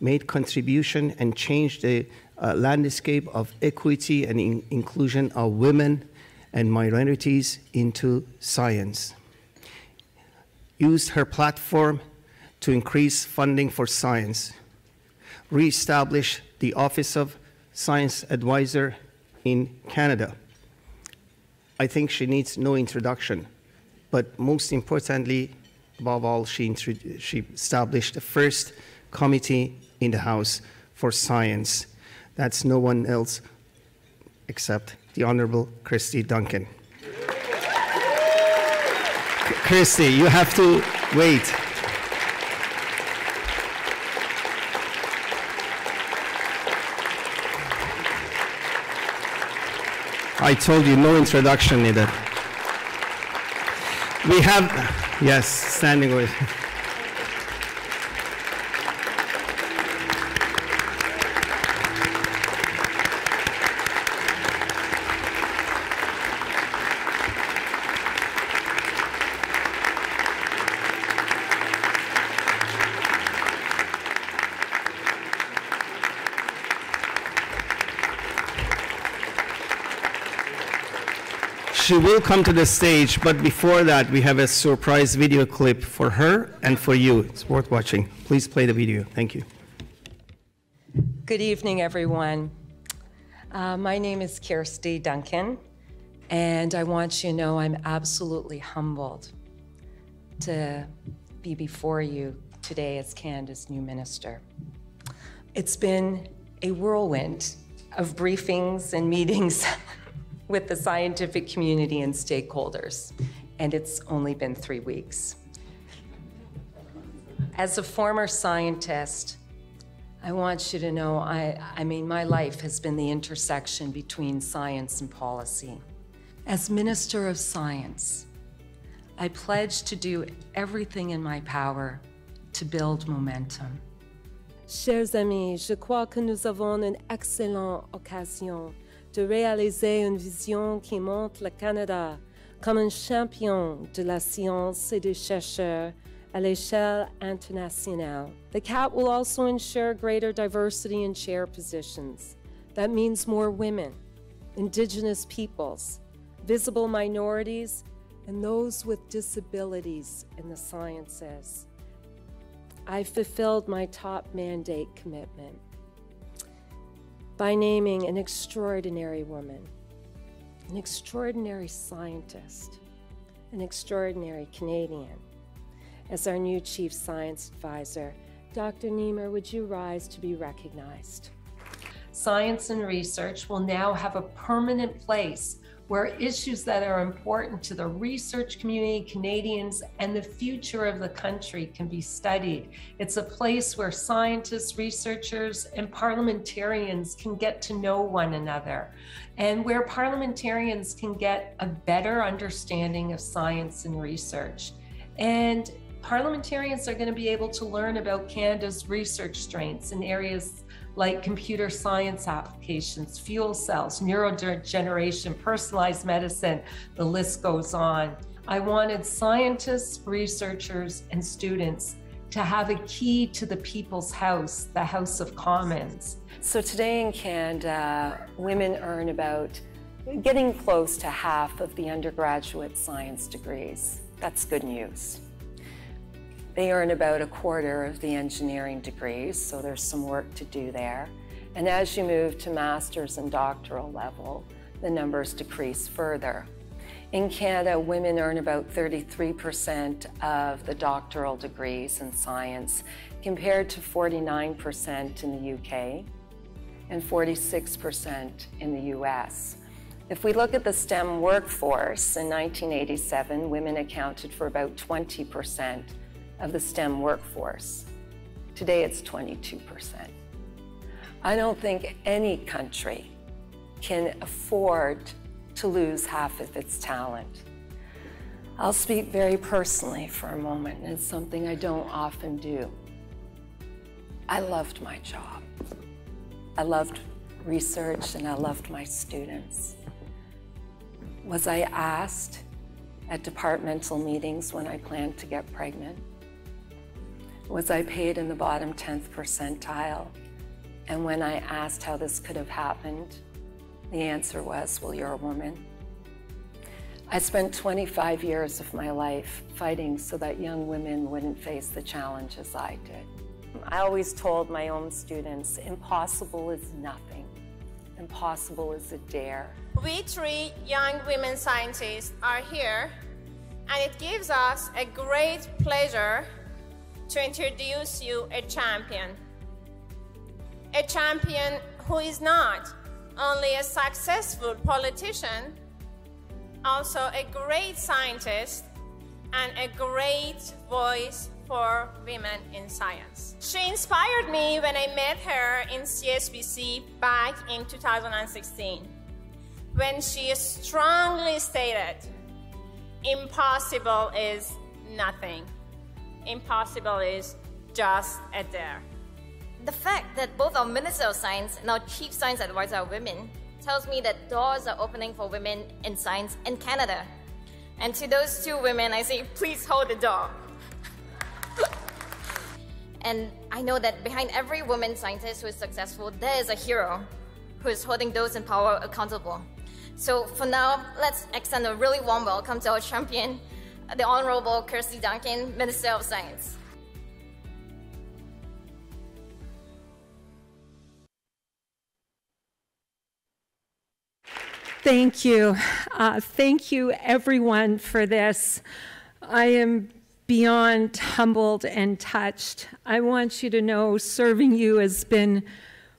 made contribution and changed the landscape of equity and inclusion of women and minorities into science. Used her platform to increase funding for science, reestablish the Office of Science Advisor in Canada. I think she needs no introduction, but most importantly, above all, she established the first committee in the House for Science. That's no one else except the Honorable Christy Duncan. Christy, you have to wait. I told you, no introduction needed. We have, yes, standing with. She will come to the stage, but before that, we have a surprise video clip for her and for you. It's worth watching. Please play the video. Thank you. Good evening, everyone. My name is Kirsty Duncan, and I want you to know I'm absolutely humbled to be before you today as Canada's new minister. It's been a whirlwind of briefings and meetings with the scientific community and stakeholders, and it's only been 3 weeks. As a former scientist, I want you to know, I mean, my life has been the intersection between science and policy. As Minister of Science, I pledge to do everything in my power to build momentum. Chers amis, je crois que nous avons une excellente occasion de réaliser une vision qui montre le Canada comme un champion de la science et des chercheurs à l'échelle internationale. The CAP will also ensure greater diversity in chair positions. That means more women, Indigenous peoples, visible minorities, and those with disabilities in the sciences. I fulfilled my top mandate commitment by naming an extraordinary woman, an extraordinary scientist, an extraordinary Canadian as our new Chief Science Advisor. Dr. Niemer, would you rise to be recognized? Science and research will now have a permanent place where issues that are important to the research community, Canadians, and the future of the country can be studied. It's a place where scientists, researchers, and parliamentarians can get to know one another, and where parliamentarians can get a better understanding of science and research. And parliamentarians are going to be able to learn about Canada's research strengths in areas like computer science applications, fuel cells, neurodegeneration, personalized medicine, the list goes on. I wanted scientists, researchers, and students to have a key to the people's house, the House of Commons. So today in Canada, women earn about getting close to half of the undergraduate science degrees. That's good news. They earn about a quarter of the engineering degrees, so there's some work to do there. And as you move to master's and doctoral level, the numbers decrease further. In Canada, women earn about 33% of the doctoral degrees in science, compared to 49% in the UK and 46% in the US. If we look at the STEM workforce, in 1987, women accounted for about 20% of the STEM workforce. Today it's 22%. I don't think any country can afford to lose half of its talent. I'll speak very personally for a moment, and it's something I don't often do. I loved my job. I loved research and I loved my students. Was I asked at departmental meetings when I planned to get pregnant? Was I paid in the bottom 10th percentile? And when I asked how this could have happened, the answer was, well, you're a woman. I spent 25 years of my life fighting so that young women wouldn't face the challenges I did. I always told my own students, impossible is nothing. Impossible is a dare. We 3 young women scientists are here, and it gives us a great pleasure to introduce you a champion. A champion who is not only a successful politician, also a great scientist and a great voice for women in science. She inspired me when I met her in CSPC back in 2016, when she strongly stated, impossible is nothing. Impossible is just a dare. The fact that both our Minister of Science and our Chief Science Advisor are women tells me that doors are opening for women in science in Canada. And to those 2 women, I say, please hold the door. And I know that behind every woman scientist who is successful, there is a hero who is holding those in power accountable. So for now, let's extend a really warm welcome to our champion, the Honorable Kirsty Duncan, Minister of Science. Thank you. Thank you, everyone, for this. I am beyond humbled and touched. I want you to know serving you has been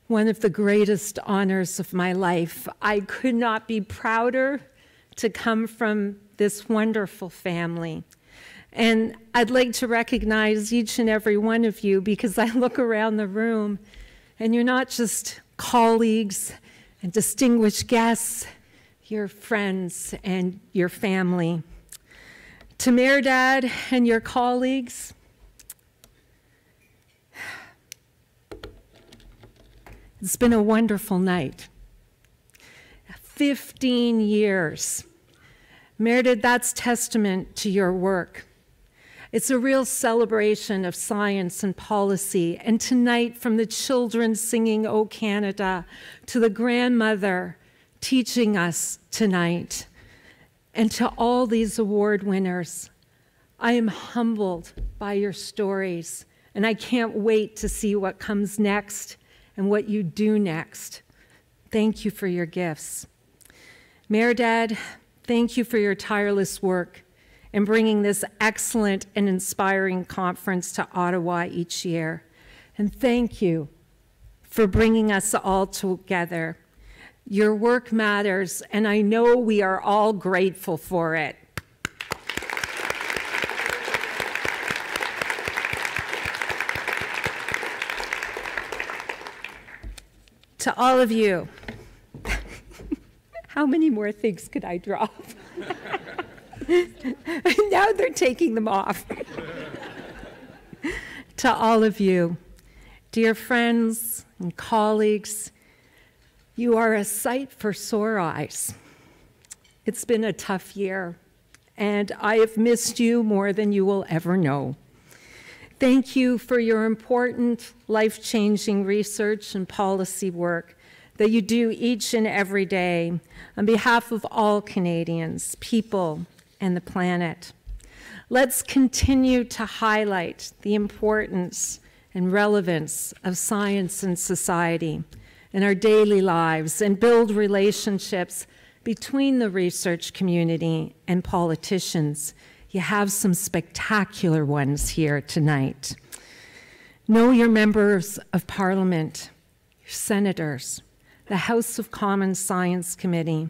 one of the greatest honors of my life. I could not be prouder to come from this wonderful family. And I'd like to recognize each and every one of you, because I look around the room and you're not just colleagues and distinguished guests, you're friends and your family. To Mayor Dad and your colleagues, it's been a wonderful night. 15 years. Mayor Dad, that's testament to your work. It's a real celebration of science and policy. And tonight, from the children singing "O Canada" to the grandmother teaching us tonight, and to all these award winners, I am humbled by your stories, and I can't wait to see what comes next and what you do next. Thank you for your gifts. Mayor Dad, thank you for your tireless work in bringing this excellent and inspiring conference to Ottawa each year. And thank you for bringing us all together. Your work matters, and I know we are all grateful for it. To all of you, how many more things could I drop? Now they're taking them off. To all of you, dear friends and colleagues, you are a sight for sore eyes. It's been a tough year, and I have missed you more than you will ever know. Thank you for your important, life-changing research and policy work that you do each and every day on behalf of all Canadians, people, and the planet. Let's continue to highlight the importance and relevance of science in society, in our daily lives, and build relationships between the research community and politicians. You have some spectacular ones here tonight. Know your members of Parliament, your senators, the House of Commons Science Committee.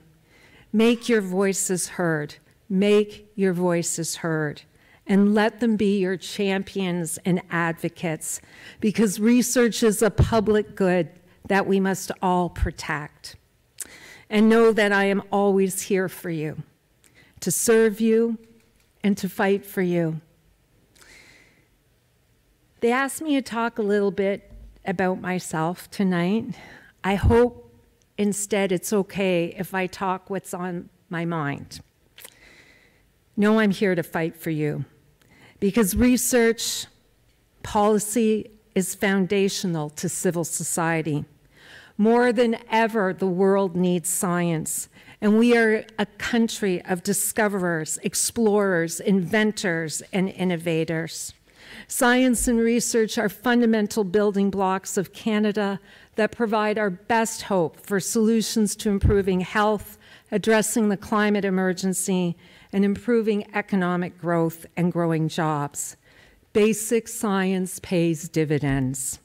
Make your voices heard. Make your voices heard. And let them be your champions and advocates, because research is a public good that we must all protect. And know that I am always here for you, to serve you and to fight for you. They asked me to talk a little bit about myself tonight. I hope instead it's okay if I talk what's on my mind. Know I'm here to fight for you, because research policy is foundational to civil society. More than ever, the world needs science, and we are a country of discoverers, explorers, inventors, and innovators. Science and research are fundamental building blocks of Canada that provide our best hope for solutions to improving health, addressing the climate emergency, and improving economic growth and growing jobs. Basic science pays dividends.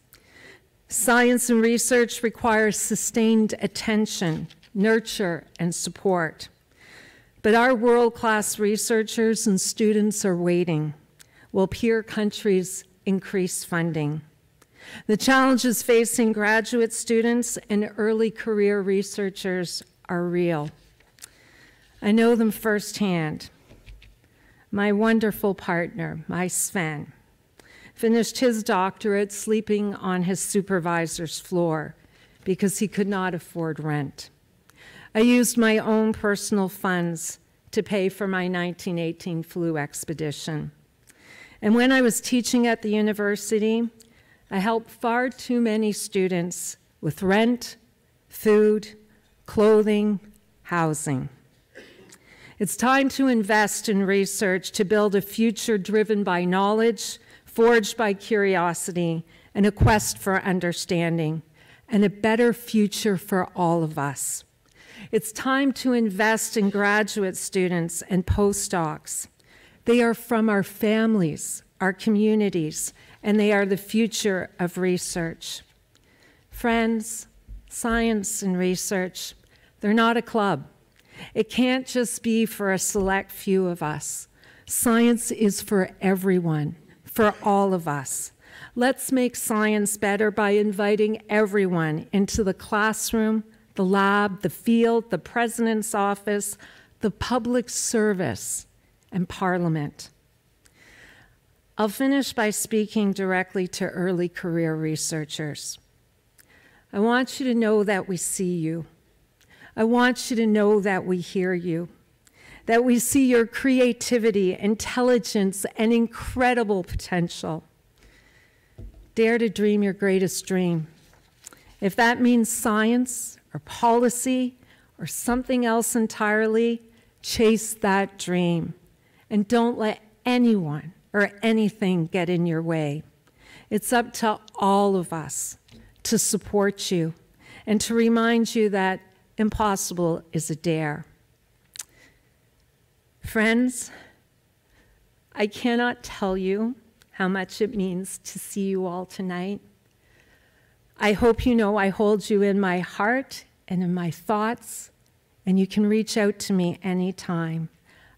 Science and research requires sustained attention, nurture, and support. But our world-class researchers and students are waiting, while peer countries increase funding. The challenges facing graduate students and early career researchers are real. I know them firsthand. My wonderful partner, my Sven, finished his doctorate sleeping on his supervisor's floor because he could not afford rent. I used my own personal funds to pay for my 1918 flu expedition. And when I was teaching at the university, I helped far too many students with rent, food, clothing, housing. It's time to invest in research to build a future driven by knowledge, forged by curiosity, and a quest for understanding, and a better future for all of us. It's time to invest in graduate students and postdocs. They are from our families, our communities, and they are the future of research. Friends, science and research, they're not a club. It can't just be for a select few of us. Science is for everyone, for all of us. Let's make science better by inviting everyone into the classroom, the lab, the field, the president's office, the public service, and Parliament. I'll finish by speaking directly to early career researchers. I want you to know that we see you. I want you to know that we hear you, that we see your creativity, intelligence, and incredible potential. Dare to dream your greatest dream. If that means science or policy or something else entirely, chase that dream. And don't let anyone or anything get in your way. It's up to all of us to support you and to remind you that impossible is a dare. Friends, I cannot tell you how much it means to see you all tonight. I hope you know I hold you in my heart and in my thoughts, and you can reach out to me anytime.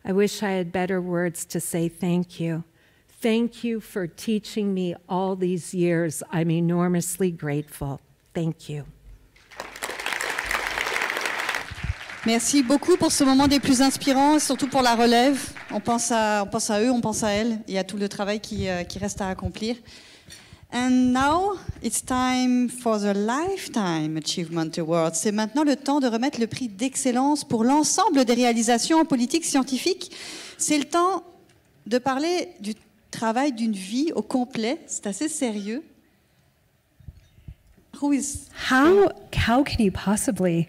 I wish I had better words to say thank you. Thank you for teaching me all these years. I'm enormously grateful. Thank you. Merci beaucoup pour ce moment des plus inspirants, surtout pour la relève. On pense à eux, on pense à elles et à tout le travail qui reste à accomplir. And now it's time for the Lifetime Achievement Award. C'est maintenant le temps de remettre le prix d'excellence pour l'ensemble des réalisations en politique scientifique. C'est le temps de parler du travail d'une vie au complet. C'est assez sérieux. How can you possibly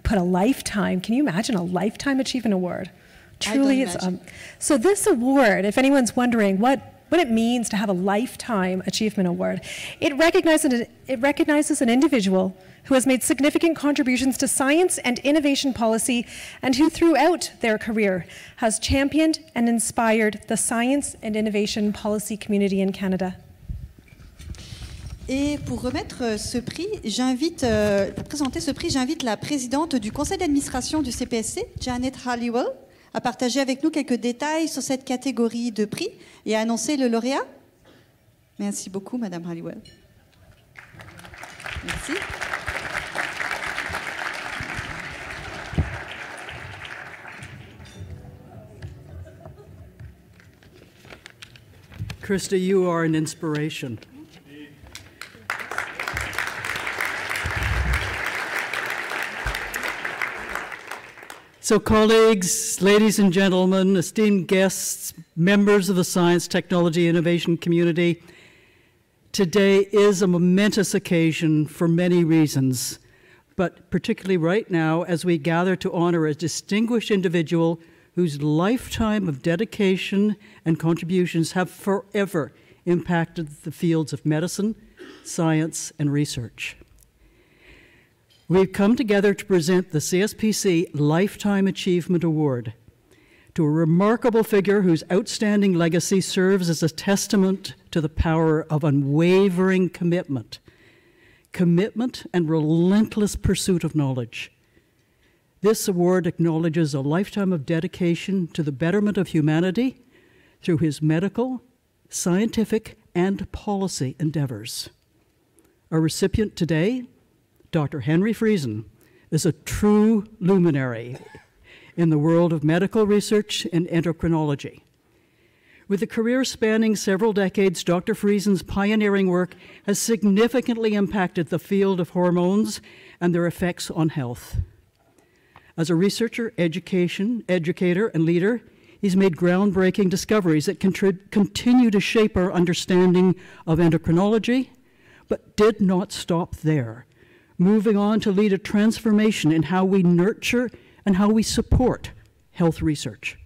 put a lifetime? Can you imagine a Lifetime Achievement Award? Truly, it's so this award, if anyone's wondering what it means to have a Lifetime Achievement Award, it recognizes an individual who has made significant contributions to science and innovation policy and who throughout their career has championed and inspired the science and innovation policy community in Canada. Et pour remettre ce prix, pour présenter ce prix, j'invite la présidente du conseil d'administration du CPSC, Janet Halliwell, à partager avec nous quelques détails sur cette catégorie de prix et à annoncer le lauréat. Merci beaucoup, Madame Halliwell. Merci. Krista, you are an inspiration. So colleagues, ladies and gentlemen, esteemed guests, members of the science, technology, innovation community, today is a momentous occasion for many reasons, but particularly right now as we gather to honor a distinguished individual whose lifetime of dedication and contributions have forever impacted the fields of medicine, science, and research. We've come together to present the CSPC Lifetime Achievement Award to a remarkable figure whose outstanding legacy serves as a testament to the power of unwavering commitment and relentless pursuit of knowledge. This award acknowledges a lifetime of dedication to the betterment of humanity through his medical, scientific, and policy endeavors. Our recipient today, Dr. Henry Friesen, is a true luminary in the world of medical research and endocrinology. With a career spanning several decades, Dr. Friesen's pioneering work has significantly impacted the field of hormones and their effects on health. As a researcher, educator, and leader, he's made groundbreaking discoveries that continue to shape our understanding of endocrinology, but did not stop there, moving on to lead a transformation in how we nurture and how we support health research.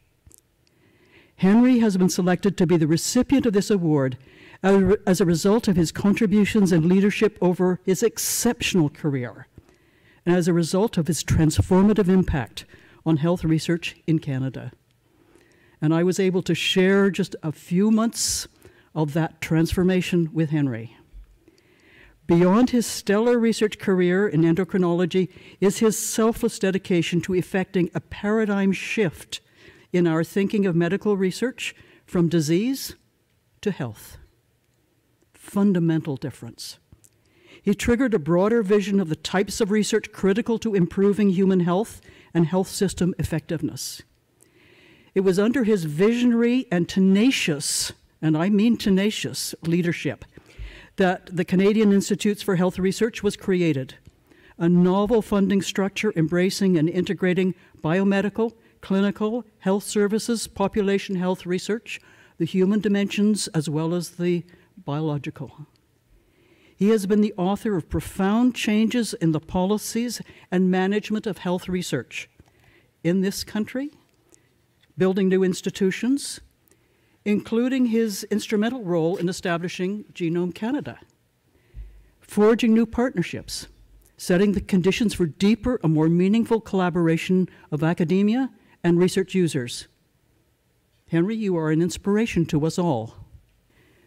Henry has been selected to be the recipient of this award as a result of his contributions and leadership over his exceptional career, and as a result of his transformative impact on health research in Canada. And I was able to share just a few months of that transformation with Henry. Beyond his stellar research career in endocrinology is his selfless dedication to effecting a paradigm shift in our thinking of medical research from disease to health. Fundamental difference. He triggered a broader vision of the types of research critical to improving human health and health system effectiveness. It was under his visionary and tenacious, and I mean tenacious, leadership that the Canadian Institutes for Health Research was created, a novel funding structure embracing and integrating biomedical, clinical, health services, population health research, the human dimensions, as well as the biological. He has been the author of profound changes in the policies and management of health research in this country, building new institutions, including his instrumental role in establishing Genome Canada, forging new partnerships, setting the conditions for deeper and more meaningful collaboration of academia and research users. Henry, you are an inspiration to us all.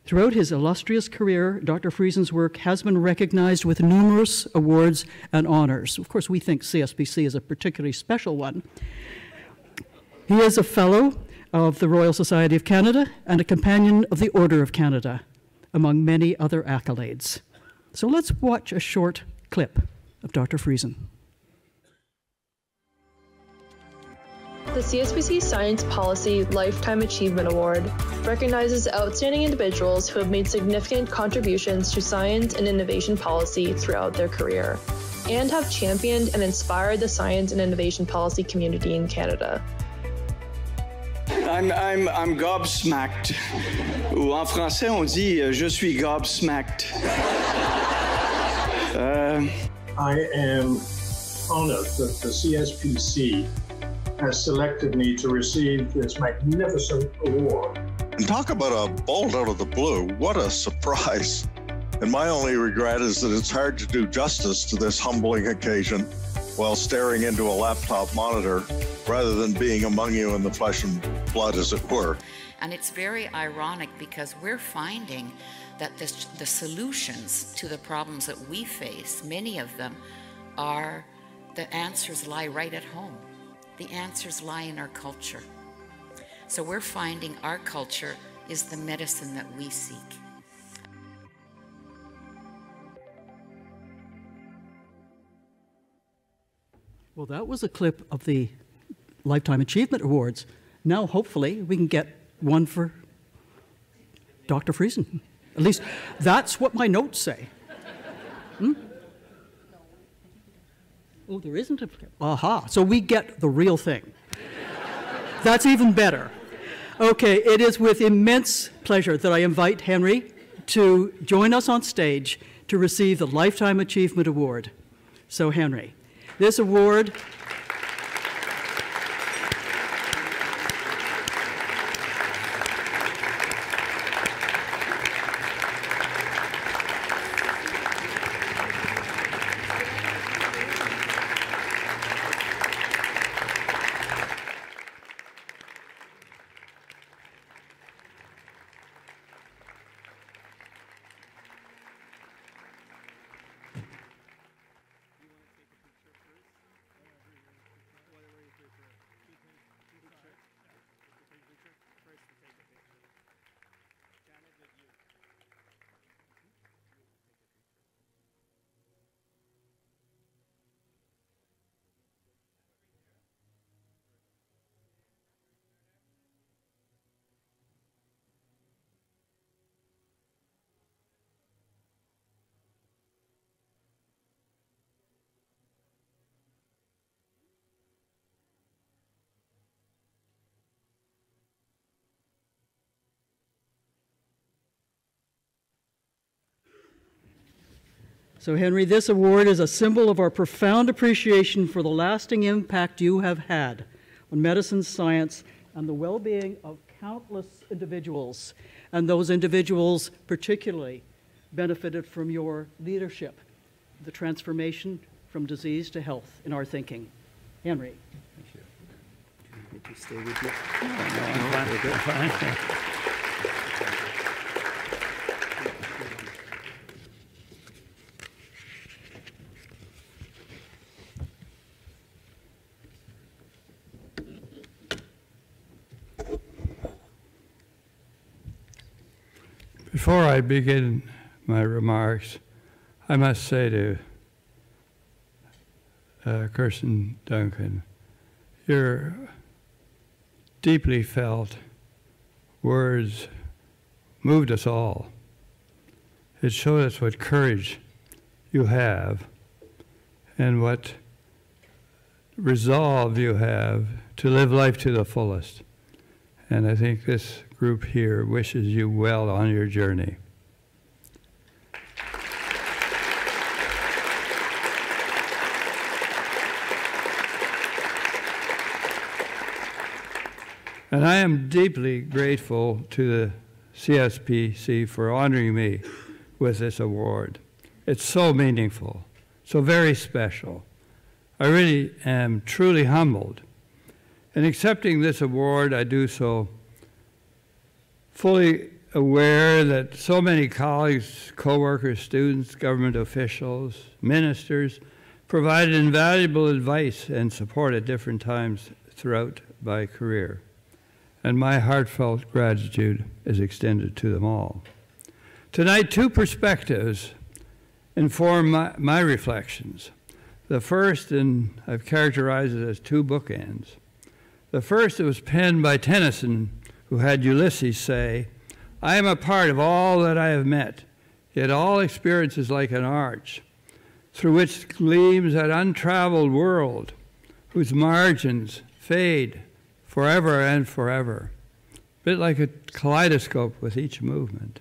Throughout his illustrious career, Dr. Friesen's work has been recognized with numerous awards and honors. Of course, we think CSPC is a particularly special one. He is a fellow of the Royal Society of Canada and a companion of the Order of Canada, among many other accolades. So let's watch a short clip of Dr. Friesen. The CSPC Science Policy Lifetime Achievement Award recognizes outstanding individuals who have made significant contributions to science and innovation policy throughout their career, and have championed and inspired the science and innovation policy community in Canada. I'm gobsmacked. Ou en français, on dit je suis gobsmacked. I am honored that the CSPC has selected me to receive this magnificent award. And talk about a bolt out of the blue. What a surprise. And my only regret is that it's hard to do justice to this humbling occasion while staring into a laptop monitor rather than being among you in the flesh and blood, as it were. And it's very ironic because we're finding that the solutions to the problems that we face, many of them are, the answers lie right at home. The answers lie in our culture. So we're finding our culture is the medicine that we seek. Well, that was a clip of the Lifetime Achievement Awards. Now, hopefully, we can get one for Dr. Friesen. At least, that's what my notes say. Oh, there isn't a... Aha, so we get the real thing. That's even better. Okay, it is with immense pleasure that I invite Henry to join us on stage to receive the Lifetime Achievement Award. So, Henry, this award... So, Henry, this award is a symbol of our profound appreciation for the lasting impact you have had on medicine, science, and the well-being of countless individuals. And those individuals particularly benefited from your leadership, the transformation from disease to health in our thinking. Henry. Thank you. Do you want me to stay with you? No, I'm fine. We're good. Fine. Before I begin my remarks, I must say to Kirsten Duncan, your deeply felt words moved us all. It showed us what courage you have and what resolve you have to live life to the fullest. And I think this group here wishes you well on your journey. And I am deeply grateful to the CSPC for honoring me with this award. It's so meaningful, so very special. I really am truly humbled. In accepting this award, I do so fully aware that so many colleagues, co-workers, students, government officials, ministers provided invaluable advice and support at different times throughout my career. And my heartfelt gratitude is extended to them all. Tonight, two perspectives inform my reflections. The first, and I've characterized it as two bookends. The first, it was penned by Tennyson, who had Ulysses say, "I am a part of all that I have met, yet all experience is like an arch, through which gleams that untraveled world, whose margins fade forever and forever," a bit like a kaleidoscope with each movement.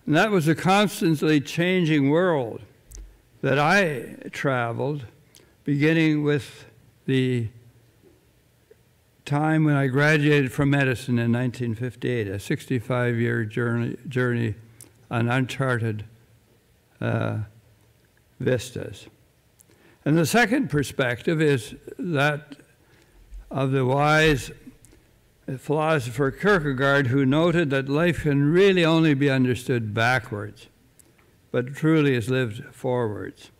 And that was a constantly changing world that I traveled, beginning with the time when I graduated from medicine in 1958, a 65-year journey on uncharted vistas. And the second perspective is that of the wise philosopher Kierkegaard, who noted that life can really only be understood backwards, but truly is lived forwards.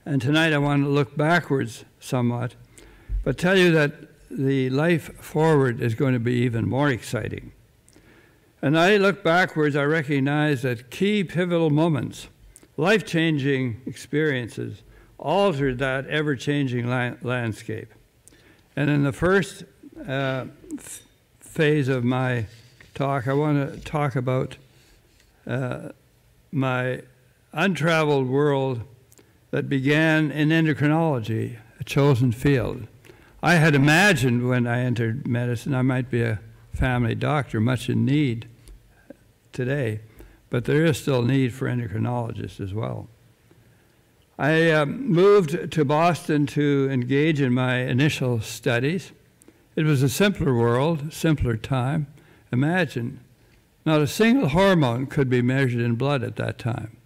And tonight I want to look backwards somewhat, but tell you that the life forward is going to be even more exciting. And I look backwards, I recognize that key pivotal moments, life-changing experiences, altered that ever-changing landscape. And in the first phase of my talk, I want to talk about my untraveled world that began in endocrinology, a chosen field. I had imagined when I entered medicine I might be a family doctor, much in need today, but there is still need for endocrinologists as well. I moved to Boston to engage in my initial studies. It was a simpler world, simpler time. Imagine, not a single hormone could be measured in blood at that time.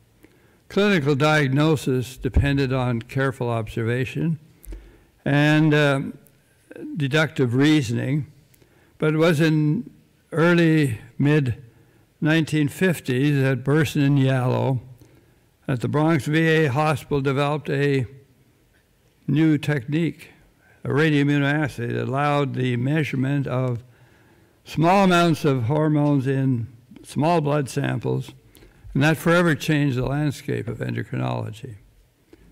Clinical diagnosis depended on careful observation and deductive reasoning, but it was in early, mid-1950s that Burson and Yallow at the Bronx VA hospital developed a new technique, a radioimmunoassay that allowed the measurement of small amounts of hormones in small blood samples, and that forever changed the landscape of endocrinology.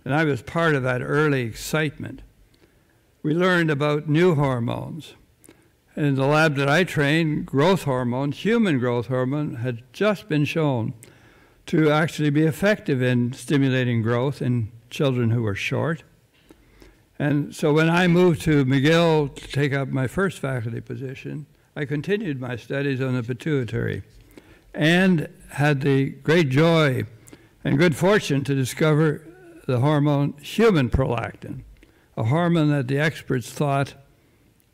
And I was part of that early excitement. We learned about new hormones. In the lab that I trained, growth hormone, human growth hormone, had just been shown to actually be effective in stimulating growth in children who were short. And so when I moved to McGill to take up my first faculty position, I continued my studies on the pituitary and had the great joy and good fortune to discover the hormone human prolactin, a hormone that the experts thought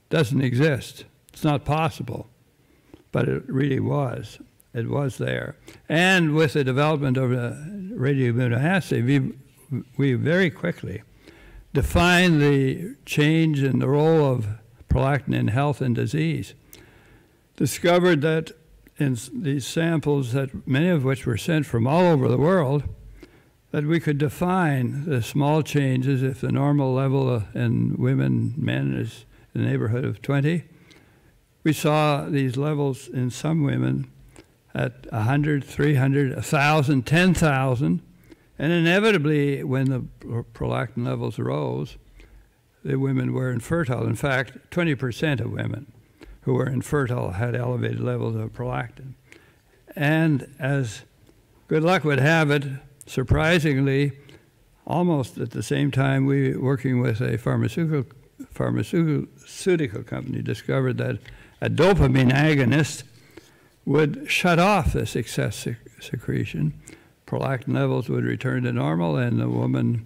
doesn't exist. It's not possible, but it really was. It was there. And with the development of the radioimmunoassay, we very quickly defined the change in the role of prolactin in health and disease. Discovered that in these samples, that many of which were sent from all over the world, that we could define the small changes. If the normal level in women, men is in the neighborhood of 20, we saw these levels in some women at 100, 300, 1,000, 10,000, and inevitably when the prolactin levels rose, the women were infertile. In fact, 20% of women who were infertile had elevated levels of prolactin. And as good luck would have it, surprisingly, almost at the same time, we, working with a pharmaceutical company, discovered that a dopamine agonist would shut off this excess secretion. Prolactin levels would return to normal, and the woman's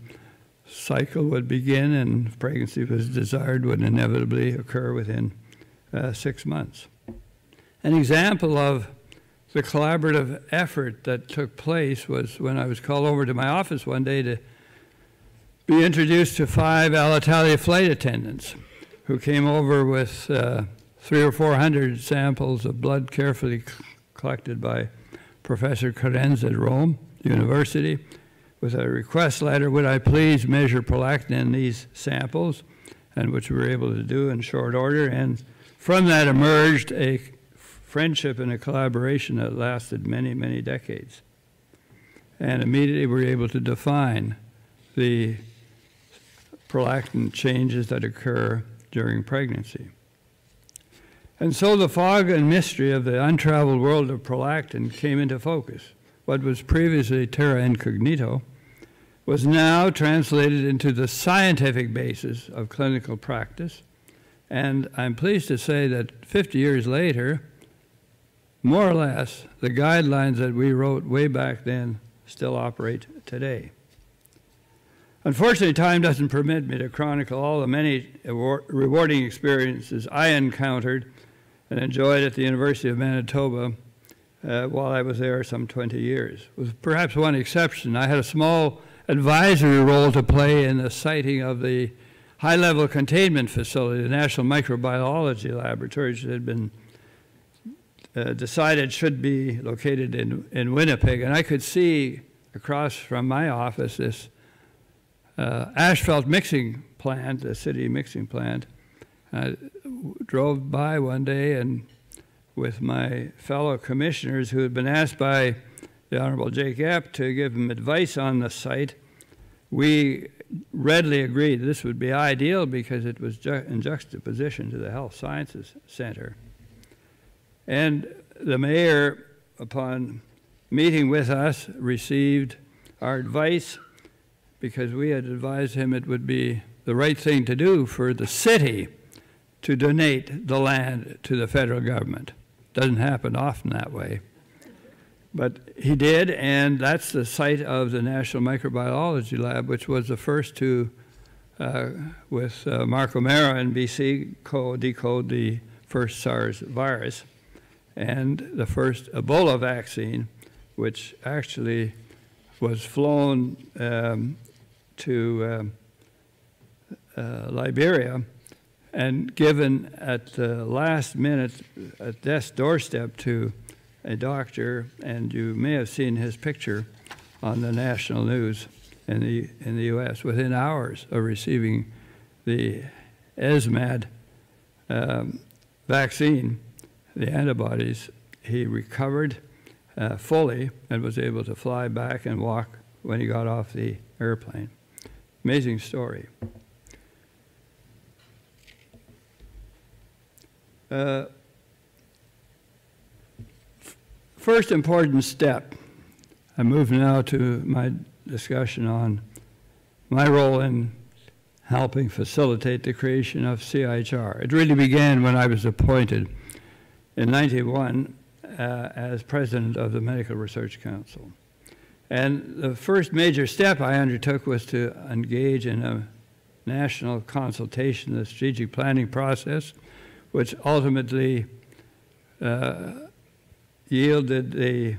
cycle would begin, and if pregnancy was desired, would inevitably occur within 6 months. An example of the collaborative effort that took place was when I was called over to my office one day to be introduced to 5 Alitalia flight attendants who came over with 300 or 400 samples of blood carefully collected by Professor Carenz at Rome University with a request letter, would I please measure prolactin in these samples, and which we were able to do in short order. And from that emerged a friendship and a collaboration that lasted many, many decades. And immediately we were able to define the prolactin changes that occur during pregnancy. And so the fog and mystery of the untraveled world of prolactin came into focus. What was previously terra incognito was now translated into the scientific basis of clinical practice. And I'm pleased to say that 50 years later, more or less, the guidelines that we wrote way back then still operate today. Unfortunately, time doesn't permit me to chronicle all the many rewarding experiences I encountered and enjoyed at the University of Manitoba while I was there some 20 years. With perhaps one exception, I had a small advisory role to play in the siting of the high-level containment facility, the National Microbiology Laboratory, which had been decided should be located in Winnipeg. And I could see across from my office this asphalt mixing plant, the city mixing plant. I drove by one day and with my fellow commissioners who had been asked by the Honorable Jake Epp to give them advice on the site, we readily agreed this would be ideal because it was in juxtaposition to the Health Sciences Center. And the mayor, upon meeting with us, received our advice because we had advised him it would be the right thing to do for the city to donate the land to the federal government. Doesn't happen often that way. But he did, and that's the site of the National Microbiology Lab, which was the first to, with Mark O'Mara in BC, decode the first SARS virus, and the first Ebola vaccine, which actually was flown to Liberia and given at the last minute at death's doorstep to a doctor, and you may have seen his picture on the national news in the U.S. within hours of receiving the ESMAD vaccine, the antibodies. He recovered fully and was able to fly back and walk when he got off the airplane. Amazing story. First important step. I move now to my discussion on my role in helping facilitate the creation of CIHR. It really began when I was appointed in '91 as president of the Medical Research Council. And the first major step I undertook was to engage in a national consultation, the strategic planning process, which ultimately yielded a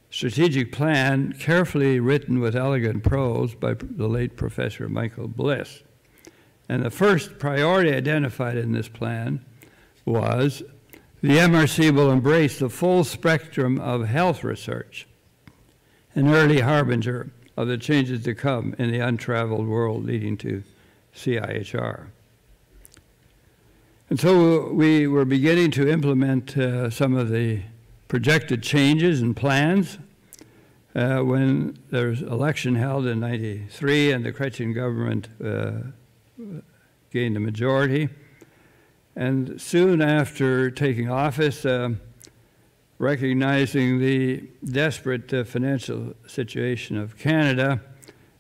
strategic plan carefully written with elegant prose by the late Professor Michael Bliss. And the first priority identified in this plan was the MRC will embrace the full spectrum of health research, an early harbinger of the changes to come in the untraveled world leading to CIHR. And so we were beginning to implement some of the projected changes and plans when there was an election held in '93 and the Chrétien government gained a majority. And soon after taking office, recognizing the desperate financial situation of Canada,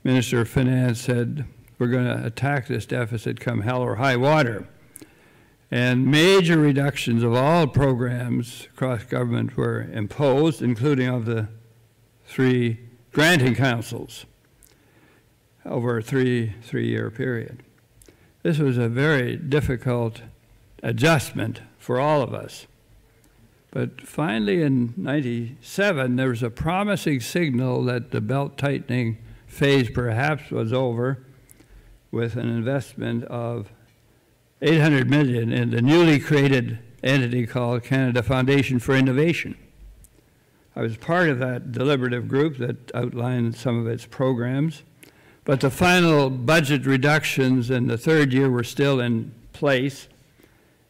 Minister of Finance said, we're going to attack this deficit come hell or high water. And major reductions of all programs across government were imposed, including of the 3 granting councils over a three-year period. This was a very difficult adjustment for all of us. But finally in '97, there was a promising signal that the belt-tightening phase perhaps was over, with an investment of $800 million in the newly created entity called Canada Foundation for Innovation. I was part of that deliberative group that outlined some of its programs, but the final budget reductions in the 3rd year were still in place,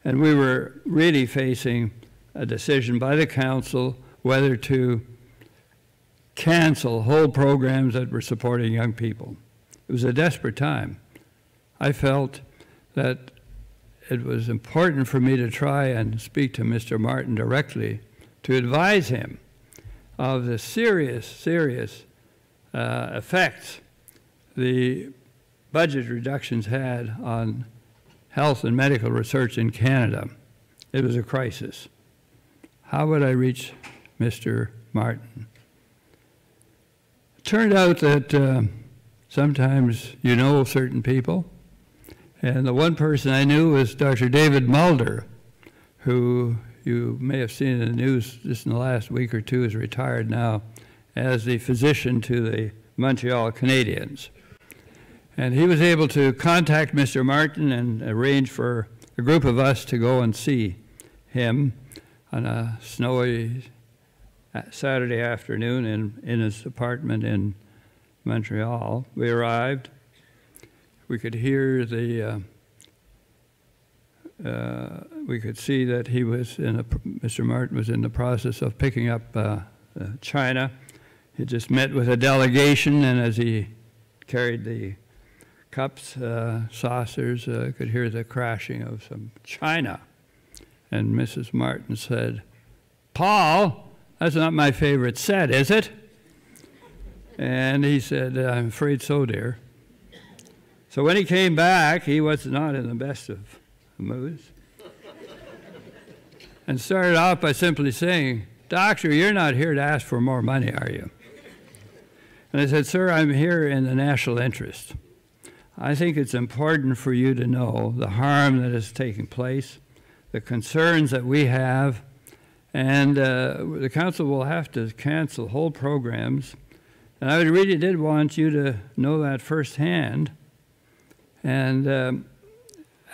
and we were really facing a decision by the council whether to cancel whole programs that were supporting young people. It was a desperate time. I felt that it was important for me to try and speak to Mr. Martin directly to advise him of the serious effects the budget reductions had on health and medical research in Canada. It was a crisis. How would I reach Mr. Martin? It turned out that sometimes you know certain people, and the one person I knew was Dr. David Mulder, who you may have seen in the news just in the last week or two is retired now as the physician to the Montreal Canadiens. And he was able to contact Mr. Martin and arrange for a group of us to go and see him on a snowy Saturday afternoon in his apartment in Montreal. We arrived. We could hear we could see that he was Mr. Martin was in the process of picking up china. He just met with a delegation, and as he carried the cups, saucers, could hear the crashing of some china. And Mrs. Martin said, "Paul, that's not my favorite set, is it?" And he said, "I'm afraid so, dear." So when he came back, he was not in the best of moods. And started off by simply saying, "Doctor, you're not here to ask for more money, are you?" And I said, "Sir, I'm here in the national interest. I think it's important for you to know the harm that is taking place, the concerns that we have, and the council will have to cancel whole programs. And I really did want you to know that firsthand." And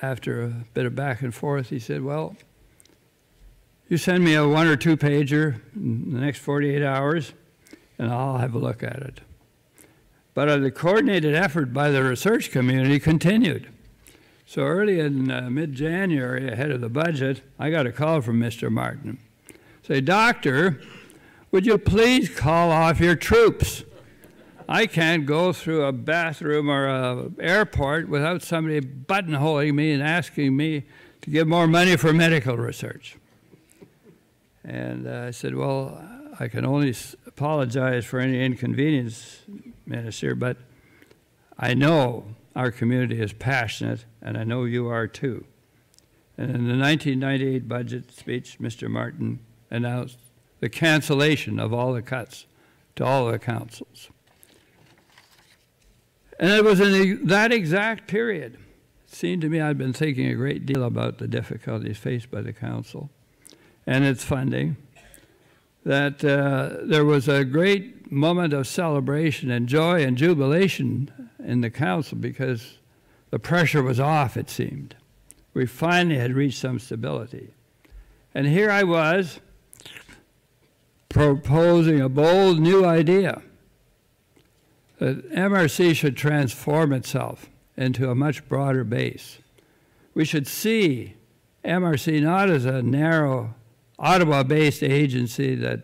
after a bit of back and forth, he said, "Well, you send me a 1 or 2 pager in the next 48 hours, and I'll have a look at it." But the coordinated effort by the research community continued. So early in mid-January, ahead of the budget, I got a call from Mr. Martin. Say, "Doctor, would you please call off your troops? I can't go through a bathroom or an airport without somebody buttonholing me and asking me to give more money for medical research." And I said, "Well, I can only apologize for any inconvenience, Minister, but I know our community is passionate, and I know you are too." And in the 1998 budget speech, Mr. Martin announced the cancellation of all the cuts to all the councils. And it was in that exact period, it seemed to me I'd been thinking a great deal about the difficulties faced by the council and its funding, that there was a great moment of celebration and joy and jubilation in the council because the pressure was off, it seemed. We finally had reached some stability. And here I was proposing a bold new idea that MRC should transform itself into a much broader base. We should see MRC not as a narrow Ottawa-based agency that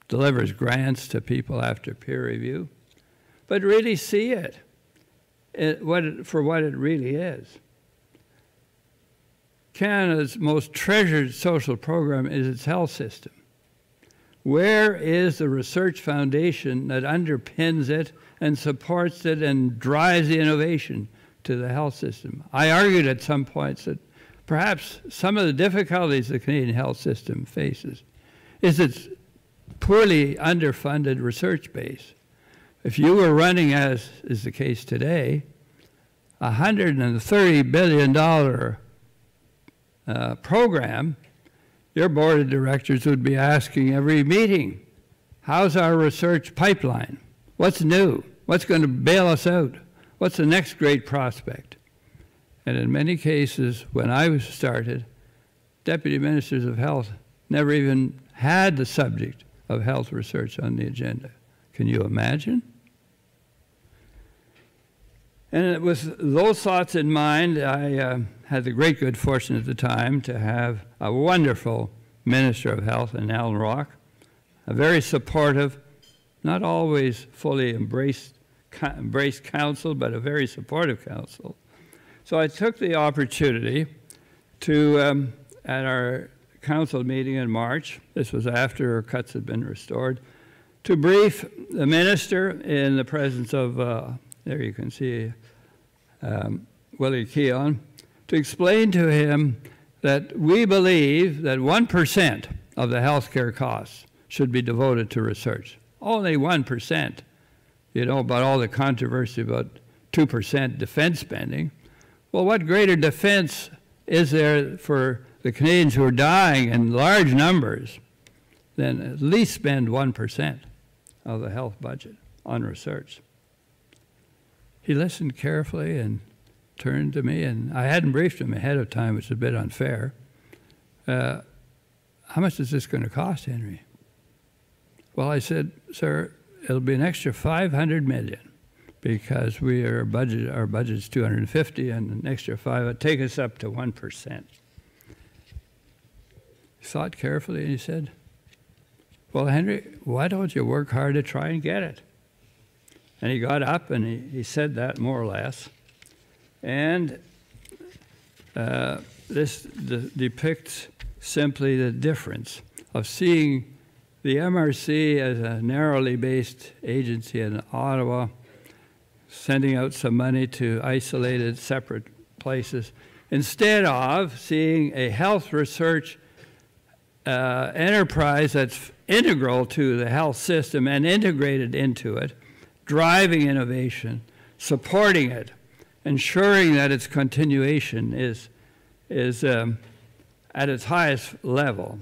delivers grants to people after peer review, but really see it for what it really is. Canada's most treasured social program is its health system. Where is the research foundation that underpins it and supports it and drives the innovation to the health system? I argued at some points that perhaps some of the difficulties the Canadian health system faces is its poorly underfunded research base. If you were running, as is the case today, a $130 billion program, your board of directors would be asking every meeting, how's our research pipeline? What's new? What's going to bail us out? What's the next great prospect? And in many cases, when I was started, deputy ministers of health never even had the subject of health research on the agenda. Can you imagine? And with those thoughts in mind, I had the great good fortune at the time to have a wonderful Minister of Health in Alan Rock, a very supportive, not always fully embraced council, but a very supportive council. So I took the opportunity to, at our council meeting in March, this was after cuts had been restored, to brief the minister in the presence of, there you can see Willie Keon, to explain to him that we believe that 1% of the healthcare costs should be devoted to research. Only 1%. You know about all the controversy about 2% defense spending. Well, what greater defense is there for the Canadians who are dying in large numbers than at least spend 1% of the health budget on research? He listened carefully and turned to me, and I hadn't briefed him ahead of time, which is a bit unfair. How much is this going to cost, Henry? Well, I said, sir, it'll be an extra $500 million because our budget's 250, and an extra 5 would take us up to 1%. He thought carefully, and he said, well, Henry, why don't you work hard to try and get it? And he got up and he said that more or less. And this depicts simply the difference of seeing the MRC as a narrowly based agency in Ottawa, sending out some money to isolated, separate places, instead of seeing a health research enterprise that's integral to the health system and integrated into it, driving innovation, supporting it, ensuring that its continuation is at its highest level.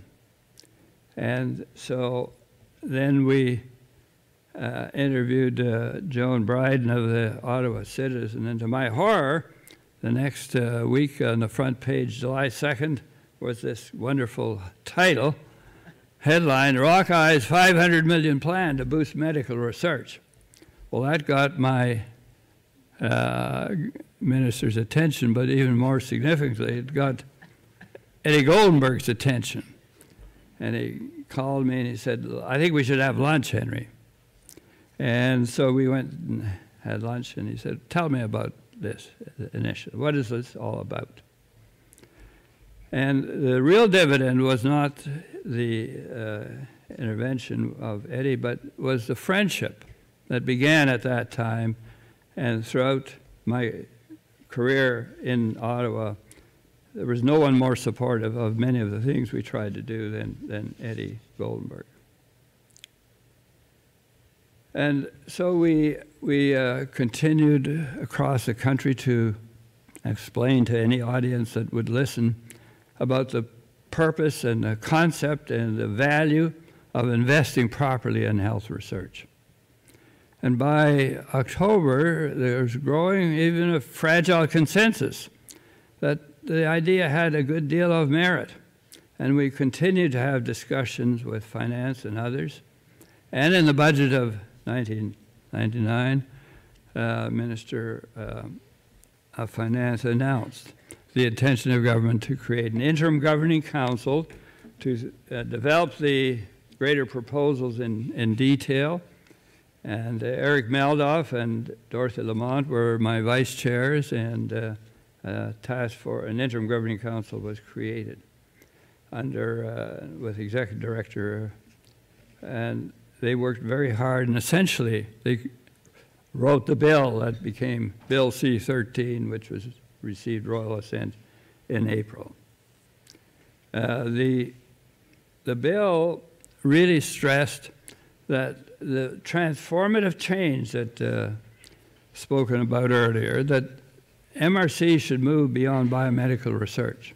And so then we interviewed Joan Bryden of the Ottawa Citizen, and to my horror, the next week on the front page, July 2nd, was this wonderful title, headline, Rockey's $500 million plan to boost medical research. Well, that got my minister's attention, but even more significantly, it got Eddie Goldenberg's attention. And he called me and he said, I think we should have lunch, Henry. And so we went and had lunch, and he said, tell me about this initiative. What is this all about? And the real dividend was not the intervention of Eddie, but was the friendship that began at that time, and throughout my career in Ottawa, there was no one more supportive of many of the things we tried to do than Eddie Goldenberg. And so we continued across the country to explain to any audience that would listen about the purpose and the concept and the value of investing properly in health research. And by October, there's growing even a fragile consensus that the idea had a good deal of merit. And we continued to have discussions with finance and others. And in the budget of 1999, Minister of Finance announced the intention of government to create an interim governing council to develop the greater proposals in detail. And Eric Meldoff and Dorothy Lamont were my vice chairs, and task for an interim governing council was created under with executive director, and they worked very hard, and essentially they wrote the bill that became Bill C-13, which received royal assent in April. The bill really stressed that the transformative change that spoken about earlier, that MRC should move beyond biomedical research.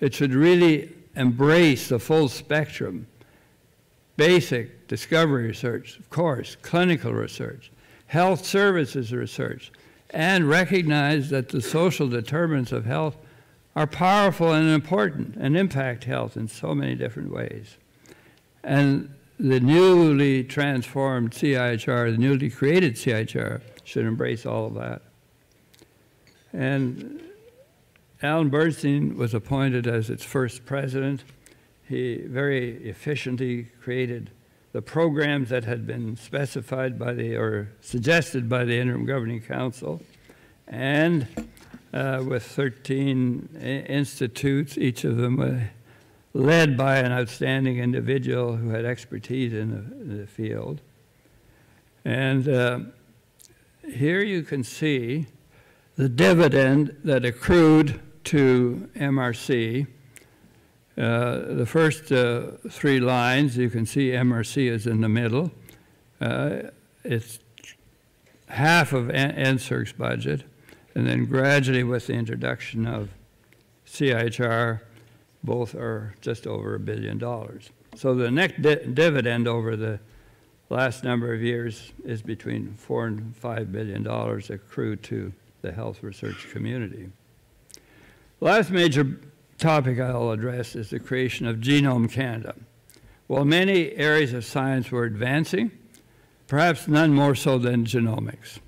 It should really embrace the full spectrum, basic discovery research, of course, clinical research, health services research, and recognize that the social determinants of health are powerful and important and impact health in so many different ways. And the newly transformed CIHR, the newly created CIHR, should embrace all of that. And Alan Bernstein was appointed as its first president. He very efficiently created the programs that had been specified by or suggested by the Interim Governing Council, and with 13 institutes, each of them led by an outstanding individual who had expertise in the field. And here you can see the dividend that accrued to MRC. The first three lines, you can see MRC is in the middle. It's half of NSERC's budget, and then gradually with the introduction of CIHR, both are just over $1 billion. So the net dividend over the last number of years is between $4 and $5 billion accrued to the health research community. The last major topic I'll address is the creation of Genome Canada. While many areas of science were advancing, perhaps none more so than genomics.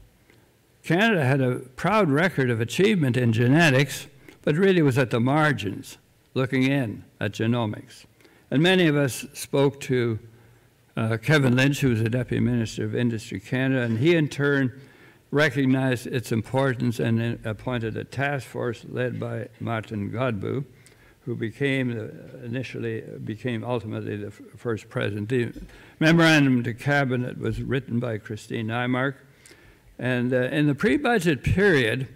Canada had a proud record of achievement in genetics, but really was at the margins, looking in at genomics. And many of us spoke to Kevin Lynch, who was the Deputy Minister of Industry Canada, and he in turn recognized its importance and appointed a task force led by Martin Godbout, who became ultimately the first president. The memorandum to cabinet was written by Christine Nymark. And in the pre-budget period,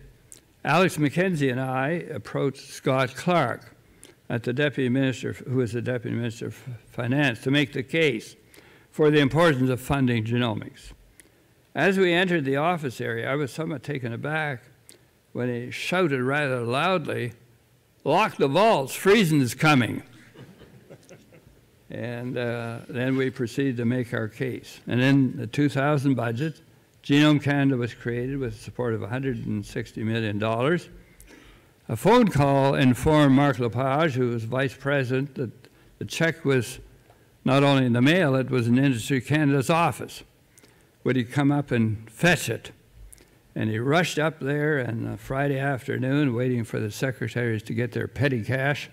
Alex McKenzie and I approached Scott Clark, at the Deputy Minister, who was the Deputy Minister of Finance, to make the case for the importance of funding genomics. As we entered the office area, I was somewhat taken aback when he shouted rather loudly, "Lock the vaults, freezing is coming." And then we proceeded to make our case. And in the 2000 budget, Genome Canada was created with the support of $160 million. A phone call informed Marc Lepage, who was vice president, that the check was not only in the mail, it was in Industry Canada's office. Would he come up and fetch it? And he rushed up there on Friday afternoon, waiting for the secretaries to get their petty cash,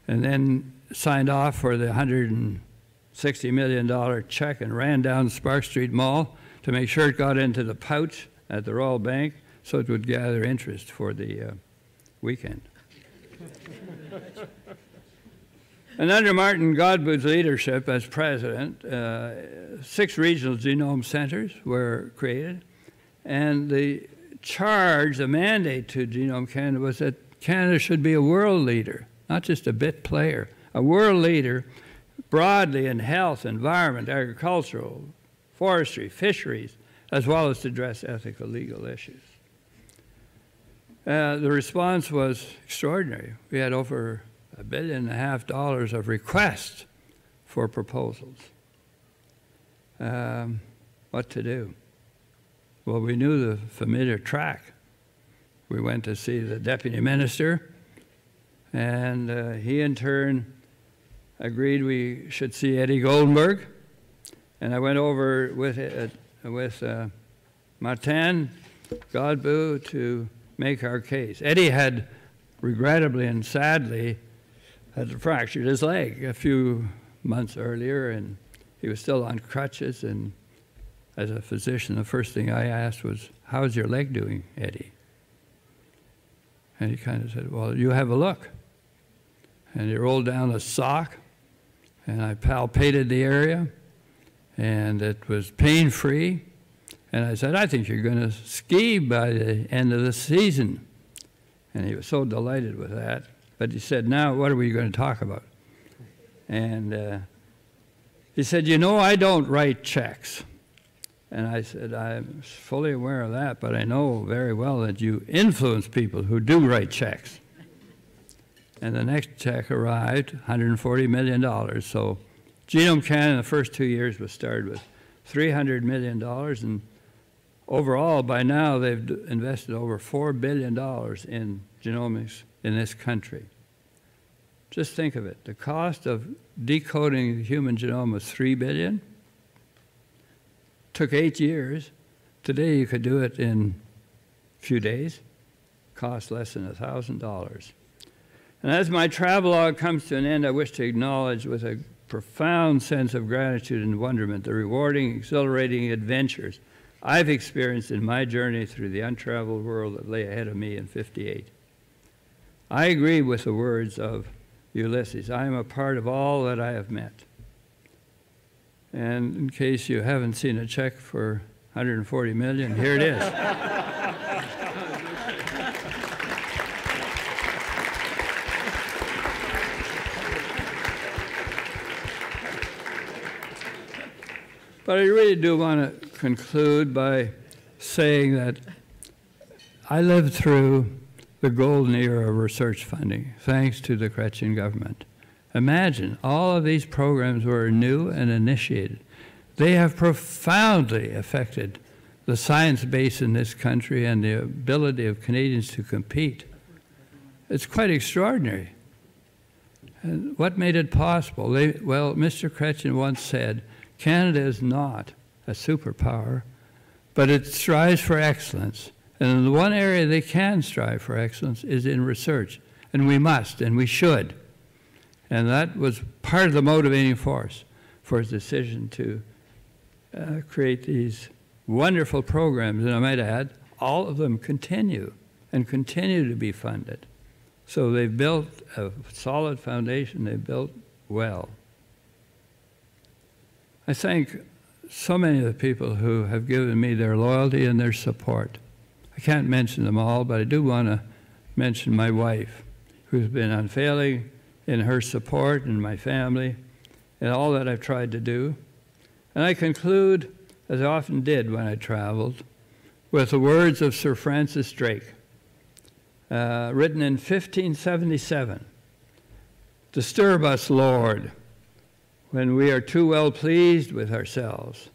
and then signed off for the $160 million check and ran down Spark Street Mall to make sure it got into the pouch at the Royal Bank so it would gather interest for the weekend. And under Martin Godbout's leadership as president, 6 regional genome centers were created, and the charge, the mandate to Genome Canada was that Canada should be a world leader, not just a bit player, a world leader broadly in health, environment, agricultural, forestry, fisheries, as well as to address ethical legal issues. The response was extraordinary. We had over $1.5 billion of requests for proposals. What to do? Well, we knew the familiar track. We went to see the deputy minister, and he in turn agreed we should see Eddie Goldberg. And I went over with Martin Godbout to make our case. Eddie had regrettably and sadly had fractured his leg a few months earlier, and he was still on crutches. And as a physician, the first thing I asked was, "How's your leg doing, Eddie?" And he kind of said, "Well, you have a look." And he rolled down a sock, and I palpated the area, and it was pain-free. And I said, "I think you're going to ski by the end of the season." And he was so delighted with that. But he said, "Now, what are we going to talk about?" And he said, "You know, I don't write checks." And I said, "I'm fully aware of that, but I know very well that you influence people who do write checks." And the next check arrived, $140 million. So Genome Canada in the first 2 years was started with $300 million. And overall, by now, they've invested over $4 billion in genomics in this country. Just think of it. The cost of decoding the human genome was $3 billion. Took 8 years. Today, you could do it in a few days. Cost less than $1,000. And as my travelogue comes to an end, I wish to acknowledge with a profound sense of gratitude and wonderment the rewarding, exhilarating adventures I've experienced in my journey through the untraveled world that lay ahead of me in '58. I agree with the words of Ulysses. I am a part of all that I have met. And in case you haven't seen a check for $140 million, here it is. But I really do want to conclude by saying that I lived through the golden era of research funding, thanks to the Chrétien government. Imagine, all of these programs were new and initiated. They have profoundly affected the science base in this country and the ability of Canadians to compete. It's quite extraordinary. And what made it possible? Well, Mr. Chrétien once said, Canada is not a superpower, but it strives for excellence. And the one area they can strive for excellence is in research. And we must, and we should. And that was part of the motivating force for his decision to create these wonderful programs. And I might add, all of them continue and continue to be funded. So they've built a solid foundation. They've built well. I thank so many of the people who have given me their loyalty and their support. I can't mention them all, but I do want to mention my wife, who's been unfailing in her support, and my family, and all that I've tried to do. And I conclude, as I often did when I traveled, with the words of Sir Francis Drake, written in 1577. "Disturb us, Lord, when we are too well pleased with ourselves,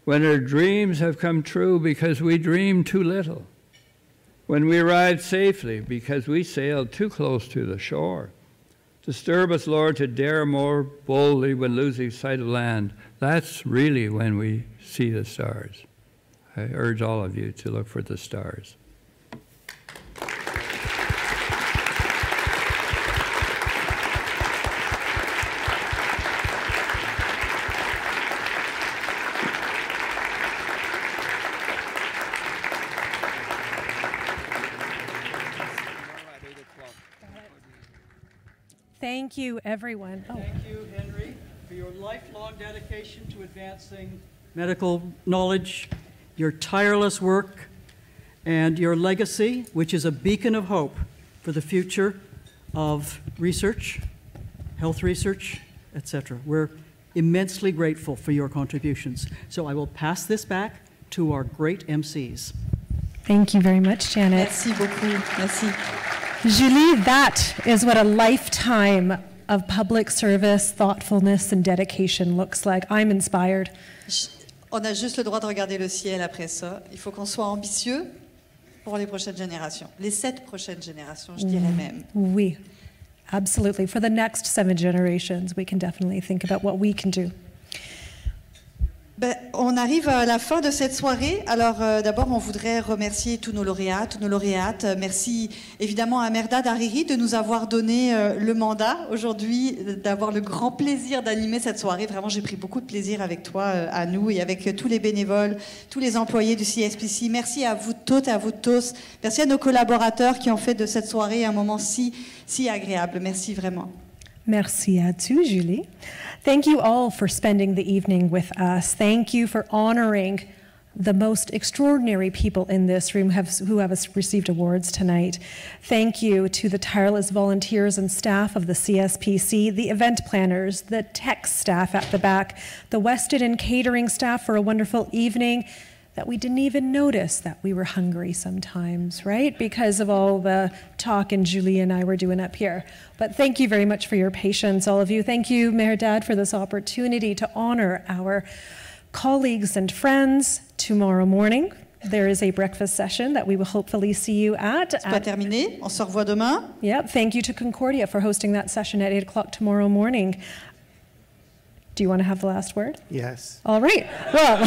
when our dreams have come true because we dreamed too little, when we arrived safely because we sailed too close to the shore. Disturb us, Lord, to dare more boldly when losing sight of land. That's really when we see the stars." I urge all of you to look for the stars. Thank you, everyone. Thank you, Henry, for your lifelong dedication to advancing medical knowledge, your tireless work, and your legacy, which is a beacon of hope for the future of research, health research, etc. We're Immensely grateful for your contributions. So I will pass this back to our great MCs. Thank you very much, Janet. Merci beaucoup. Merci. Julie, that is what a lifetime of public service, thoughtfulness, and dedication looks like. I'm inspired. On a juste le droit de regarder le ciel après ça. Il faut qu'on soit ambitieux pour les prochaines générations. Les 7 prochaines générations, je dirais même. Oui, absolutely. For the next 7 generations, we can definitely think about what we can do. Ben, on arrive à la fin de cette soirée. Alors d'abord, on voudrait remercier tous nos lauréats, toutes nos lauréates. Merci évidemment à Mehrdad Hariri de nous avoir donné le mandat aujourd'hui, d'avoir le grand plaisir d'animer cette soirée. Vraiment, j'ai pris beaucoup de plaisir avec toi, à nous et avec tous les bénévoles, tous les employés du CSPC. Merci à vous toutes et à vous tous. Merci à nos collaborateurs qui ont fait de cette soirée un moment si agréable. Merci vraiment. Merci à toi, Julie. Thank you all for spending the evening with us. Thank you for honoring the most extraordinary people in this room who have received awards tonight. Thank you to the tireless volunteers and staff of the CSPC, the event planners, the tech staff at the back, the Weston and catering staff for a wonderful evening that we didn't even notice that we were hungry sometimes, right? Because of all the talk and Julie and I were doing up here. But thank you very much for your patience, all of you. Thank you, Mehrdad, for this opportunity to honor our colleagues and friends. Tomorrow morning, there is a breakfast session that we will hopefully see you at. C'est pas terminé. On se revoit demain. Yeah, thank you to Concordia for hosting that session at 8 o'clock tomorrow morning. Do you want to have the last word? Yes. All right. Well,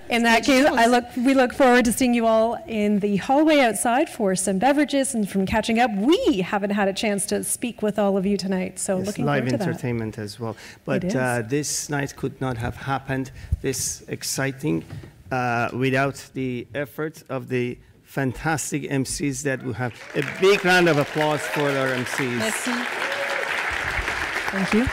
in that case, we look forward to seeing you all in the hallway outside for some beverages and from catching up. We haven't had a chance to speak with all of you tonight, so yes, looking forward to that. Live entertainment as well. But this night could not have happened, this exciting, without the efforts of the fantastic MCs that we have. A big round of applause for our MCs. Merci. Thank you.